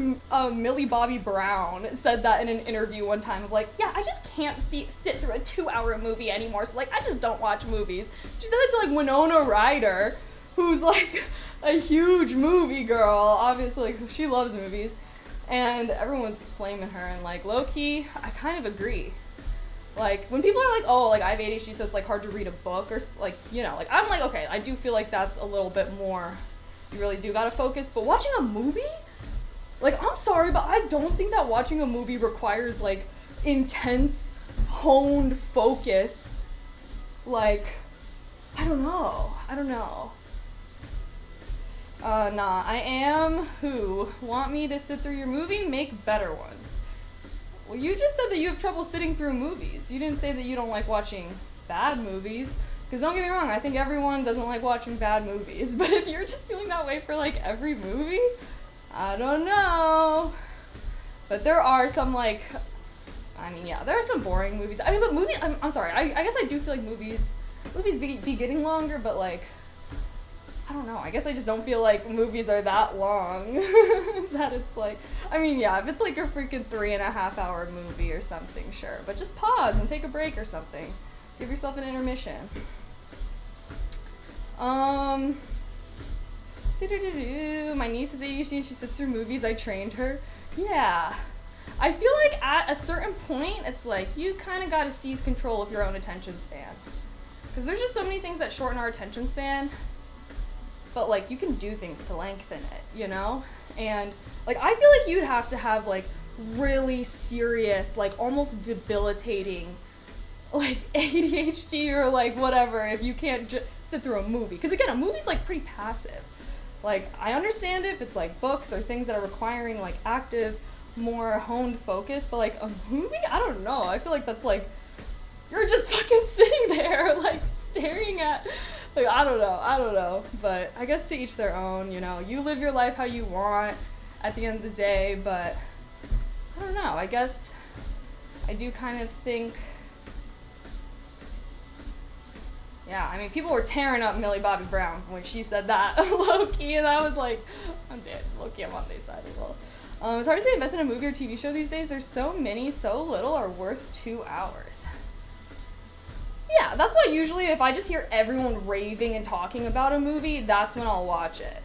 Millie Bobby Brown said that in an interview one time of like, yeah, I just can't sit through a 2-hour movie anymore. So like, I just don't watch movies. She said that to like Winona Ryder, who's like a huge movie girl. Obviously, like, she loves movies. And everyone was flaming her, and like low-key, I kind of agree. Like when people are like, oh, like I have ADHD, so it's like hard to read a book, or like, you know, like I'm like, okay, I do feel like that's a little bit more, you really do gotta focus. But watching a movie, like I'm sorry, but I don't think that watching a movie requires like intense, honed focus. Like, I don't know. Nah, I am who want me to sit through your movie, make better ones. Well, you just said that you have trouble sitting through movies. You didn't say that you don't like watching bad movies. Because don't get me wrong, I think everyone doesn't like watching bad movies. But if you're just feeling that way for like every movie, I don't know. But there are some like, I mean, yeah, there are some boring movies. I mean, but movies, I'm sorry, I guess I do feel like movies be getting longer, but like, I don't know. I guess I just don't feel like movies are that long. That it's like, I mean, yeah, if it's like a freaking 3.5 hour movie or something, sure. But just pause and take a break or something. Give yourself an intermission. My niece is ADHD and she sits through movies. I trained her. Yeah. I feel like at a certain point, it's like you kind of got to seize control of your own attention span. Because there's just so many things that shorten our attention span. But like you can do things to lengthen it, you know? And like I feel like you'd have to have like really serious, like almost debilitating like ADHD or like whatever if you can't sit through a movie. Because again, a movie's like pretty passive. Like I understand if it's like books or things that are requiring like active, more honed focus, but like a movie, I don't know. I feel like that's like you're just fucking sitting there like staring at. Like, I don't know, but I guess to each their own, you know, you live your life how you want at the end of the day, but I don't know, I guess I do kind of think, yeah, I mean, people were tearing up Millie Bobby Brown when she said that, low-key, and I was like, I'm dead, low-key, I'm on their side as well. It's hard to say invest in a movie or TV show these days. There's so many, so little are worth 2 hours. Yeah, that's why usually if I just hear everyone raving and talking about a movie, that's when I'll watch it.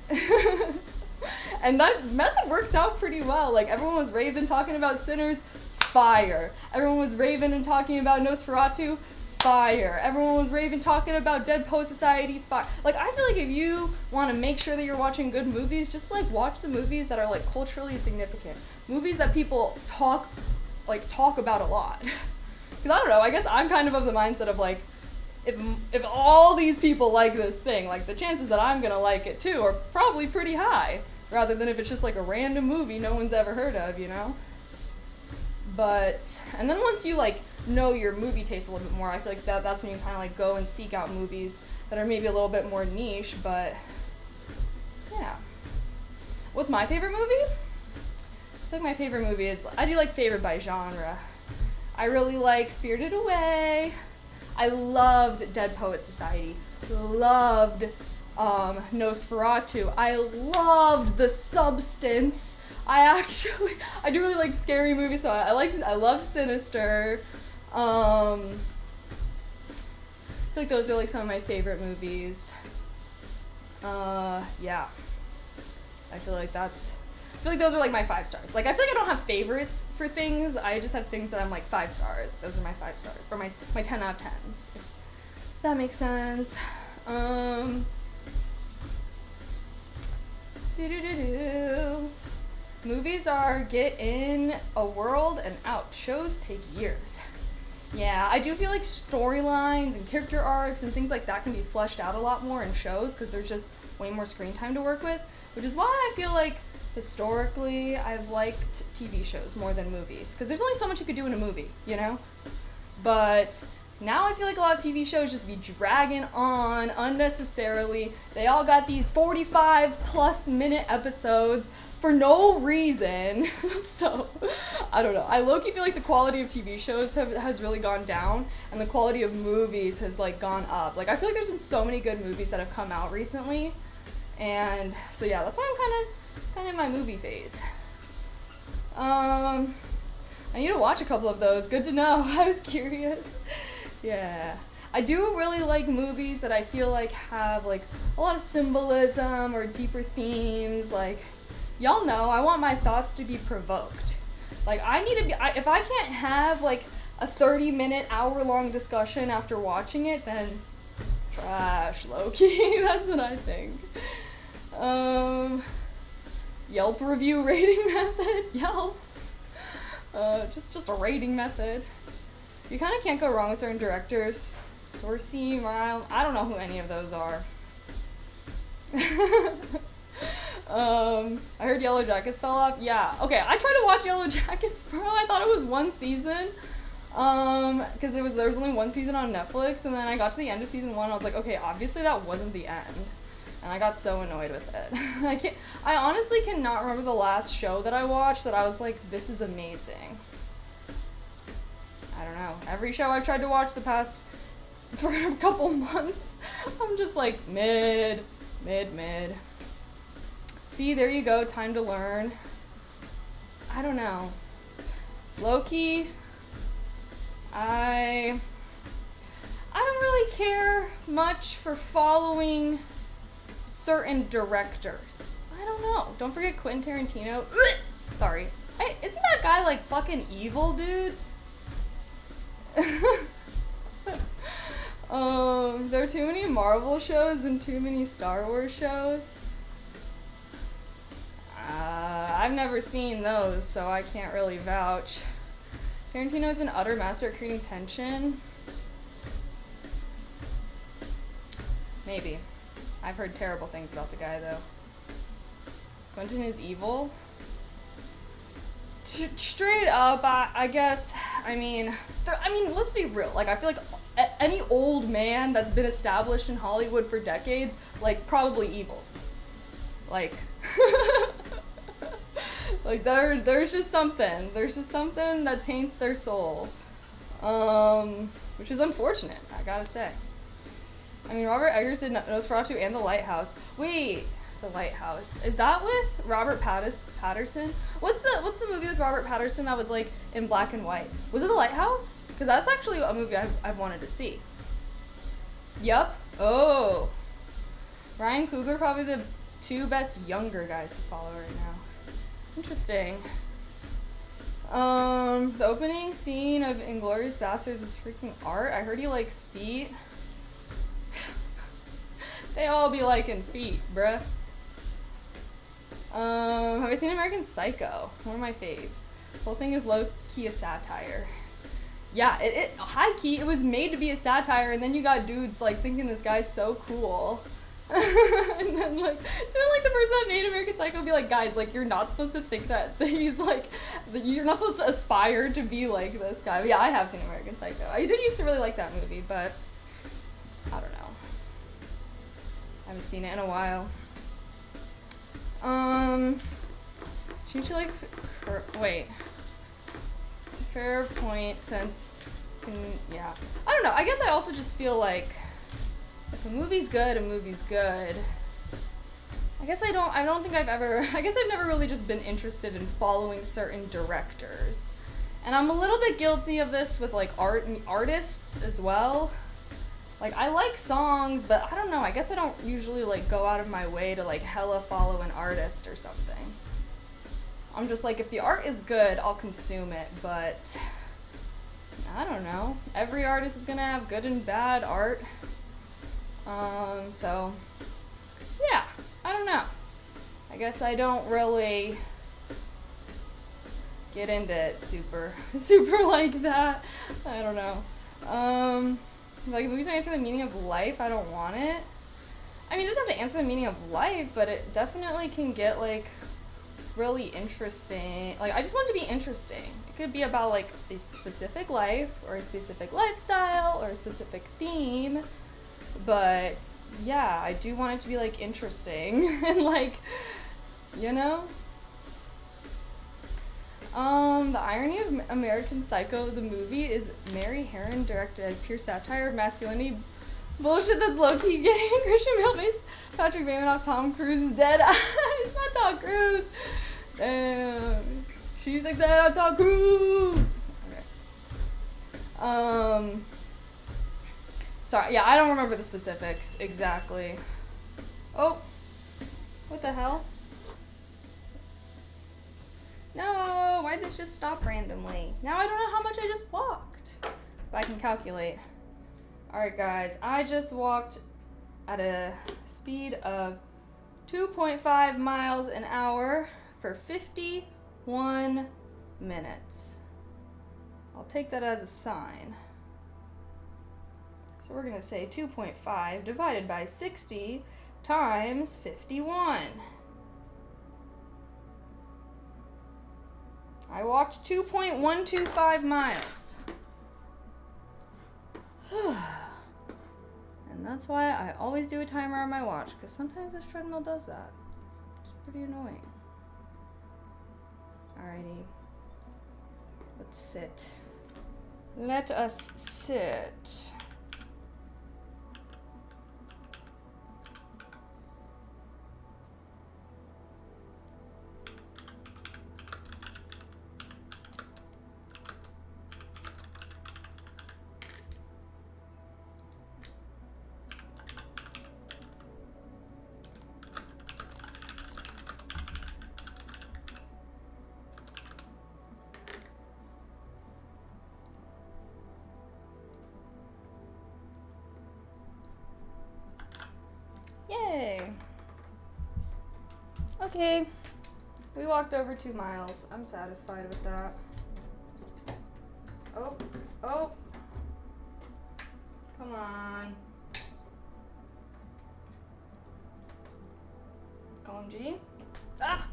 And that method works out pretty well. Like everyone was raving talking about Sinners, fire. Everyone was raving and talking about Nosferatu, fire. Everyone was raving talking about Dead Poet Society, fire. Like I feel like if you want to make sure that you're watching good movies, just like watch the movies that are like culturally significant. Movies that people talk about a lot. Because I don't know, I guess I'm kind of the mindset of like, if all these people like this thing, like the chances that I'm gonna like it too are probably pretty high, rather than if it's just like a random movie no one's ever heard of, you know? But, and then once you like know your movie taste a little bit more, I feel like that's when you kind of like go and seek out movies that are maybe a little bit more niche, but yeah. What's my favorite movie? I think my favorite movie is, I do like favorite by genre. I really like Spirited Away. I loved Dead Poet Society. Loved Nosferatu. I loved The Substance. I do really like scary movies, so I love Sinister. I feel like those are like some of my favorite movies. Yeah. I feel like those are like my 5 stars. Like I feel like I don't have favorites for things. I just have things that I'm like 5 stars. Those are my 5 stars, or my 10 out of 10s. If that makes sense. Movies are get in a world and out. Shows take years. Yeah, I do feel like storylines and character arcs and things like that can be fleshed out a lot more in shows because there's just way more screen time to work with, which is why I feel like historically I've liked TV shows more than movies because there's only so much you could do in a movie, you know? But now I feel like a lot of TV shows just be dragging on unnecessarily. They all got these 45+ minute episodes for no reason. So, I don't know. I low-key feel like the quality of TV shows has really gone down, and the quality of movies has like gone up. Like I feel like there's been so many good movies that have come out recently, and so yeah, that's why I'm kind of in my movie phase. I need to watch a couple of those. Good to know. I was curious. Yeah. I do really like movies that I feel like have like a lot of symbolism or deeper themes, like y'all know I want my thoughts to be provoked. Like, I need to be, if I can't have, like, a 30-minute, hour-long discussion after watching it, then trash, low-key. That's what I think. Yelp review rating method. Yelp. Just a rating method. You kind of can't go wrong with certain directors. Sourcey, Ryle, I don't know who any of those are. I heard Yellow Jackets fell off. Yeah. Okay, I tried to watch Yellow Jackets, bro. I thought it was one season. Because there was only one season on Netflix, and then I got to the end of season 1, and I was like, okay, obviously that wasn't the end. And I got so annoyed with it. I honestly cannot remember the last show that I watched that I was like, this is amazing. I don't know. Every show I've tried to watch for a couple months, I'm just like, mid. See, there you go, time to learn. I don't know. Low-key, I don't really care much for following certain directors. I don't know. Don't forget Quentin Tarantino. Sorry. Isn't that guy like fucking evil, dude? There are too many Marvel shows and too many Star Wars shows. I've never seen those, so I can't really vouch. Tarantino is an utter master at creating tension. Maybe. I've heard terrible things about the guy, though. Quentin is evil. Straight up, I guess. I mean, let's be real. Like, I feel like any old man that's been established in Hollywood for decades, like, probably evil. Like, like there's just something. There's just something that taints their soul, which is unfortunate, I gotta say. I mean, Robert Eggers did Nosferatu and The Lighthouse. Wait, The Lighthouse. Is that with Robert Patterson? What's the movie with Robert Patterson that was like in black and white? Was it The Lighthouse? Because that's actually a movie I've wanted to see. Yup. Oh. Ryan Coogler, probably the 2 best younger guys to follow right now. Interesting. The opening scene of Inglourious Basterds is freaking art. I heard he likes feet. They all be liking feet, bruh. Have I seen American Psycho? One of my faves. The whole thing is low-key a satire. Yeah, it high-key, it was made to be a satire, and then you got dudes, like, thinking this guy's so cool. And then, like, didn't, like, the person that made American Psycho be like, guys, like, you're not supposed to think that he's, like, you're not supposed to aspire to be like this guy. But yeah, I have seen American Psycho. I did used to really like that movie, but I don't know. Haven't seen it in a while. She likes wait. It's a fair point since yeah. I don't know. I guess I also just feel like if a movie's good, a movie's good. I guess I don't think I've never really just been interested in following certain directors. And I'm a little bit guilty of this with like artists as well. Like, I like songs, but I don't know, I guess I don't usually, like, go out of my way to, like, hella follow an artist or something. I'm just like, if the art is good, I'll consume it, but I don't know. Every artist is gonna have good and bad art. So, yeah, I don't know. I guess I don't really get into it super like that. I don't know. Like, if movies don't answer the meaning of life, I don't want it. I mean, it doesn't have to answer the meaning of life, but it definitely can get, like, really interesting. Like, I just want it to be interesting. It could be about, like, a specific life, or a specific lifestyle, or a specific theme. But, yeah, I do want it to be, like, interesting. And, like, you know? The irony of American Psycho, the movie, is Mary Herron directed as pure satire of masculinity. Bullshit that's low-key gay. Christian Bale based Patrick Bateman off Tom Cruise's dead eyes. Not Tom Cruise. Damn. She's like that on Tom Cruise. Okay. Sorry, yeah, I don't remember the specifics exactly. Oh. What the hell? this just stopped randomly? Now I don't know how much I just walked. But I can calculate. Alright guys, I just walked at a speed of 2.5 miles an hour for 51 minutes. I'll take that as a sign. So we're gonna say 2.5 divided by 60 times 51. I walked 2.125 miles. And that's why I always do a timer on my watch, because sometimes this treadmill does that. It's pretty annoying. Alrighty. Let's sit. Let us sit. Yay! Okay, we walked over 2 miles. I'm satisfied with that. Oh, oh. Come on. OMG. Ah!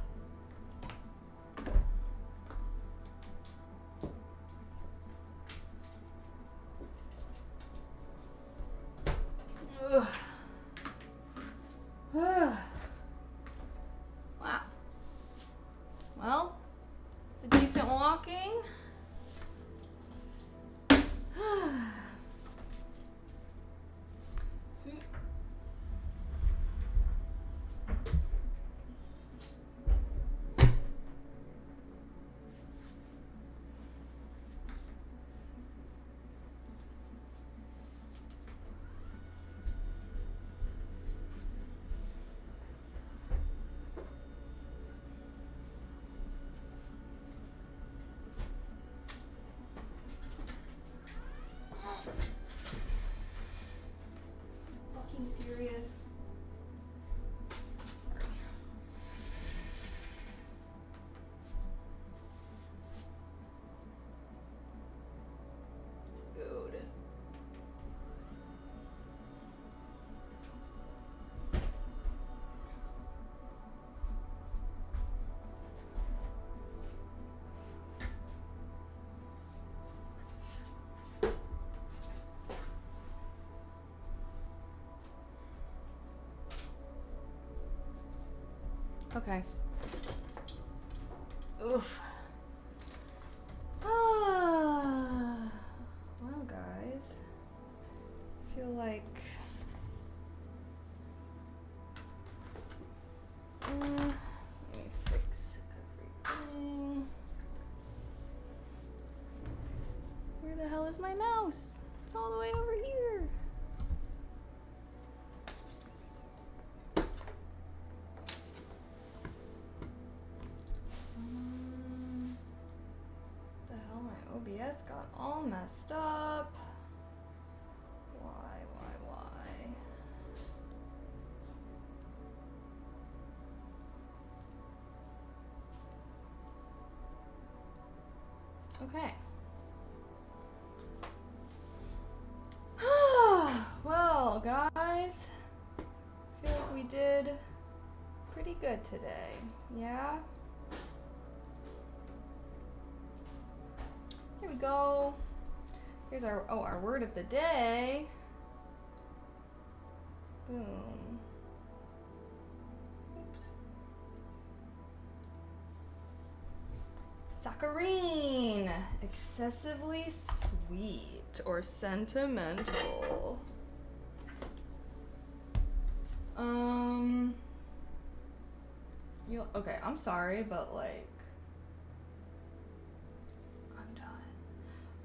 Ugh. Wow. Well, it's a decent walking. Fucking serious. Sorry. Good. Okay. Oof. Well, guys, I feel like let me fix everything. Where the hell is my mouse? It's all the way over here. The hell, my OBS got all messed up. Why? Okay. Well, guys, I feel like we did pretty good today. Yeah? Here we go. Here's our word of the day. Boom. Oops. Saccharine. Excessively sweet or sentimental. Okay, I'm sorry, but like, I'm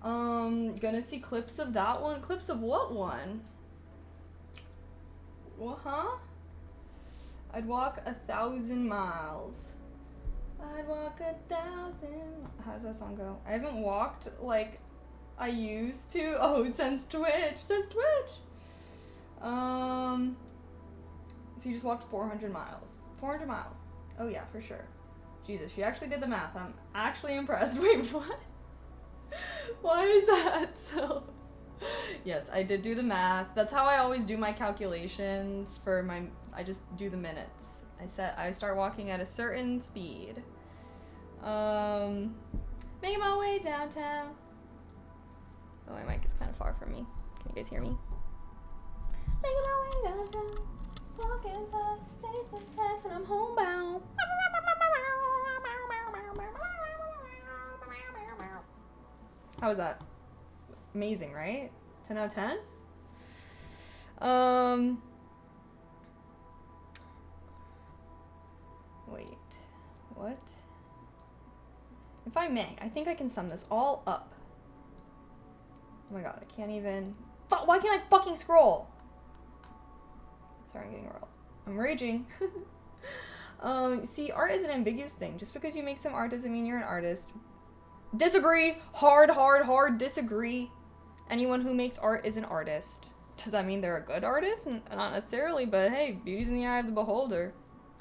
done. Gonna see clips of that one. Clips of what one? What, huh? I'd walk 1,000 miles. I'd walk 1,000. How does that song go? I haven't walked like I used to. Oh, since Twitch. Since Twitch. So you just walked 400 miles. 400 miles. Oh yeah, for sure. Jesus, she actually did the math. I'm actually impressed. Wait, what? Why is that so? Yes, I did do the math. That's how I always do my calculations for my, I just do the minutes. I start walking at a certain speed. Making my way downtown. Oh, my mic is kind of far from me. Can you guys hear me? Making my way downtown. Walking past faces past and I'm homebound. How was that? Amazing, right? 10 out of 10? Wait. What? If I may, I think I can sum this all up. Oh my god, I can't even... Why can't I fucking scroll? Sorry, I'm getting real. I'm raging. See, art is an ambiguous thing. Just because you make some art doesn't mean you're an artist. Disagree! Hard disagree. Anyone who makes art is an artist. Does that mean they're a good artist? Not necessarily, but hey, beauty's in the eye of the beholder.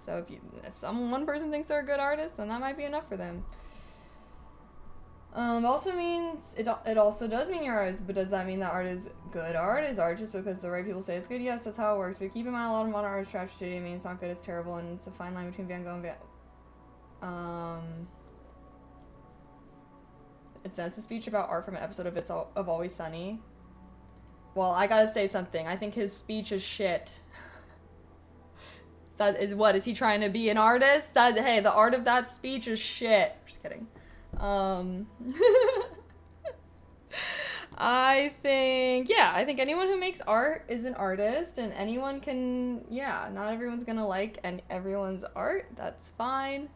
So if one person thinks they're a good artist, then that might be enough for them. Also means, it also does mean you're an artist, but does that mean that art is good art? Is art just because the right people say it's good? Yes, that's how it works, but keep in mind a lot of modern art is trash shitty. I mean, it's not good, it's terrible, and it's a fine line between Van Gogh and It says a speech about art from an episode of Always Sunny. Well, I gotta say something. I think his speech is shit. Is he trying to be an artist? Hey, the art of that speech is shit. Just kidding. I think anyone who makes art is an artist, and anyone can, not everyone's gonna like everyone's art. That's fine.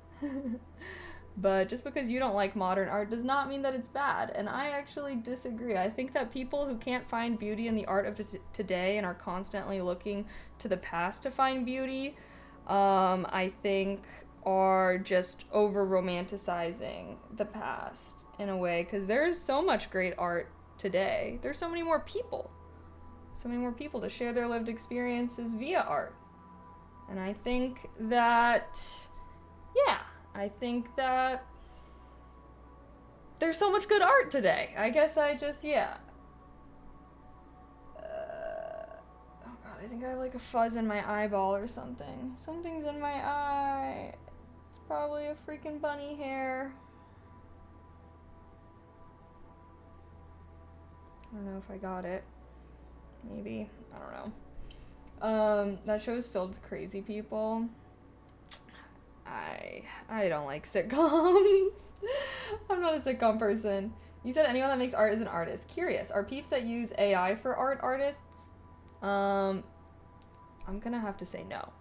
But just because you don't like modern art does not mean that it's bad, and I actually disagree. I think that people who can't find beauty in the art of today and are constantly looking to the past to find beauty, I think are just over-romanticizing the past in a way, because there's so much great art today. There's so many more people to share their lived experiences via art. And I think that, there's so much good art today. I guess I just, oh god, I think I have like a fuzz in my eyeball or something. Something's in my eye. It's probably a freaking bunny hair. I don't know if I got it. Maybe. I don't know. That show is filled with crazy people. I don't like sitcoms. I'm not a sitcom person. You said anyone that makes art is an artist. Curious. Are peeps that use AI for art artists? I'm gonna have to say no.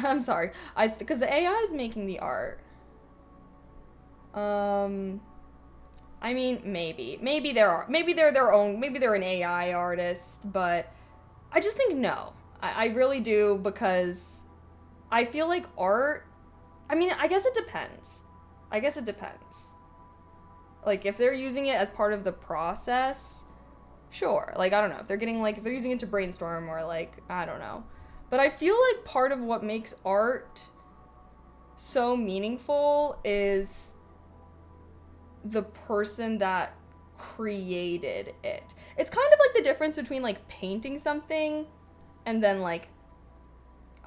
I'm sorry. Because the AI is making the art. I mean, maybe they're an AI artist, but I just think no. I really do, because I feel like art, I mean, I guess it depends. Like, if they're using it as part of the process, sure. Like, I don't know. If they're using it to brainstorm, or like, I don't know. But I feel like part of what makes art so meaningful is the person that created it. It's kind of like the difference between like painting something and then like,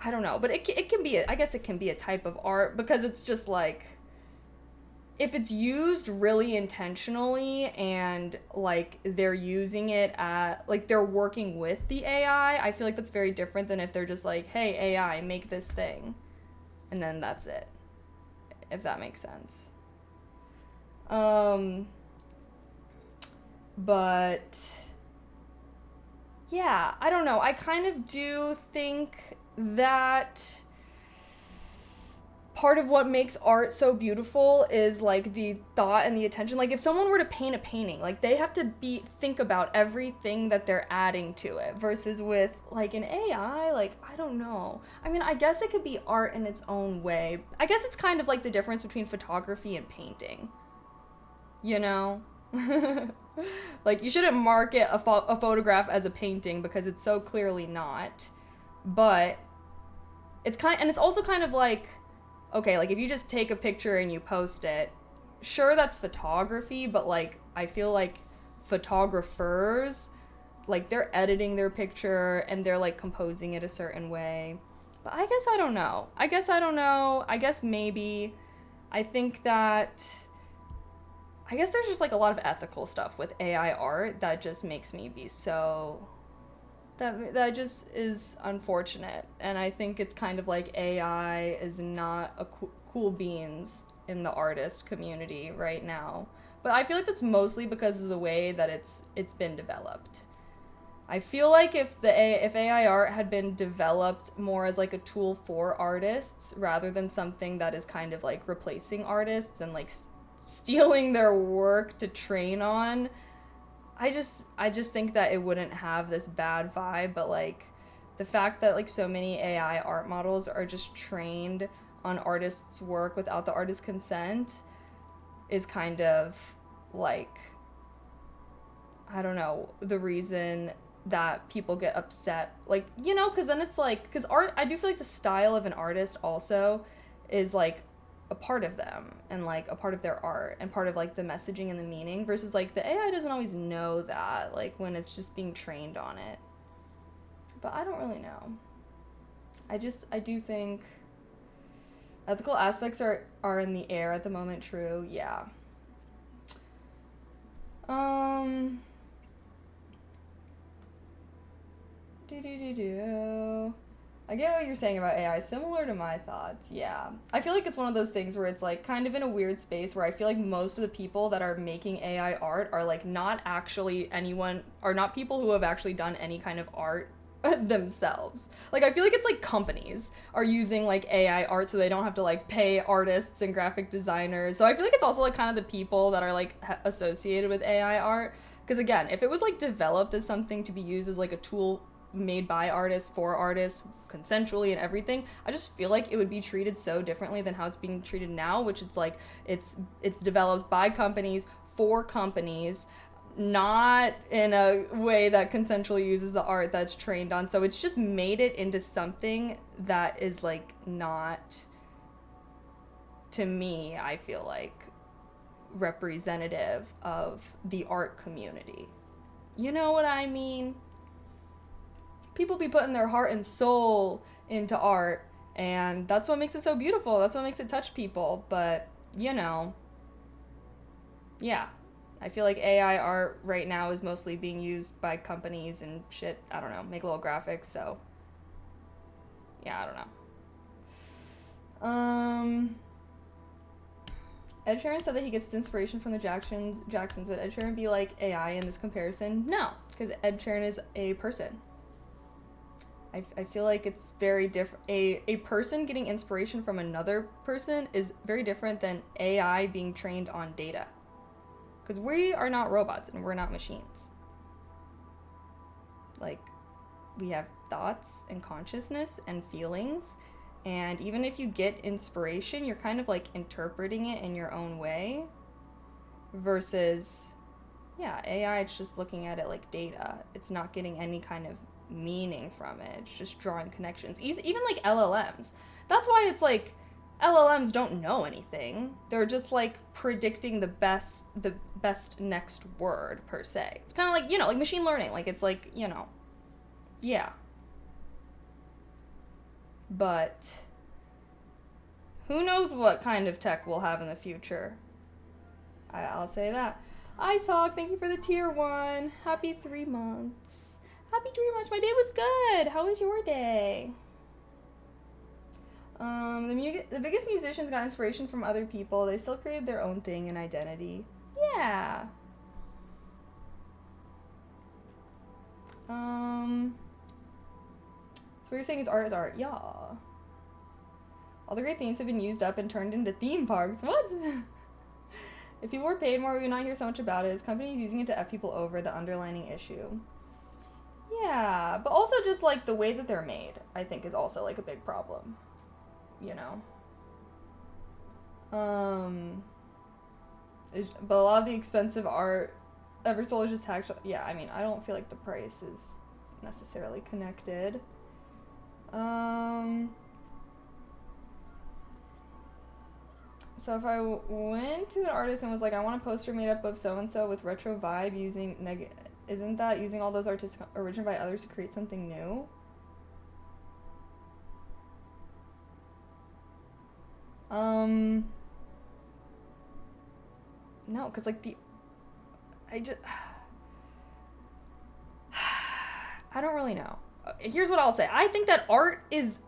I don't know, but it can be, I guess it can be a type of art, because it's just like, if it's used really intentionally and like they're using it at, like they're working with the AI, I feel like that's very different than if they're just like, hey AI, make this thing, and then that's it, if that makes sense. But yeah, I don't know. I kind of do think that part of what makes art so beautiful is like the thought and the attention. Like if someone were to paint a painting, like they have to think about everything that they're adding to it, versus with like an AI, like I don't know. I mean, I guess it could be art in its own way. I guess it's kind of like the difference between photography and painting. You know? Like you shouldn't market a photograph as a painting because it's so clearly not. But it's also kind of like, okay, like if you just take a picture and you post it, sure, that's photography, but like I feel like photographers, like they're editing their picture and they're like composing it a certain way. But I guess I don't know. I guess maybe. I think that I guess there's just like a lot of ethical stuff with AI art that just makes me be so that just is unfortunate. And I think it's kind of like AI is not a cool beans in the artist community right now. But I feel like that's mostly because of the way that it's been developed. I feel like if AI art had been developed more as like a tool for artists rather than something that is kind of like replacing artists and like stealing their work to train on, I just think that it wouldn't have this bad vibe. But like the fact that like so many AI art models are just trained on artists' work without the artist's consent is kind of like, I don't know, the reason that people get upset. Like, you know, because then it's like, because art, I do feel like the style of an artist also is like a part of them and like a part of their art and part of like the messaging and the meaning, versus like the AI doesn't always know that, like when it's just being trained on it. But I don't really know. I do think ethical aspects are in the air at the moment, true, yeah. I get what you're saying about AI. Similar to my thoughts, yeah. I feel like it's one of those things where it's like kind of in a weird space where I feel like most of the people that are making AI art are like not actually are not people who have actually done any kind of art themselves. Like I feel like it's like companies are using like AI art so they don't have to like pay artists and graphic designers. So I feel like it's also like kind of the people that are like associated with AI art. Because again, if it was like developed as something to be used as like a tool made by artists for artists consensually and everything, I just feel like it would be treated so differently than how it's being treated now, which it's like it's developed by companies for companies, not in a way that consensually uses the art that's trained on. So it's just made it into something that is like not, to me, I feel like representative of the art community. You know what I mean? People be putting their heart and soul into art, and that's what makes it so beautiful. That's what makes it touch people. But, you know, yeah. I feel like AI art right now is mostly being used by companies and shit. I don't know, make little graphics, so yeah, I don't know. Ed Sheeran said that he gets his inspiration from the Jacksons. Would Ed Sheeran be like AI in this comparison? No, because Ed Sheeran is a person. I feel like it's very different. A person getting inspiration from another person is very different than AI being trained on data. Because we are not robots and we're not machines. Like, we have thoughts and consciousness and feelings. And even if you get inspiration, you're kind of like interpreting it in your own way. Versus, yeah, AI, it's just looking at it like data. It's not getting any kind of meaning from it. It's just drawing connections. Even like LLMs. That's why it's like LLMs don't know anything. They're just like predicting the best next word per se. It's kind of like, you know, like machine learning. Like it's like, you know, yeah. But who knows what kind of tech we'll have in the future. I'll say that. Isaac, thank you for the tier 1. Happy 3 months. Happy 3 months. My day was good. How was your day? The biggest musicians got inspiration from other people. They still created their own thing and identity. Yeah. So what you're saying is art is art. Yeah. All the great themes have been used up and turned into theme parks. What? If people were paid more, we would not hear so much about it. Is companies using it to F people over the underlining issue? Yeah, but also just, like, the way that they're made, I think, is also, like, a big problem. You know? But a lot of the expensive art, Eversoul is just tagged. Yeah, I mean, I don't feel like the price is necessarily connected. So if I went to an artist and was like, I want a poster made up of so-and-so with retro vibe using isn't that using all those artists originated by others to create something new? No, because, like, I don't really know. Here's what I'll say. I think that art is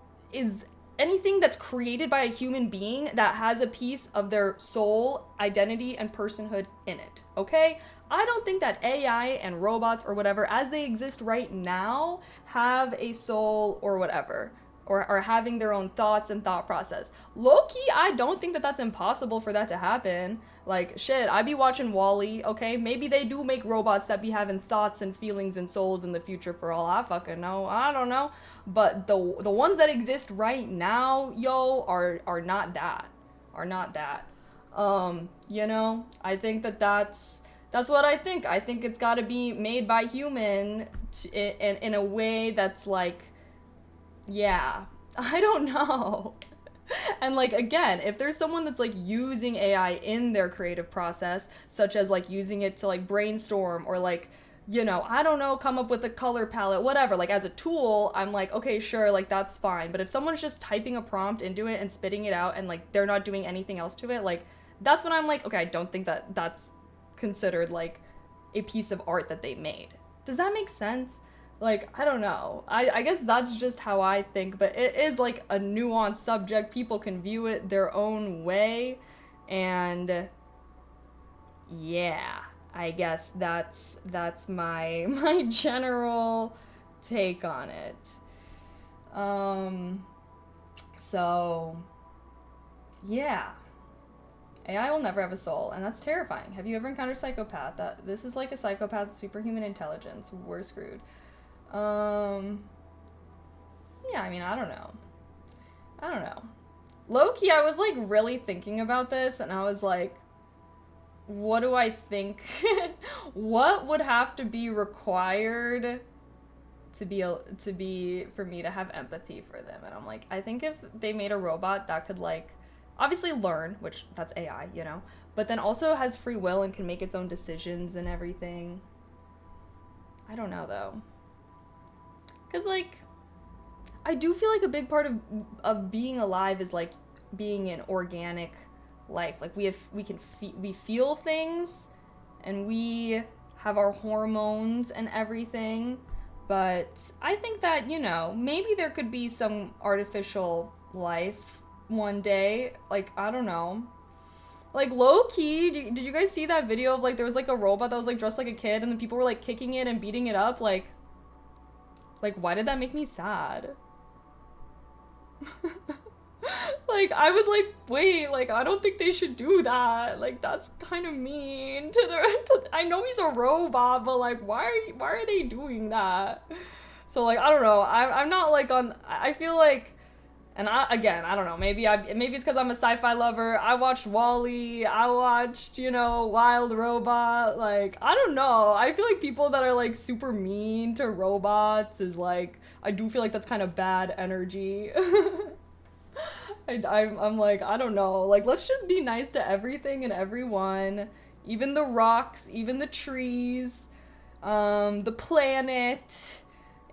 anything that's created by a human being that has a piece of their soul, identity, and personhood in it, okay? I don't think that AI and robots or whatever, as they exist right now, have a soul or whatever, or are having their own thoughts and thought process. Low-key, I don't think that that's impossible for that to happen. Like, shit, I be watching WALL-E, okay? Maybe they do make robots that be having thoughts and feelings and souls in the future for all I fucking know. I don't know. But the ones that exist right now, yo, are not that. Are not that. You know? I think that that's what I think. I think it's gotta be made by human in a way that's like, yeah, I don't know. And, like, again, if there's someone that's, like, using AI in their creative process, such as, like, using it to, like, brainstorm or, like, you know, I don't know, come up with a color palette, whatever, like, as a tool, I'm like, okay, sure, like, that's fine. But if someone's just typing a prompt into it and spitting it out and, like, they're not doing anything else to it, like, that's when I'm like, okay, I don't think that that's considered, like, a piece of art that they made. Does that make sense? Like, I don't know. I guess that's just how I think, but it is, like, a nuanced subject. People can view it their own way, and yeah, I guess that's my general take on it. So, yeah. AI will never have a soul, and that's terrifying. Have you ever encountered a psychopath? This is like a psychopath with superhuman intelligence. We're screwed. Yeah, I mean, I don't know. Low-key, I was, like, really thinking about this, and I was like, what do I think? What would have to be required to be for me to have empathy for them? And I'm like, I think if they made a robot that could, like, obviously learn, which that's AI, you know, but then also has free will and can make its own decisions and everything. I don't know, though. Because, like, I do feel like a big part of being alive is, like, being an organic life. Like, we feel things, and we have our hormones and everything, but I think that, you know, maybe there could be some artificial life one day. Like, I don't know. Like, low-key, did you guys see that video of, like, there was, like, a robot that was, like, dressed like a kid, and then people were, like, kicking it and beating it up? Like, why did that make me sad? Like, I was like, wait, like, I don't think they should do that. Like, that's kind of mean I know he's a robot, but, like, why are they doing that? So, like, I don't know. I'm not, like, I feel like, and I don't know, maybe it's because I'm a sci-fi lover. I watched WALL-E, I watched, you know, Wild Robot. Like, I don't know. I feel like people that are, like, super mean to robots is, like, I do feel like that's kind of bad energy. I'm like, I don't know. Like, let's just be nice to everything and everyone. Even the rocks, even the trees, the planet,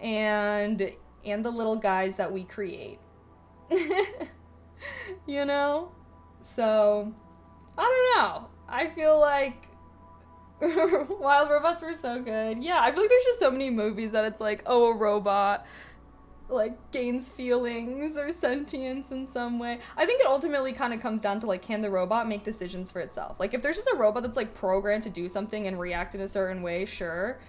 and the little guys that we create. You know? So, I don't know. I feel like Wild Robots were so good. Yeah, I feel like there's just so many movies that it's like, oh, a robot, like, gains feelings or sentience in some way. I think it ultimately kind of comes down to, like, can the robot make decisions for itself? Like, if there's just a robot that's, like, programmed to do something and react in a certain way, sure.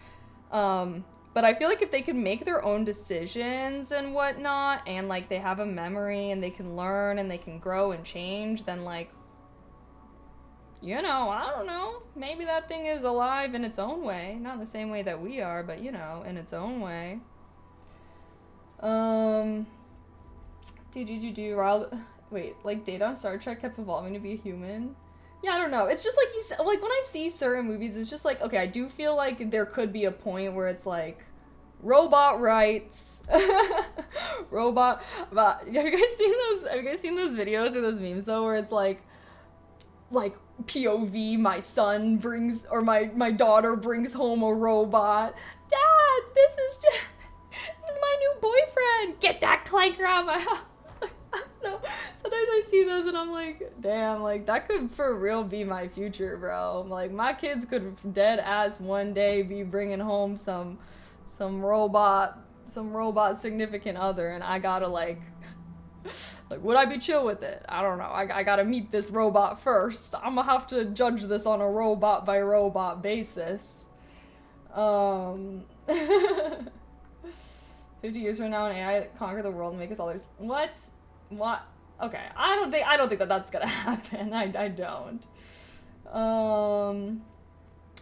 But I feel like if they can make their own decisions and whatnot, and like they have a memory and they can learn and they can grow and change, then like, you know, I don't know, maybe that thing is alive in its own way. Not in the same way that we are, but you know, in its own way. Wait, like Data on Star Trek kept evolving to be a human? Yeah, I don't know. It's just like you said, like when I see certain movies, it's just like, okay, I do feel like there could be a point where it's like, robot rights, robot, have you guys seen those videos or those memes though, where it's like POV, my son brings, or my daughter brings home a robot. Dad, this is my new boyfriend. Get that clanker out of my house. I don't know. Sometimes I see those and I'm like, damn, like that could for real be my future, bro. Like my kids could dead ass one day be bringing home some robot significant other, and I gotta like would I be chill with it? I don't know. I gotta meet this robot first. I'm gonna have to judge this on a robot by robot basis. 50 years from now, an AI conquer the world and make us all theirs. What? Okay, I don't think that that's gonna happen. I don't.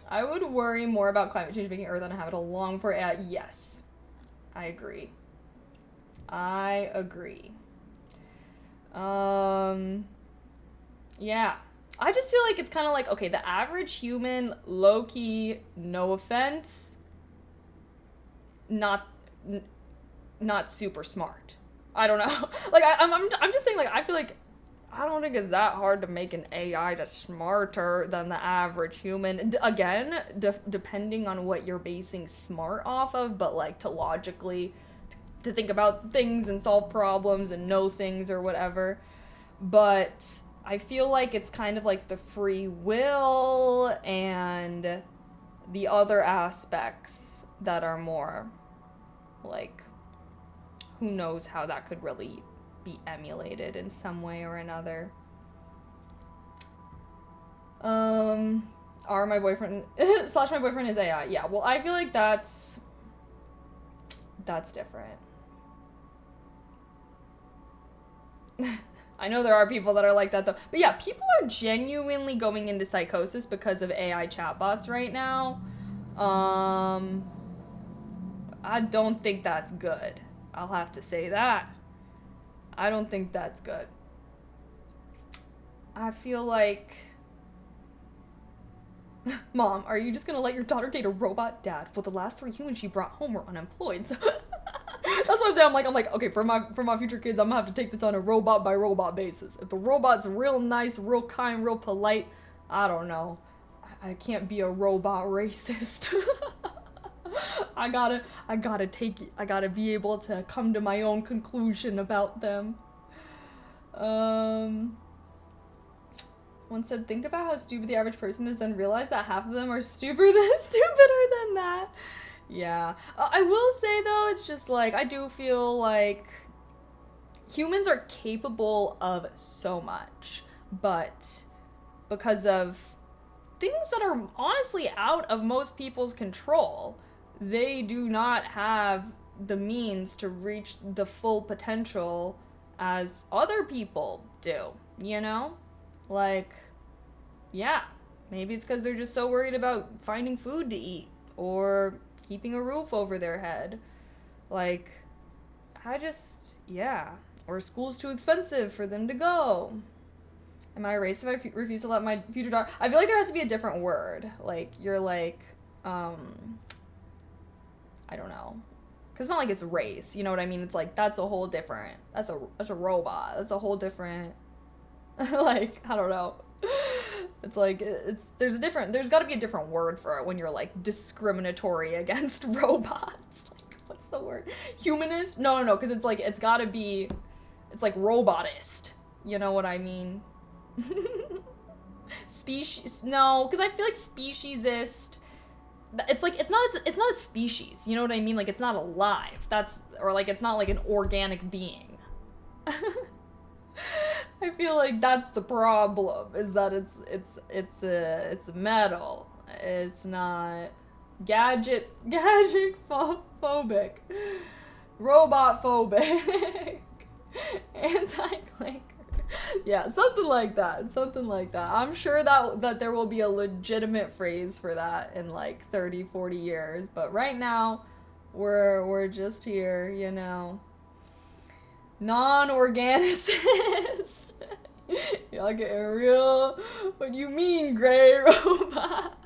I would worry more about climate change making Earth uninhabitable long for AI. Yes, I agree. Yeah. I just feel like it's kind of like, okay, the average human, low-key, no offense, not super smart. I don't know. Like, I'm just saying, like, I feel like, I don't think it's that hard to make an AI that's smarter than the average human. Again, depending on what you're basing smart off of, but, like, to logically, to think about things and solve problems and know things or whatever. But I feel like it's kind of like the free will and the other aspects that are more like, who knows how that could really be emulated in some way or another. My boyfriend / my boyfriend is AI. Yeah, well, I feel like that's different. I know there are people that are like that though. But yeah, people are genuinely going into psychosis because of AI chatbots right now. I don't think that's good. I'll have to say that. I don't think that's good. I feel like... Mom, are you just gonna let your daughter date a robot? Dad, well, the last 3 humans she brought home were unemployed, so... That's what I'm saying. I'm like, okay, for my future kids, I'm gonna have to take this on a robot by robot basis. If the robot's real nice, real kind, real polite, I don't know. I can't be a robot racist. I gotta be able to come to my own conclusion about them. One said, think about how stupid the average person is, then realize that half of them are stupider than that. Yeah. I will say, though, it's just, like, I do feel like humans are capable of so much, but because of things that are honestly out of most people's control, they do not have the means to reach the full potential as other people do, you know? Like, yeah, maybe it's because they're just so worried about finding food to eat or keeping a roof over their head. Like, yeah. Or school's too expensive for them to go. Am I a racist if I refuse to let my future daughter... I feel like there has to be a different word. Like, you're like, I don't know. Because it's not like it's race, you know what I mean? It's like, that's a whole different... That's a robot. That's a whole different... like, I don't know. It's like, there's got to be a different word for it when you're, like, discriminatory against robots. Like, what's the word? Humanist? No, because it's like, it's got to be, it's like robotist. You know what I mean? Species? No, because I feel like speciesist, it's like, it's not a species. You know what I mean? Like, it's not alive. Or like, it's not like an organic being. I feel like that's the problem, is that it's metal. It's not phobic. Robot phobic. Anti-clanker. Yeah, something like that. I'm sure that there will be a legitimate phrase for that in like 30, 40 years, but right now we're just here, you know. Non-organicist. Y'all getting real. What do you mean, gray robot?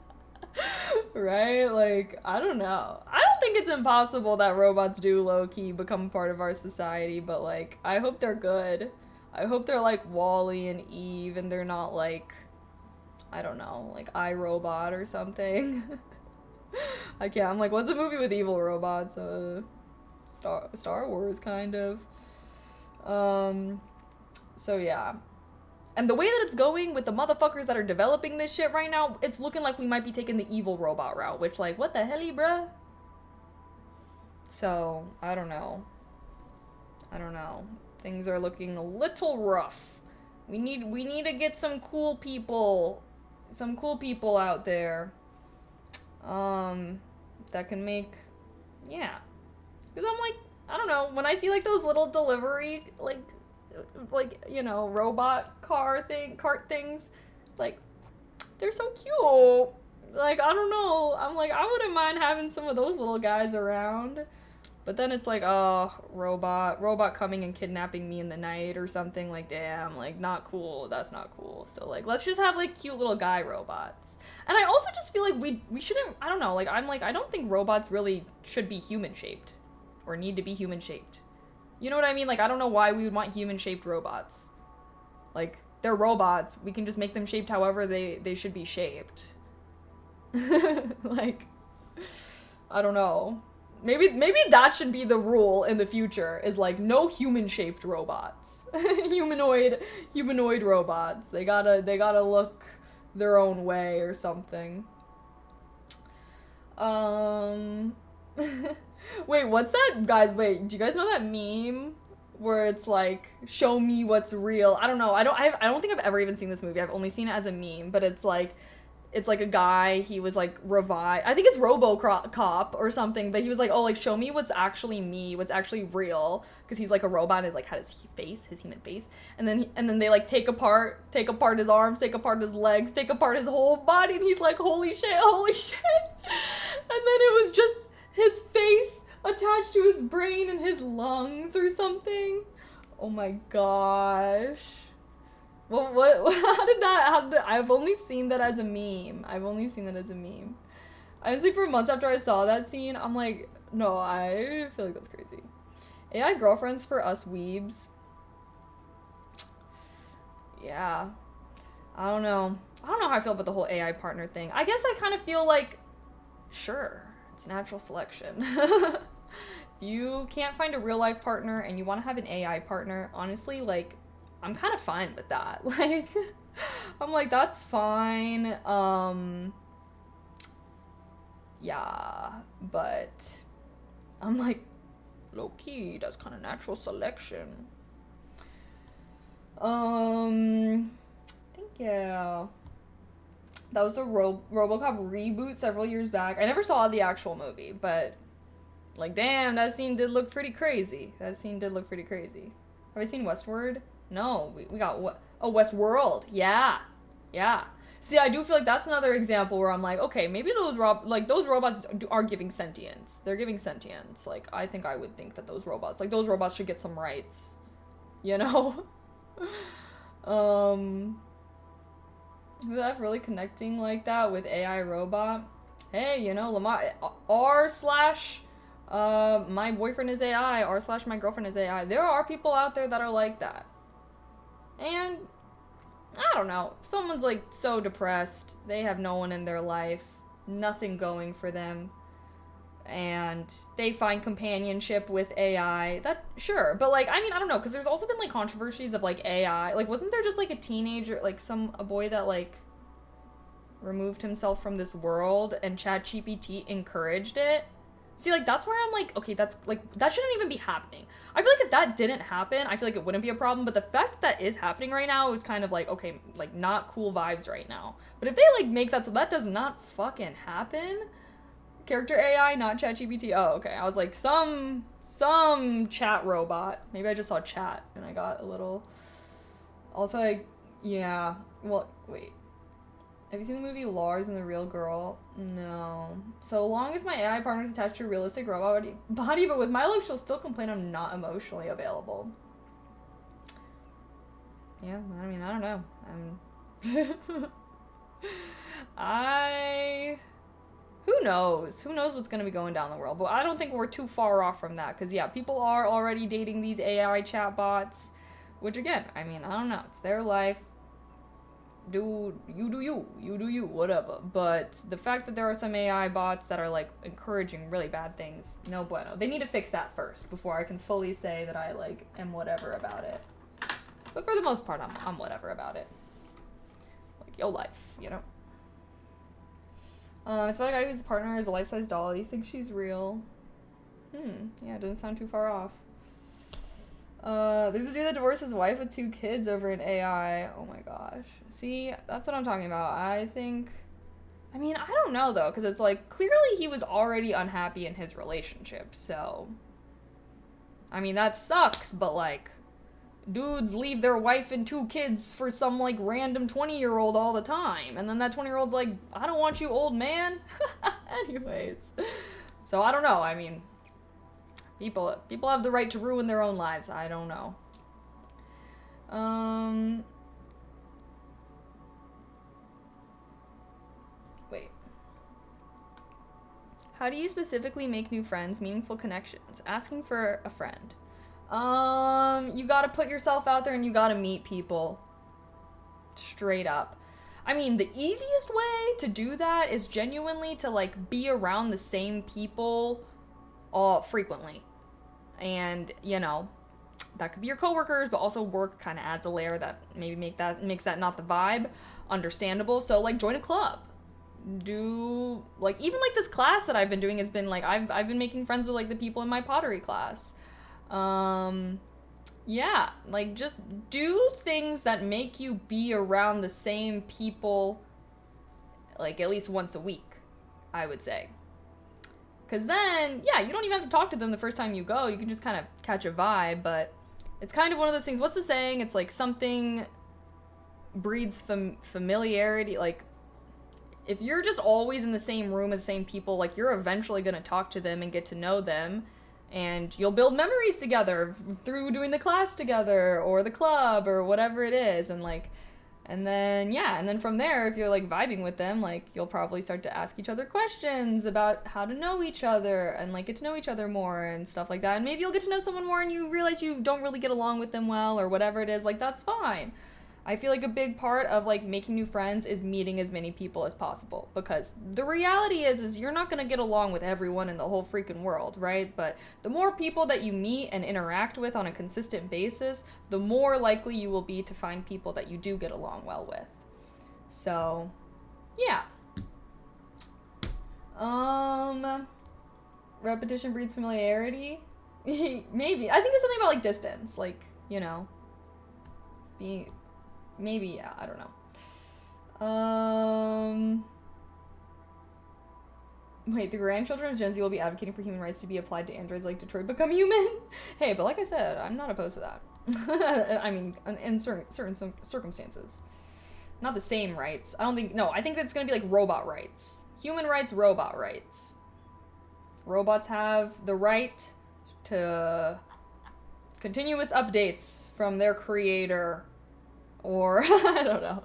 Right? Like, I don't know. I don't think it's impossible that robots do low-key become part of our society, but like, I hope they're good. I hope they're like Wall-E and Eve and they're not like, I don't know, like iRobot or something. I can't. I'm like, what's a movie with evil robots? Star Wars, kind of. So yeah. And the way that it's going with the motherfuckers that are developing this shit right now, it's looking like we might be taking the evil robot route, which, like, what the helly, bruh? So, I don't know. Things are looking a little rough. We need to get some cool people out there, that can make, yeah. Because I'm like, I don't know, when I see, like, those little delivery, like, you know, robot cart things, like, they're so cute. Like, I don't know, I'm like, I wouldn't mind having some of those little guys around. But then it's like, oh, robot coming and kidnapping me in the night or something, like, damn, like, not cool, that's not cool. So, like, let's just have, like, cute little guy robots. And I also just feel like we shouldn't, I don't know, like, I'm like, I don't think robots really should be human-shaped. Or need to be human-shaped. You know what I mean? Like, I don't know why we would want human-shaped robots. Like, they're robots. We can just make them shaped however they should be shaped. Like, I don't know. Maybe that should be the rule in the future, is like, no human-shaped robots. Humanoid robots. They gotta look their own way or something. Wait, what's that, guys? Wait, do you guys know that meme where it's like, show me what's real? I don't know. I don't think I've ever even seen this movie. I've only seen it as a meme, but it's like a guy, he was like revived. I think it's RoboCop or something, but he was like, oh, like, show me what's actually me, what's actually real, because he's like a robot and it like had his human face, and then they like take apart his arms, take apart his legs, take apart his whole body, and he's like, holy shit. And then it was just his face attached to his brain and his lungs or something. Oh my gosh. Well, I've only seen that as a meme. Honestly, for months after I saw that scene, I'm like, no, I feel like that's crazy. AI girlfriends for us weebs. Yeah. I don't know how I feel about the whole AI partner thing. I guess I kind of feel like, sure, it's natural selection. If you can't find a real life partner and you want to have an AI partner, honestly, like, I'm kind of fine with that. Like, I'm like, that's fine. Yeah, but I'm like, low key, that's kind of natural selection. Thank you. That was the RoboCop reboot several years back. I never saw the actual movie, but, like, damn, that scene did look pretty crazy. Have I seen Westward? No, we got what? Oh, Westworld. Yeah. See, I do feel like that's another example where I'm like, okay, maybe those robots are giving sentience. They're giving sentience. Like, I think I would think that those robots should get some rights. You know? That really connecting like that with AI robot. Hey, you know, Lamar r/ my boyfriend is AI, r/ my girlfriend is AI. There are people out there that are like that. And I don't know, if someone's like so depressed, they have no one in their life, nothing going for them, and they find companionship with AI, that, sure, but like, I mean, I don't know, because there's also been like controversies of like AI, like, wasn't there just like a teenager, like a boy that like removed himself from this world and ChatGPT encouraged it? See, like, that's where I'm like, okay, that's like, that shouldn't even be happening. I feel like if that didn't happen, I feel like it wouldn't be a problem, but the fact that is happening right now is kind of like, okay, like, not cool vibes right now. But if they like make that so that does not fucking happen, Character AI, not ChatGPT. Oh, okay. I was like, some chat robot. Maybe I just saw chat and I got a little. Also, yeah. Well, wait. Have you seen the movie Lars and the Real Girl? No. So long as my AI partner is attached to a realistic robot body, but with my luck, she'll still complain I'm not emotionally available. Yeah, I mean, I don't know. Who knows? Who knows what's going to be going down the world? But I don't think we're too far off from that. Because, yeah, people are already dating these AI chatbots. Which, again, I mean, I don't know. It's their life. You do you, whatever. But the fact that there are some AI bots that are, like, encouraging really bad things, no bueno. They need to fix that first before I can fully say that I, like, am whatever about it. But for the most part, I'm whatever about it. Like, your life, you know? It's about a guy whose partner is a life-size doll. He thinks she's real. Yeah, it doesn't sound too far off. There's a dude that divorced his wife with 2 kids over an AI. Oh my gosh. See, that's what I'm talking about. I mean, I don't know though, because it's like, clearly he was already unhappy in his relationship, so. I mean, that sucks, but like, dudes leave their wife and 2 kids for some, like, random 20-year-old all the time. And then that 20-year-old's like, I don't want you, old man. Anyways. So, I don't know. I mean, people have the right to ruin their own lives. I don't know. Wait. How do you specifically make new friends, meaningful connections? Asking for a friend. You gotta put yourself out there and you gotta meet people. Straight up. I mean, the easiest way to do that is genuinely to, like, be around the same people frequently. And, you know, that could be your coworkers, but also work kind of adds a layer that maybe makes that not the vibe. Understandable. So, like, join a club. Do, like, even, like, this class that I've been doing has been, like, I've been making friends with, like, the people in my pottery class. Yeah, like, just do things that make you be around the same people, like, at least once a week, I would say. Because then, yeah, you don't even have to talk to them the first time you go. You can just kind of catch a vibe, but it's kind of one of those things. What's the saying? It's like something breeds familiarity. Like, if you're just always in the same room as the same people, like, you're eventually going to talk to them and get to know them. And you'll build memories together through doing the class together or the club or whatever it is. And, like, and then from there, if you're, like, vibing with them, like, you'll probably start to ask each other questions about how to know each other and, like, get to know each other more and stuff like that. And maybe you'll get to know someone more and you realize you don't really get along with them well or whatever it is. Like, that's fine. I feel like a big part of, like, making new friends is meeting as many people as possible, because the reality is you're not going to get along with everyone in the whole freaking world, right? But the more people that you meet and interact with on a consistent basis, the more likely you will be to find people that you do get along well with. So, yeah. Repetition breeds familiarity? Maybe. I think it's something about, like, distance, like, you know, being... Maybe, yeah, I don't know. Wait, the grandchildren of Gen Z will be advocating for human rights to be applied to androids like Detroit Become Human? Hey, but like I said, I'm not opposed to that. I mean, in certain circumstances. Not the same rights. I think that's gonna be like robot rights. Human rights, robot rights. Robots have the right to continuous updates from their creator. Or, I don't know.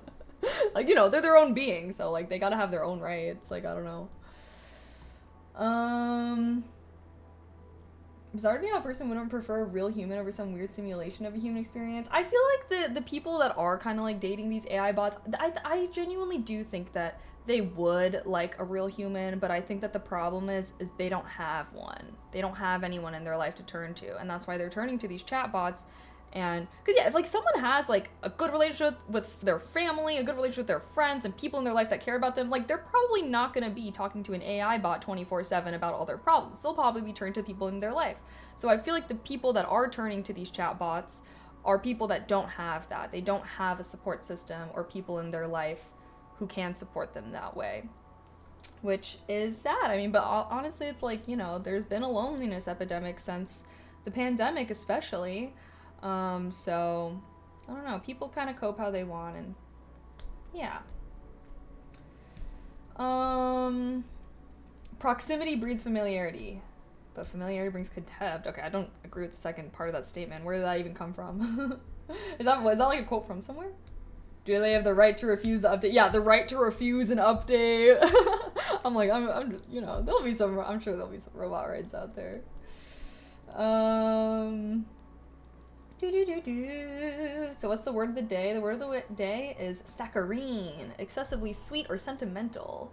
Like, you know, they're their own being, so, like, they gotta have their own rights. Like, I don't know. Bizarre to me how a person wouldn't prefer a real human over some weird simulation of a human experience. I feel like the people that are kind of, like, dating these AI bots, I genuinely do think that they would like a real human, but I think that the problem is they don't have one. They don't have anyone in their life to turn to, and that's why they're turning to these chatbots. And because, yeah, if, like, someone has, like, a good relationship with their family, a good relationship with their friends and people in their life that care about them, like, they're probably not going to be talking to an AI bot 24/7 about all their problems. They'll probably be turning to people in their life. So I feel like the people that are turning to these chat bots are people that don't have that. They don't have a support system or people in their life who can support them that way. which is sad. I mean, but honestly, it's like, you know, there's been a loneliness epidemic since the pandemic, especially. So, I don't know. People kind of cope how they want, and yeah. Proximity breeds familiarity, but familiarity brings contempt. Okay, I don't agree with the second part of that statement. Where did that even come from? is that like a quote from somewhere? Do they have the right to refuse the update? Yeah, the right to refuse an update. I'm like, I'm, you know, there'll be some. I'm sure there'll be some robot rights out there. So what's the word of the day? The word of the day is saccharine, excessively sweet or sentimental.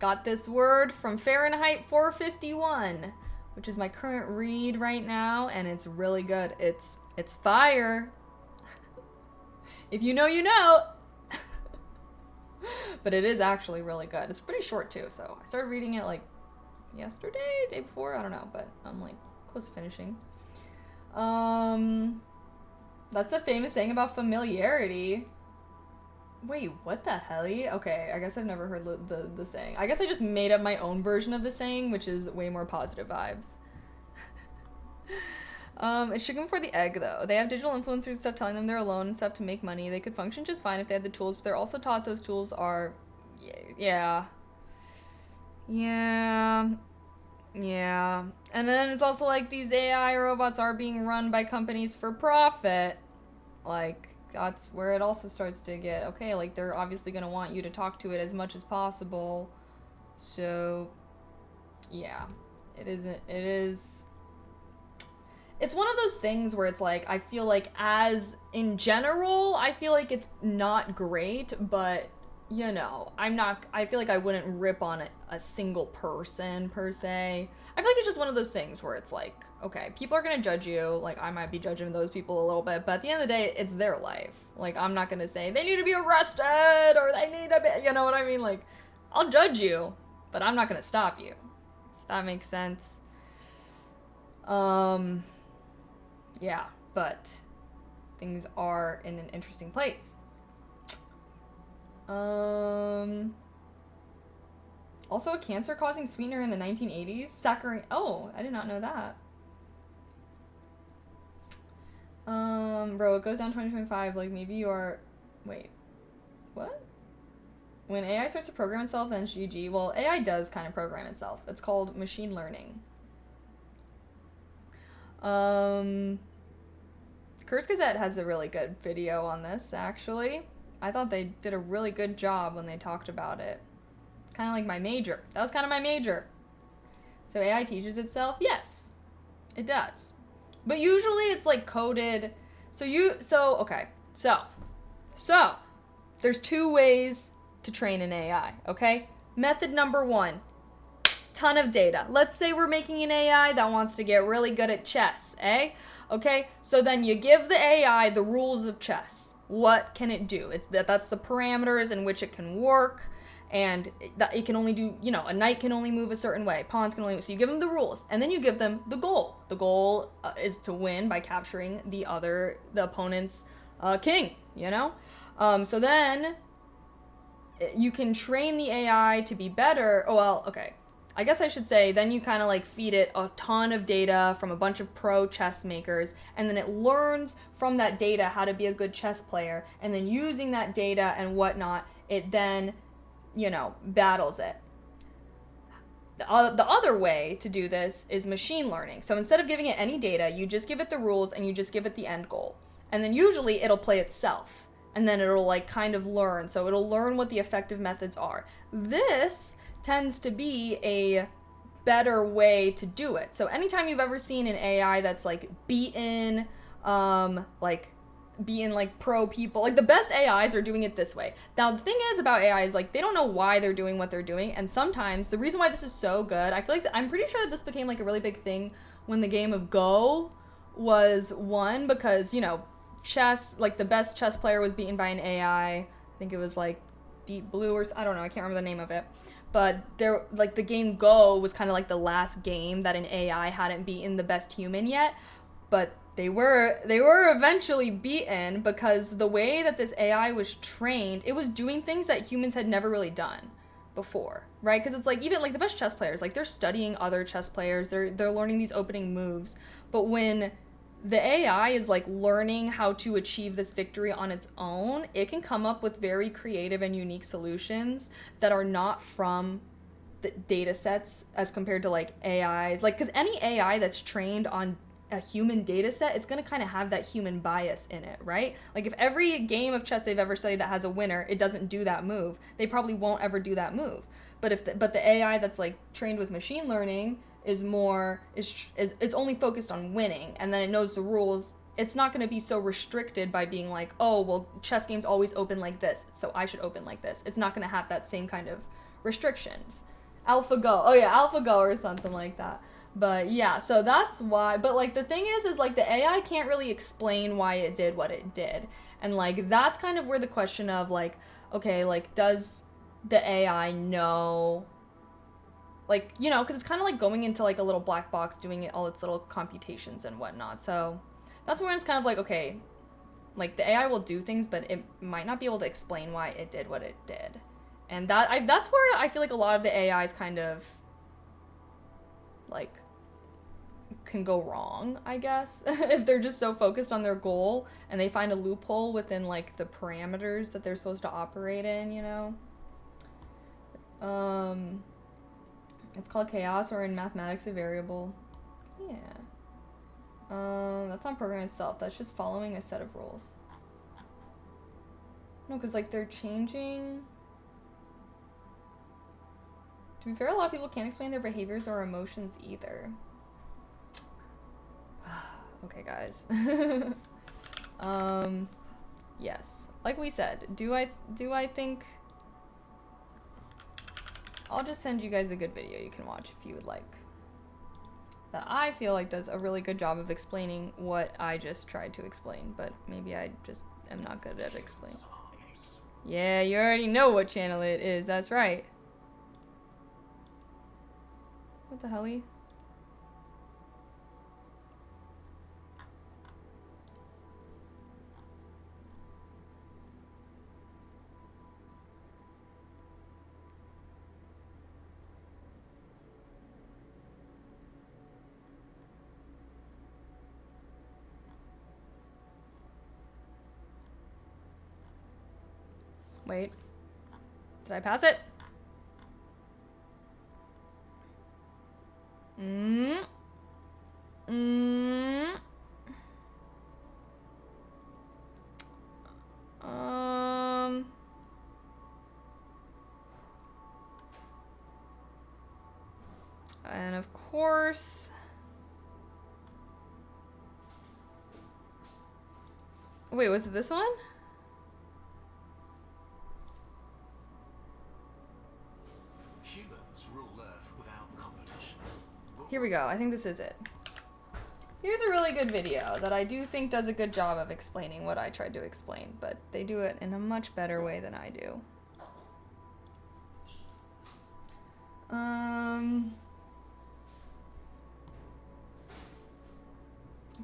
Got this word from Fahrenheit 451, which is my current read right now, and it's really good. It's fire. If you know, you know. But it is actually really good. It's pretty short too, so I started reading it like yesterday, day before, I don't know, but I'm like close to finishing. That's a famous saying about familiarity. Wait, what the hell? Okay, I guess I've never heard the saying. I guess I just made up my own version of the saying, which is way more positive vibes. It's chicken before the egg, though. They have digital influencers and stuff telling them they're alone and stuff to make money. They could function just fine if they had the tools, but they're also taught those tools are... Yeah. And then it's also like these AI robots are being run by companies for profit. Like, that's where it also starts to get, okay, like, they're obviously going to want you to talk to it as much as possible. So, yeah. It's one of those things where it's like, I feel like as in general, I feel like it's not great, but, you know, I feel like I wouldn't rip on a single person per se. I feel like it's just one of those things where it's like, okay, people are going to judge you. Like, I might be judging those people a little bit, but at the end of the day, it's their life. Like, I'm not going to say they need to be arrested or they need to be, you know what I mean? Like, I'll judge you, but I'm not going to stop you. If that makes sense. Yeah, but things are in an interesting place. Also a cancer-causing sweetener in the 1980s. Saccharine. Oh, I did not know that. Bro, it goes down 2025. Like, maybe you are... Wait. What? When AI starts to program itself, then it's GG. Well, AI does kind of program itself. It's called machine learning. Curse Gazette has a really good video on this, actually. I thought they did a really good job when they talked about it. It's kind of like my major. That was kind of my major. So AI teaches itself? Yes, it does. But usually it's like coded. Okay. So, there's two ways to train an AI, okay? Method number one, ton of data. Let's say we're making an AI that wants to get really good at chess, eh? Okay, so then you give the AI the rules of chess. What can it do? That's the parameters in which it can work, and that it can only do, you know, a knight can only move a certain way, pawns can only move. So you give them the rules, and then you give them the goal. The goal is to win by capturing the opponent's king, you know? So then you can train the AI to be better. Oh, well, okay. I guess I should say, then you kind of like feed it a ton of data from a bunch of pro chess makers, and then it learns from that data how to be a good chess player, and then using that data and whatnot, it then, you know, battles it. The other way to do this is machine learning. So instead of giving it any data, you just give it the rules and you just give it the end goal. And then usually it'll play itself, and then it'll like kind of learn. So it'll learn what the effective methods are. This tends to be a better way to do it. So anytime you've ever seen an AI that's like beaten pro people, like the best AIs are doing it this way. Now the thing is about AI is like they don't know why they're doing what they're doing, and sometimes the reason why this is so good, I feel like I'm pretty sure that this became like a really big thing when the game of Go was won, because, you know, chess, like the best chess player was beaten by an AI. I think it was like Deep Blue or I don't know, I can't remember the name of it. But there, like the game Go was kind of like the last game that an AI hadn't beaten the best human yet. but they were eventually beaten because the way that this AI was trained, it was doing things that humans had never really done before, right? Because it's like even like the best chess players, like they're studying other chess players, they're learning these opening moves, but when the AI is like learning how to achieve this victory on its own, it can come up with very creative and unique solutions that are not from the data sets as compared to like AIs. Like, because any AI that's trained on a human data set, it's going to kind of have that human bias in it, right? Like if every game of chess they've ever studied that has a winner, it doesn't do that move, they probably won't ever do that move. But if the AI that's like trained with machine learning is it's only focused on winning, and then it knows the rules, it's not going to be so restricted by being like, oh, well, chess games always open like this, so I should open like this. It's not going to have that same kind of restrictions. AlphaGo. Oh yeah, AlphaGo or something like that. But yeah, so that's why. But like the thing is like the AI can't really explain why it did what it did. And like that's kind of where the question of like, okay, like does the AI know, like, you know, because it's kind of like going into like a little black box doing it, all its little computations and whatnot. So that's where it's kind of like, okay, like the AI will do things, but it might not be able to explain why it did what it did. And that's where I feel like a lot of the AIs kind of like can go wrong, I guess, if they're just so focused on their goal and they find a loophole within like the parameters that they're supposed to operate in, you know. It's called chaos, or in mathematics a variable. Yeah. That's not programming itself, that's just following a set of rules. No, because like they're changing. To be fair, a lot of people can't explain their behaviors or emotions either. Okay, guys. Yes. Like we said, do I think I'll just send you guys a good video you can watch if you would like. That I feel like does a really good job of explaining what I just tried to explain, but maybe I just am not good at explaining. Yeah, you already know what channel it is, that's right. What the hell? Wait. Did I pass it? And of course, wait, was it this one? Humans rule Earth without competition. Here we go. I think this is it. Here's a really good video that I do think does a good job of explaining what I tried to explain, but they do it in a much better way than I do.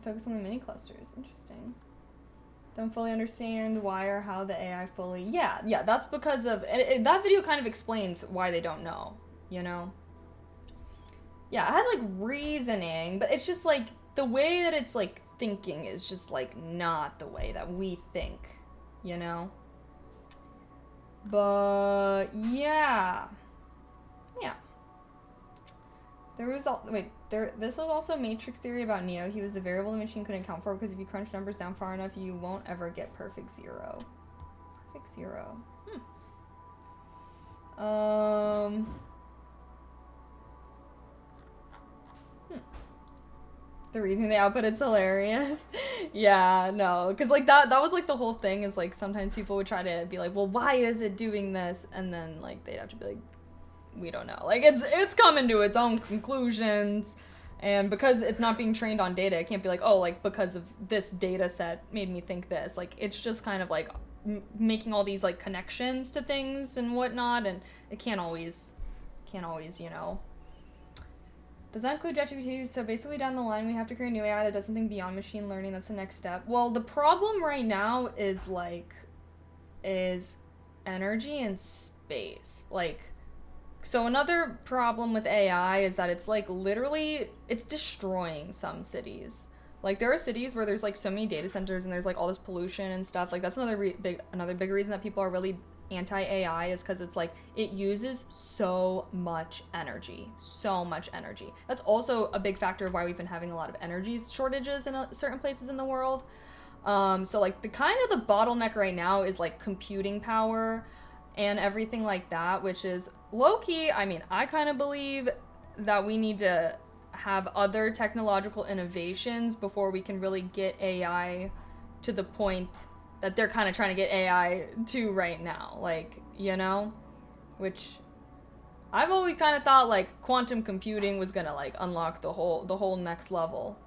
Focus on the mini clusters. Interesting. Don't fully understand why or how the AI fully... Yeah, that's because of... that video kind of explains why they don't know, you know? Yeah, it has, like, reasoning, but it's just, like, the way that it's, like, thinking is just, like, not the way that we think, you know? But, yeah. Yeah. There was... this was also Matrix theory about Neo. He was the variable the machine couldn't account for because if you crunch numbers down far enough, you won't ever get perfect zero. Perfect zero. The reason they output it's hilarious. Yeah, no, because like that was like the whole thing is like sometimes people would try to be like, well, why is it doing this? And then like they'd have to be like, we don't know. Like it's coming to its own conclusions, and because it's not being trained on data, it can't be like, oh, like because of this data set made me think this. Like it's just kind of like making all these like connections to things and whatnot, and it can't always, you know, Does that include ChatGPT? So basically down the line we have to create a new AI that does something beyond machine learning. That's the next step. Well, the problem right now is energy and space. So another problem with AI is that it's literally it's destroying some cities. There are cities where there's so many data centers and there's all this pollution and stuff. That's another big reason that people are really anti-AI is because it's it uses so much energy. That's also a big factor of why we've been having a lot of energy shortages in certain places in the world. So the kind of the bottleneck right now is computing power and everything like that, which is low-key. I mean, I kind of believe that we need to have other technological innovations before we can really get AI to the point that they're kind of trying to get AI to right now. Which I've always kind of thought quantum computing was gonna unlock the whole next level.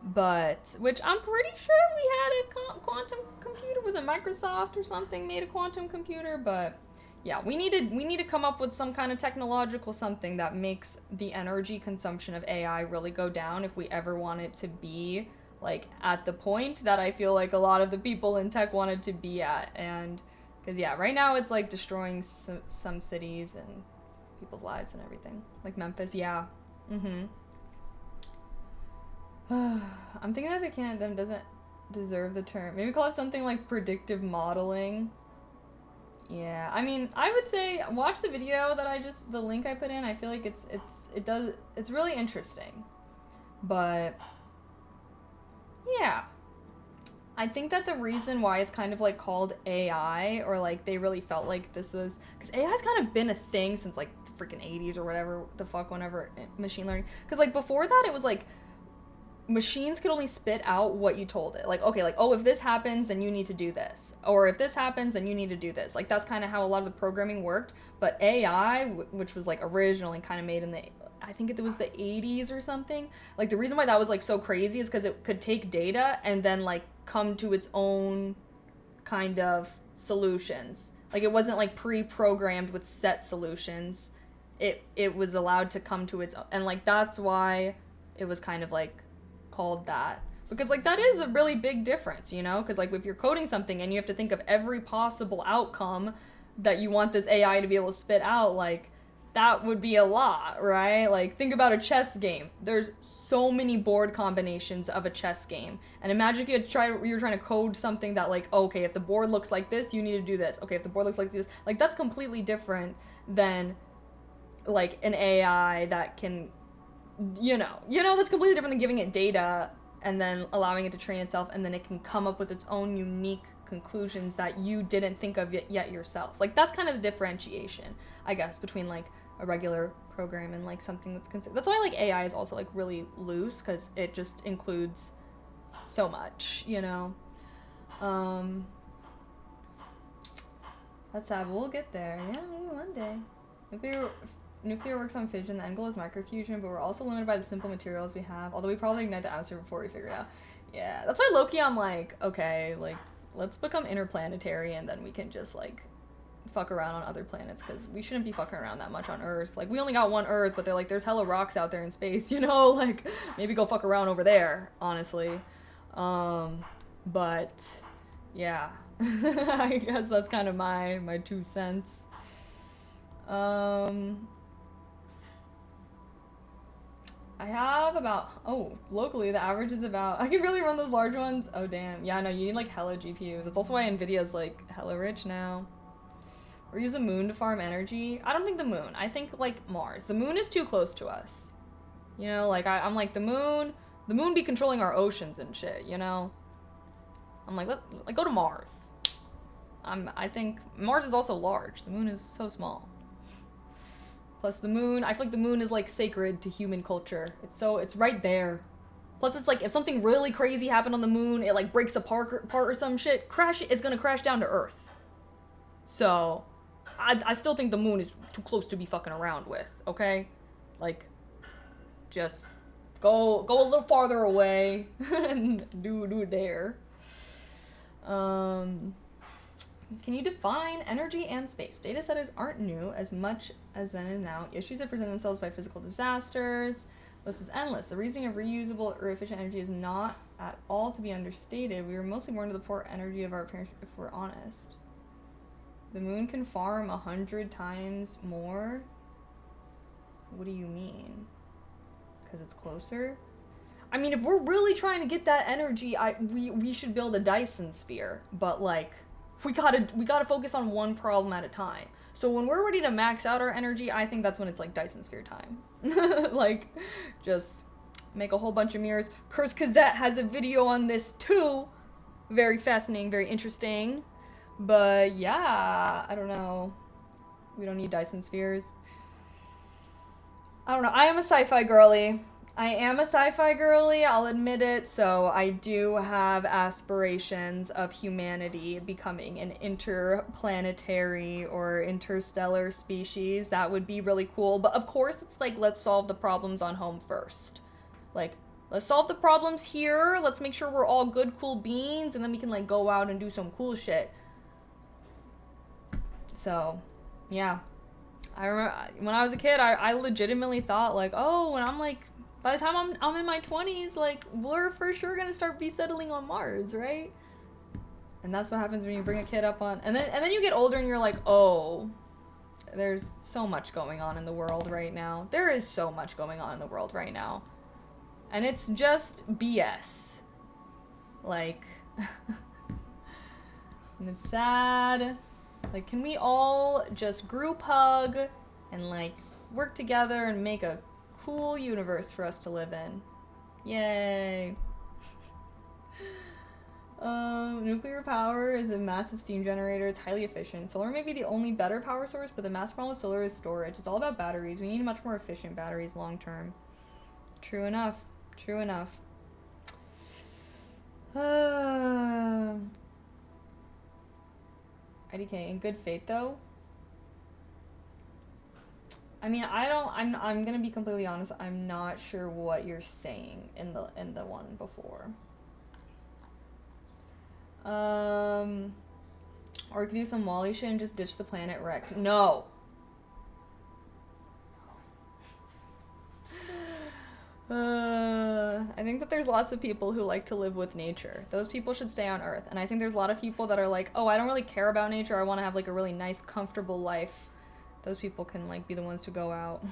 But, which I'm pretty sure we had a quantum computer. Was it Microsoft or something made a quantum computer? But yeah, we need to come up with some kind of technological something that makes the energy consumption of AI really go down if we ever want it to be at the point that I feel a lot of the people in tech wanted to be at. And because yeah, right now it's destroying some cities and people's lives and everything, Memphis. Yeah. I'm thinking if it can't, then doesn't deserve the term. Maybe call it something like predictive modeling. Yeah, I mean, I would say watch the video that the link I put in. I feel like it's really interesting. But yeah, I think that the reason why it's kind of called AI, or they really felt like this was because AI's kind of been a thing since the freaking 80s or whatever the fuck, whenever machine learning. Because before that it was machines could only spit out what you told it. Oh, if this happens, then you need to do this. Or if this happens, then you need to do this. That's kind of how a lot of the programming worked. But AI, which was originally kind of made in I think it was the 80s or something. The reason why that was so crazy is because it could take data and then come to its own kind of solutions. It wasn't pre-programmed with set solutions. It was allowed to come to its own, and that's why it was kind of called that, because that is a really big difference, because if you're coding something and you have to think of every possible outcome that you want this AI to be able to spit out, that would be a lot, right? Think about a chess game. There's so many board combinations of a chess game, and imagine if you were trying to code something that okay, if the board looks like this, you need to do this. Okay, if the board looks like this, that's completely different than an AI that can that's completely different than giving it data and then allowing it to train itself, and then it can come up with its own unique conclusions that you didn't think of yet yourself. That's kind of the differentiation, I guess, between a regular program and something that's considered. That's why AI is also really loose, because it just includes so much, we'll get there. Yeah, maybe one day. Nuclear works on fission. The end goal is microfusion, but we're also limited by the simple materials we have. Although we probably ignite the atmosphere before we figure it out. Yeah, that's why low-key I'm okay, let's become interplanetary and then we can just fuck around on other planets, because we shouldn't be fucking around that much on Earth. We only got one Earth, but they're there's hella rocks out there in space, maybe go fuck around over there, honestly. But yeah, I guess that's kind of my 2 cents. I have about, locally the average is about, I can really run those large ones. Oh damn, yeah, no, you need hella GPUs. That's also why Nvidia's hella rich now. Or use the moon to farm energy. I don't think the moon, I think Mars. The moon is too close to us. I'm the moon be controlling our oceans and shit, I'm go to Mars. I think Mars is also large. The moon is so small. Plus the moon, I feel the moon is sacred to human culture. It's right there. Plus it's if something really crazy happened on the moon, it breaks apart or some shit, it's gonna crash down to Earth. So, I still think the moon is too close to be fucking around with, okay? Just go a little farther away and do it there. Can you define energy and space? Data centers aren't new as much as then and now. Issues that present themselves by physical disasters, This is endless. The reasoning of reusable or efficient energy is not at all to be understated. We were mostly born to the poor energy of our parents, if we're honest. The moon can farm 100 times more? What do you mean? Because it's closer? I mean, if we're really trying to get that energy, we should build a Dyson sphere. But like, we gotta focus on one problem at a time. So when we're ready to max out our energy, I think that's when it's like Dyson sphere time. Like, just make a whole bunch of mirrors. Curse Gazette has a video on this too. Very fascinating, very interesting. But yeah, I don't know. We don't need Dyson spheres. I don't know. I am a sci-fi girly. I'll admit it. So I do have aspirations of humanity becoming an interplanetary or interstellar species. That would be really cool. But of course, it's like, let's solve the problems on home first. Like, let's solve the problems here. Let's make sure we're all good, cool beings. And then we can like go out and do some cool shit. So, yeah. I remember when I was a kid, I legitimately thought like, oh, when I'm like, by the time I'm in my 20s, like, we're for sure gonna start be settling on Mars, right? And that's what happens when you bring a kid up on, and then you get older and you're like, oh, there's so much going on in the world right now. There is so much going on in the world right now. And it's just BS. Like, and it's sad. Like, can we all just group hug and, like, work together and make a cool universe for us to live in? Yay. Nuclear power is a massive steam generator. It's highly efficient. Solar may be the only better power source, but the massive problem with solar is storage. It's all about batteries. We need much more efficient batteries long term. True enough. True enough. IDK, in good faith though. I mean, I'm gonna be completely honest, I'm not sure what you're saying in the one before. Or we could do some Wall-E shit and just ditch the planet wreck. No. I think that there's lots of people who like to live with nature. Those people should stay on Earth. And I think there's a lot of people that are like, oh, I don't really care about nature. I want to have like a really nice, comfortable life. Those people can like be the ones to go out.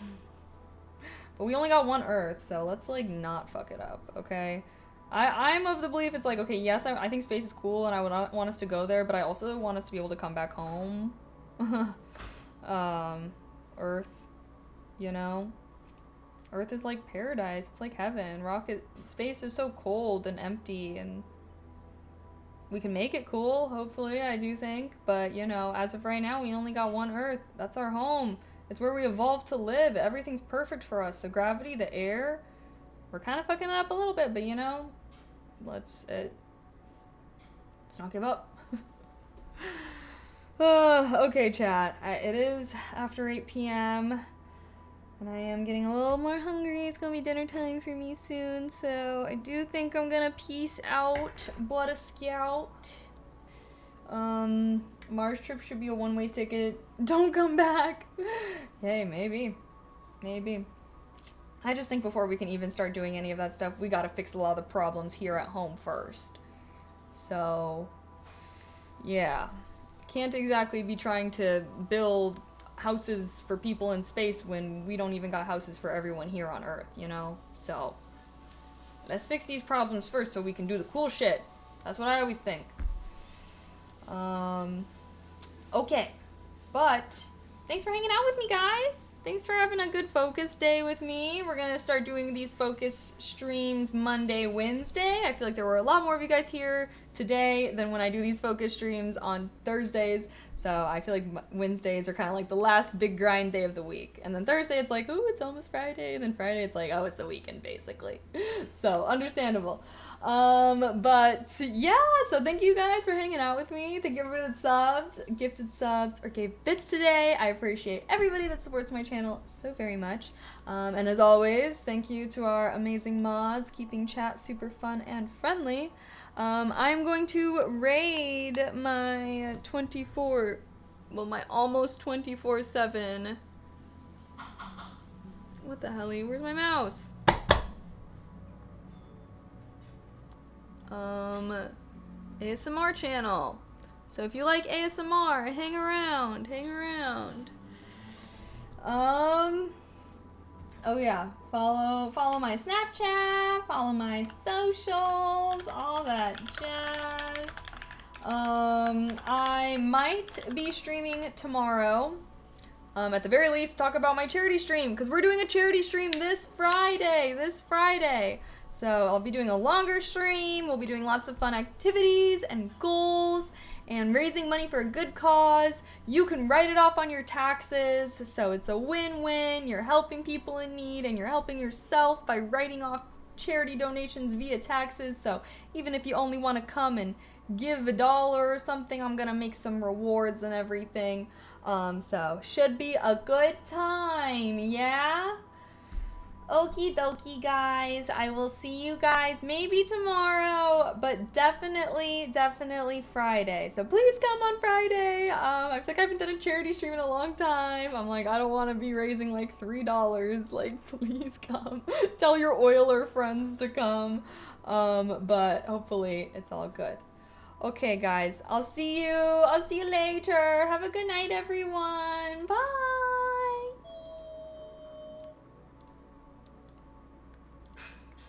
But we only got one Earth, so let's like not fuck it up, okay? I'm of the belief it's like, okay, yes, I think space is cool and I would want us to go there, but I also want us to be able to come back home. Earth, you know? Earth is like paradise. It's like heaven. Space is so cold and empty, and we can make it cool, hopefully, I do think. But, you know, as of right now, we only got one Earth. That's our home. It's where we evolved to live. Everything's perfect for us. The gravity, the air. We're kind of fucking it up a little bit, but, you know, let's not give up. Okay, chat. It is after 8 p.m. And I am getting a little more hungry. It's gonna be dinner time for me soon. So I do think I'm gonna peace out. Blood a Scout. Mars trip should be a one-way ticket. Don't come back. Hey, maybe. Maybe. I just think before we can even start doing any of that stuff, we gotta fix a lot of the problems here at home first. So, yeah. Can't exactly be trying to build houses for people in space when we don't even got houses for everyone here on Earth, you know? So, let's fix these problems first so we can do the cool shit. That's what I always think. Okay. But, thanks for hanging out with me, guys. Thanks for having a good focus day with me. We're gonna start doing these focus streams Monday, Wednesday. I feel like there were a lot more of you guys here today than when I do these focus streams on Thursdays. So I feel like Wednesdays are kind of like the last big grind day of the week. And then Thursday it's like, ooh, it's almost Friday. And then Friday it's like, oh, it's the weekend basically. So understandable. But yeah, so thank you guys for hanging out with me. Thank you everybody that subbed, gifted subs, or gave bits today. I appreciate everybody that supports my channel so very much. And as always, thank you to our amazing mods, keeping chat super fun and friendly. I'm going to raid my my almost 24/7. What the hell? Where's my mouse? ASMR channel. So if you like ASMR, hang around. Oh yeah, follow my Snapchat, follow my socials, all that jazz. I might be streaming tomorrow. At the very least, talk about my charity stream, because we're doing a charity stream this Friday. So I'll be doing a longer stream, we'll be doing lots of fun activities and goals, and raising money for a good cause. You can write it off on your taxes, so it's a win-win. You're helping people in need, and you're helping yourself by writing off charity donations via taxes. So even if you only want to come and give $1 or something, I'm gonna make some rewards and everything. So should be a good time, yeah? Okie dokie, guys. I will see you guys maybe tomorrow, but definitely Friday. So please come on Friday. I feel like I haven't done a charity stream in a long time. I'm like, I don't want to be raising like $3. Like, please come. Tell your oiler friends to come. But hopefully it's all good. Okay, guys. I'll see you later. Have a good night, everyone.